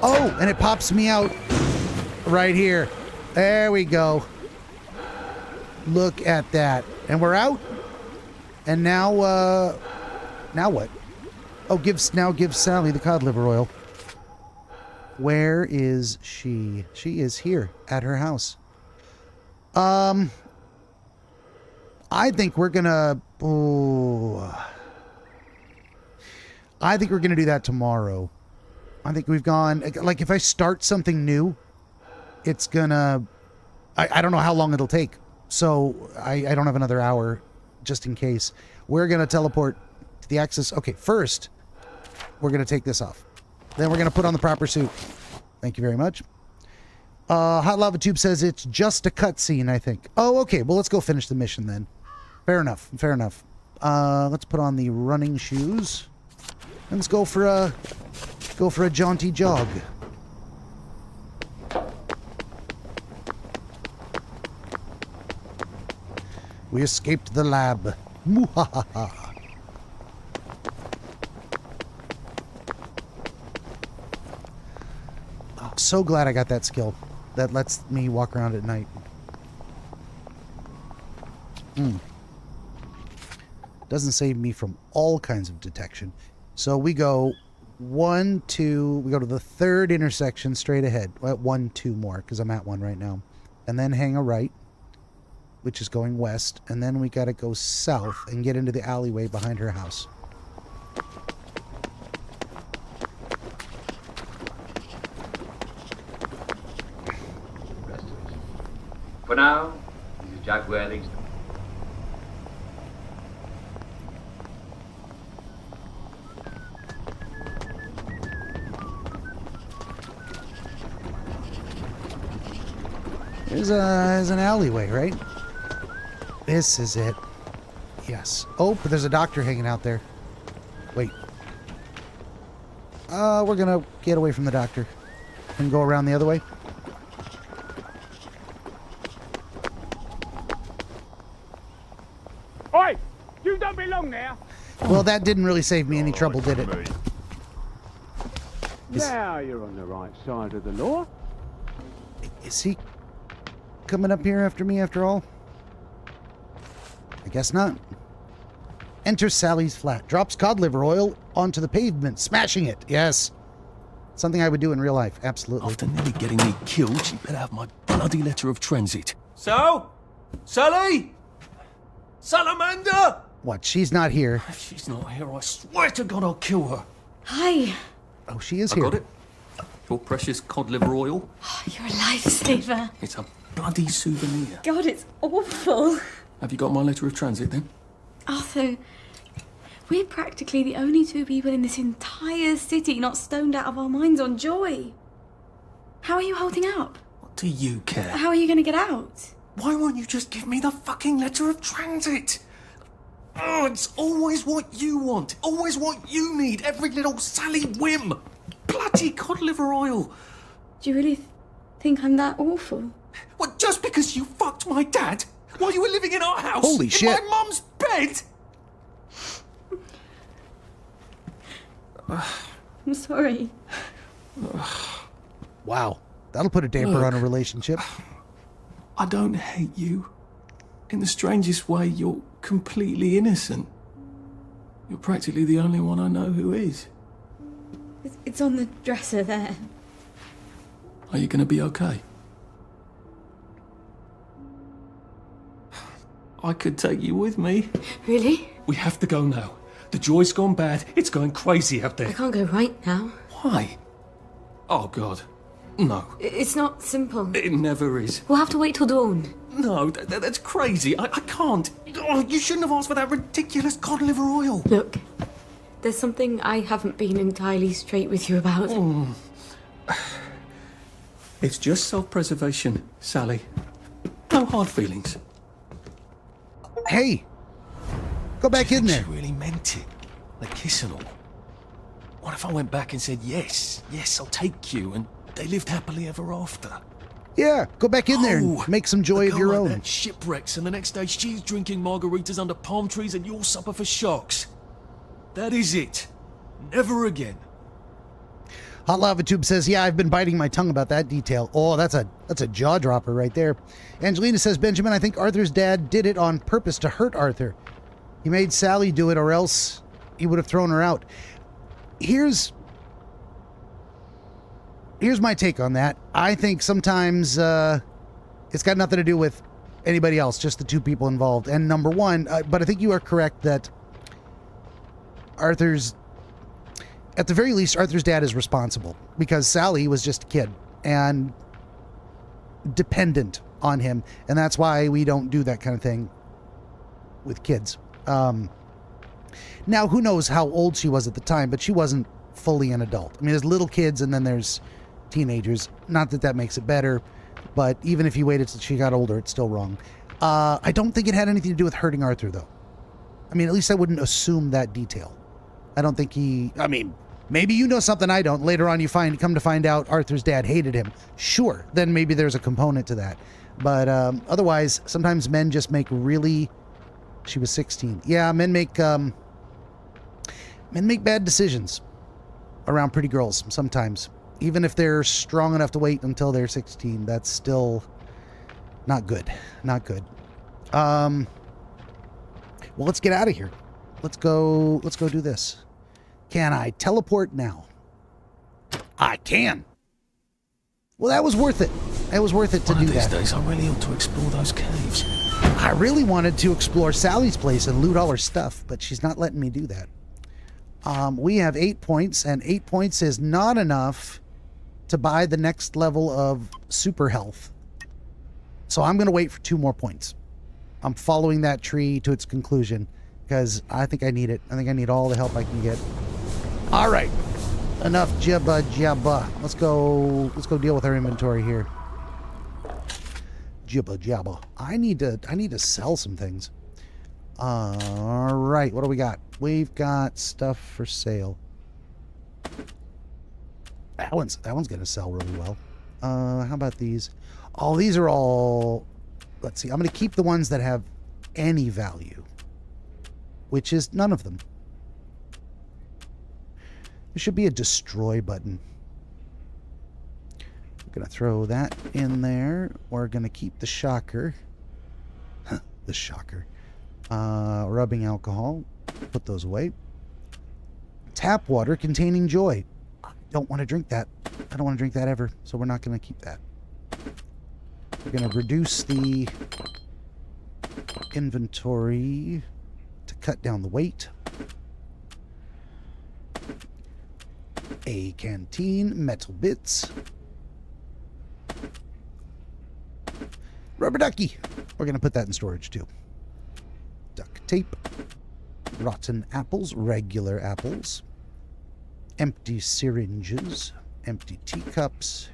Oh, and it pops me out right here. There we go. Look at that. And we're out. And now, now what? Oh, give Sally the cod liver oil. Where is she? She is here at her house. I think we're gonna... I think we're gonna do that tomorrow. I think we've gone... Like, if I start something new, it's gonna... I don't know how long it'll take. So, I don't have another hour, just in case. We're gonna teleport to the access... Okay, first, we're gonna take this off. Then we're gonna put on the proper suit. Thank you very much. Hot Lava Tube says it's just a cutscene, I think. Oh, okay. Well, let's go finish the mission then. Fair enough. Fair enough. Let's put on the running shoes. And let's go for a jaunty jog. We escaped the lab. Muhahaha. So glad I got that skill. That lets me walk around at night. Doesn't save me from all kinds of detection. So we go 1, 2, we go to the third intersection straight ahead. 1, 2 more, because I'm at one right now. And then hang a right, which is going west. And then we gotta go south and get into the alleyway behind her house. For now, this is Jack Worthington. There's an alleyway, right? This is it. Yes. Oh, but there's a doctor hanging out there. Wait. We're gonna get away from the doctor and go around the other way. Oi! You don't belong there! Well, that didn't really save me any trouble, did it? Now you're on the right side of the law. Is he coming up here after me after all? I guess not. Enter Sally's flat. Drops cod liver oil onto the pavement, smashing it. Yes. Something I would do in real life. Absolutely. After nearly getting me killed, she better have my bloody letter of transit. So? Sally? Salamander? What? She's not here. If she's not here, I swear to God I'll kill her. Hi. Oh, she is I here. got it. Your precious cod liver oil. Oh, you're a lifesaver. It's a bloody souvenir. God, it's awful. Have you got my letter of transit then? Arthur, we're practically the only two people in this entire city not stoned out of our minds on joy. How are you holding up? What do you care? How are you going to get out? Why won't you just give me the fucking letter of transit? Oh, it's always what you want. Always what you need. Every little Sally whim. Bloody cod liver oil. Do you really think I'm that awful? What, just because you fucked my dad? While you were living in our house? Holy shit. In my mum's bed? I'm sorry. Wow. That'll put a damper on a relationship. I don't hate you. In the strangest way, you're completely innocent. You're practically the only one I know who is. It's on the dresser there. Are you going to be okay? I could take you with me. Really? We have to go now. The joy's gone bad. It's going crazy out there. I can't go right now. Why? Oh, God. No. It's not simple. It never is. We'll have to wait till dawn. No, that's crazy. I can't. Oh, you shouldn't have asked for that ridiculous cod liver oil. Look, there's something I haven't been entirely straight with you about. It's just self-preservation, Sally. No hard feelings. Hey, go back in there. She really meant it. The kiss and all. What if I went back and said, yes, I'll take you, and they lived happily ever after? Yeah, go back in there and make some joy of your own. That shipwrecks, and the next day she's drinking margaritas under palm trees, and you'll suffer for shocks. That is it. Never again. Hot Lava Tube says, yeah, I've been biting my tongue about that detail. Oh, that's a jaw dropper right there. Angelina says, Benjamin, I think Arthur's dad did it on purpose to hurt Arthur. He made Sally do it, or else he would have thrown her out. Here's my take on that. I think sometimes it's got nothing to do with anybody else, just the two people involved. And number one, but I think you are correct that at the very least, Arthur's dad is responsible, because Sally was just a kid and dependent on him. And that's why we don't do that kind of thing with kids. Now, who knows how old she was at the time, but she wasn't fully an adult. I mean, there's little kids and then there's teenagers. Not that that makes it better, but even if you waited till she got older, it's still wrong. I don't think it had anything to do with hurting Arthur, though. I mean, at least I wouldn't assume that detail. I don't think maybe you know something I don't. Later on, you come to find out Arthur's dad hated him. Sure, then maybe there's a component to that. But otherwise, sometimes men just make really... She was 16. Yeah, men make bad decisions around pretty girls sometimes. Even if they're strong enough to wait until they're 16, that's still not good. Not good. Well, let's get out of here. Let's go do this. Can I teleport now? I can. Well, that was worth it. It was worth it to do that. One of these days, I really ought to explore those caves. I really wanted to explore Sally's place and loot all her stuff, but she's not letting me do that. We have 8 points, and 8 points is not enough to buy the next level of super health. So I'm going to wait for 2 more points. I'm following that tree to its conclusion because I think I need it. I think I need all the help I can get. All right. Enough jabba jabba. Let's go deal with our inventory here. Jibba jabba. I need to sell some things. All right, what do we got? We've got stuff for sale. That one's gonna sell really well. How about these? Oh, these are all. Let's see. I'm gonna keep the ones that have any value, which is none of them. There should be a destroy button. We're gonna throw that in there. We're gonna keep the shocker. The shocker. Rubbing alcohol. Put those away. Tap water containing joy. I don't want to drink that. I don't want to drink that ever, so we're not going to keep that. We're going to reduce the inventory to cut down the weight. A canteen, metal bits. Rubber ducky. We're going to put that in storage too. Duct tape. Rotten apples, regular apples. Empty syringes. Empty teacups.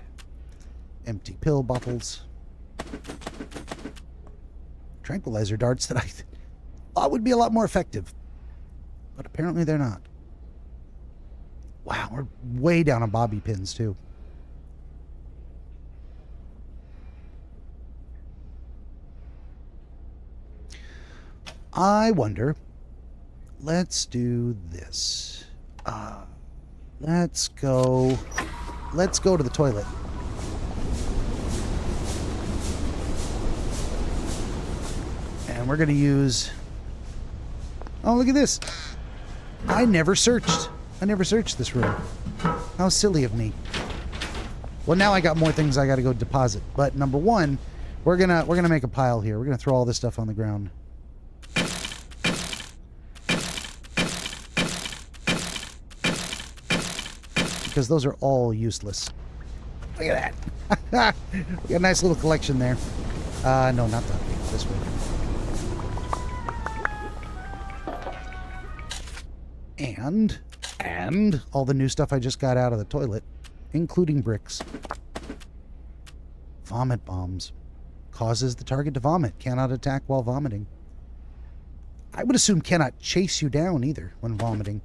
Empty pill bottles. Tranquilizer darts that I thought would be a lot more effective. But apparently they're not. Wow, we're way down on bobby pins too. I wonder, let's do this. Let's go to the toilet. And we're going to use, oh, look at this. I never searched this room. How silly of me. Well, now I got more things I got to go deposit. But number one, we're going to make a pile here. We're going to throw all this stuff on the ground. Because those are all useless. Look at that. We got a nice little collection there. No, not that way. This way. And all the new stuff I just got out of the toilet, including bricks. Vomit bombs. Causes the target to vomit. Cannot attack while vomiting. I would assume cannot chase you down either when vomiting.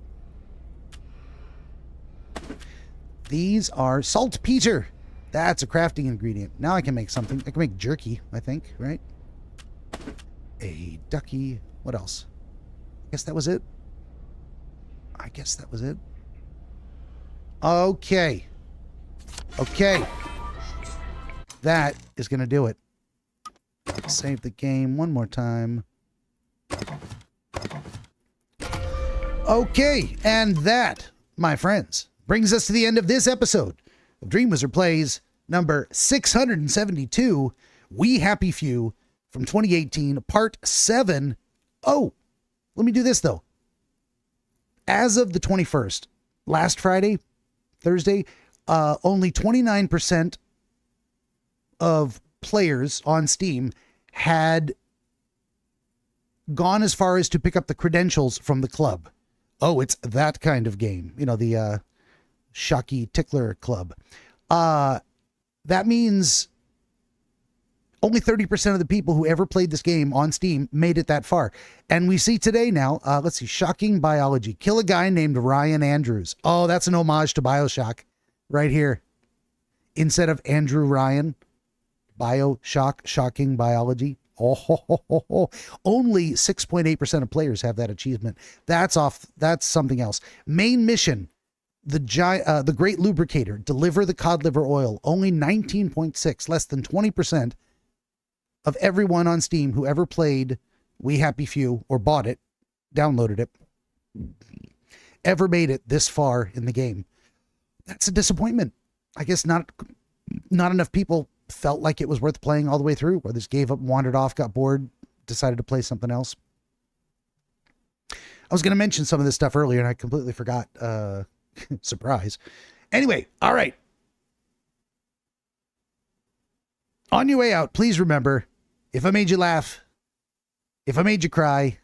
These are saltpeter. That's a crafting ingredient. Now I can make something. I can make jerky, I think, right? A ducky. What else? I guess that was it. Okay. That is going to do it. Save the game one more time. Okay, and that, my friends, brings us to the end of this episode of DreamWizard Plays number 672, We Happy Few, from 2018, part 7. Oh, let me do this, though. As of the 21st, last Thursday, only 29% of players on Steam had gone as far as to pick up the credentials from the club. Oh, it's that kind of game. You know, the Shocky Tickler Club. That means only 30% of the people who ever played this game on Steam made it that far. And we see today now, let's see, Shocking Biology. Kill a guy named Ryan Andrews. Oh, that's an homage to BioShock right here. Instead of Andrew Ryan, BioShock, Shocking Biology. Oh, only 6.8% of players have that achievement. That's something else. Main mission, the Great Lubricator, deliver the cod liver oil. Only 19.6, less than 20% of everyone on Steam who ever played We Happy Few or bought it, downloaded it, ever made it this far in the game. That's a disappointment. I guess not enough people felt like it was worth playing all the way through, or just gave up, wandered off, got bored, decided to play something else. I was going to mention some of this stuff earlier and I completely forgot. Surprise. Anyway, all right. On your way out, please remember, if I made you laugh, if I made you cry,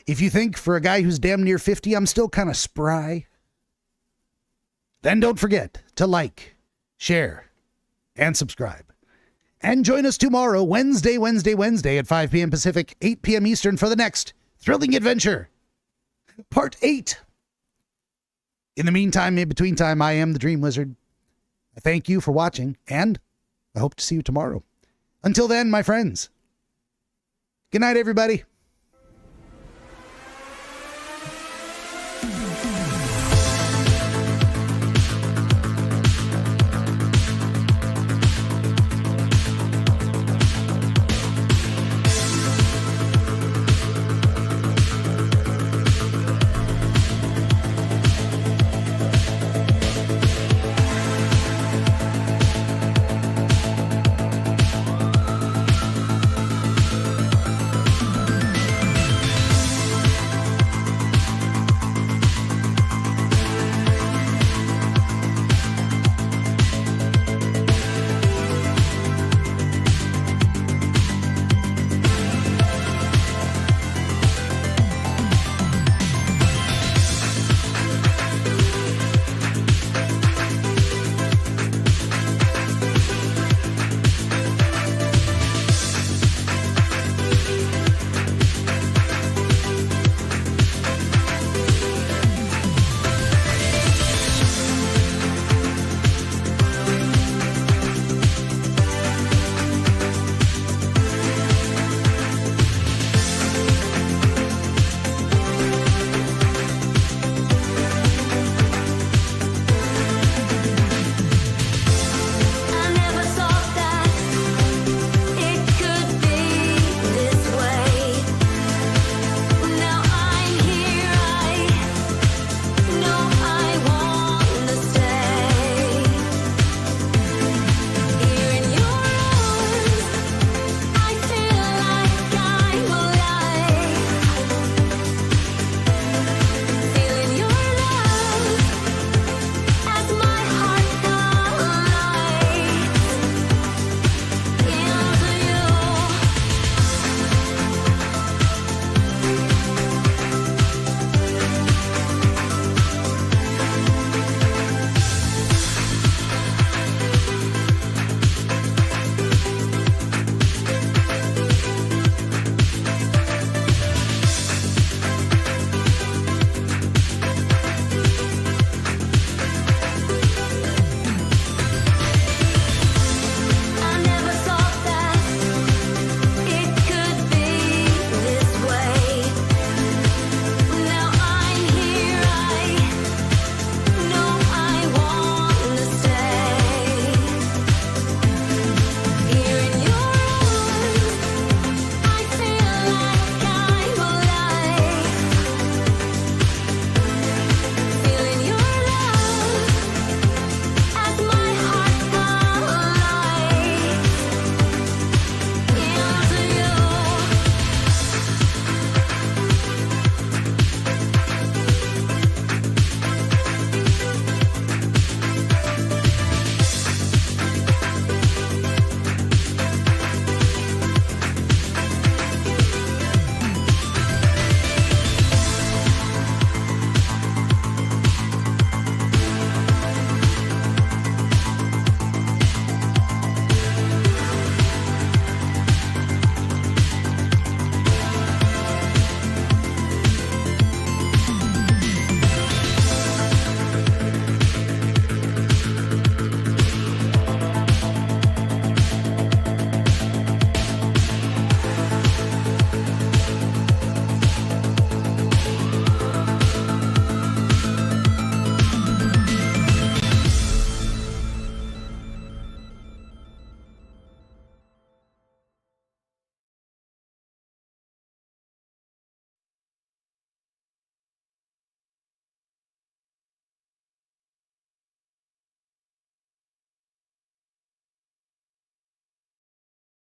if you think for a guy who's damn near 50, I'm still kind of spry, then don't forget to like, share, and subscribe. And join us tomorrow, Wednesday at 5 p.m. Pacific, 8 p.m. Eastern for the next thrilling adventure, Part 8. In the meantime, in between time, I am the Dream Wizard. I thank you for watching, and I hope to see you tomorrow. Until then, my friends, good night, everybody.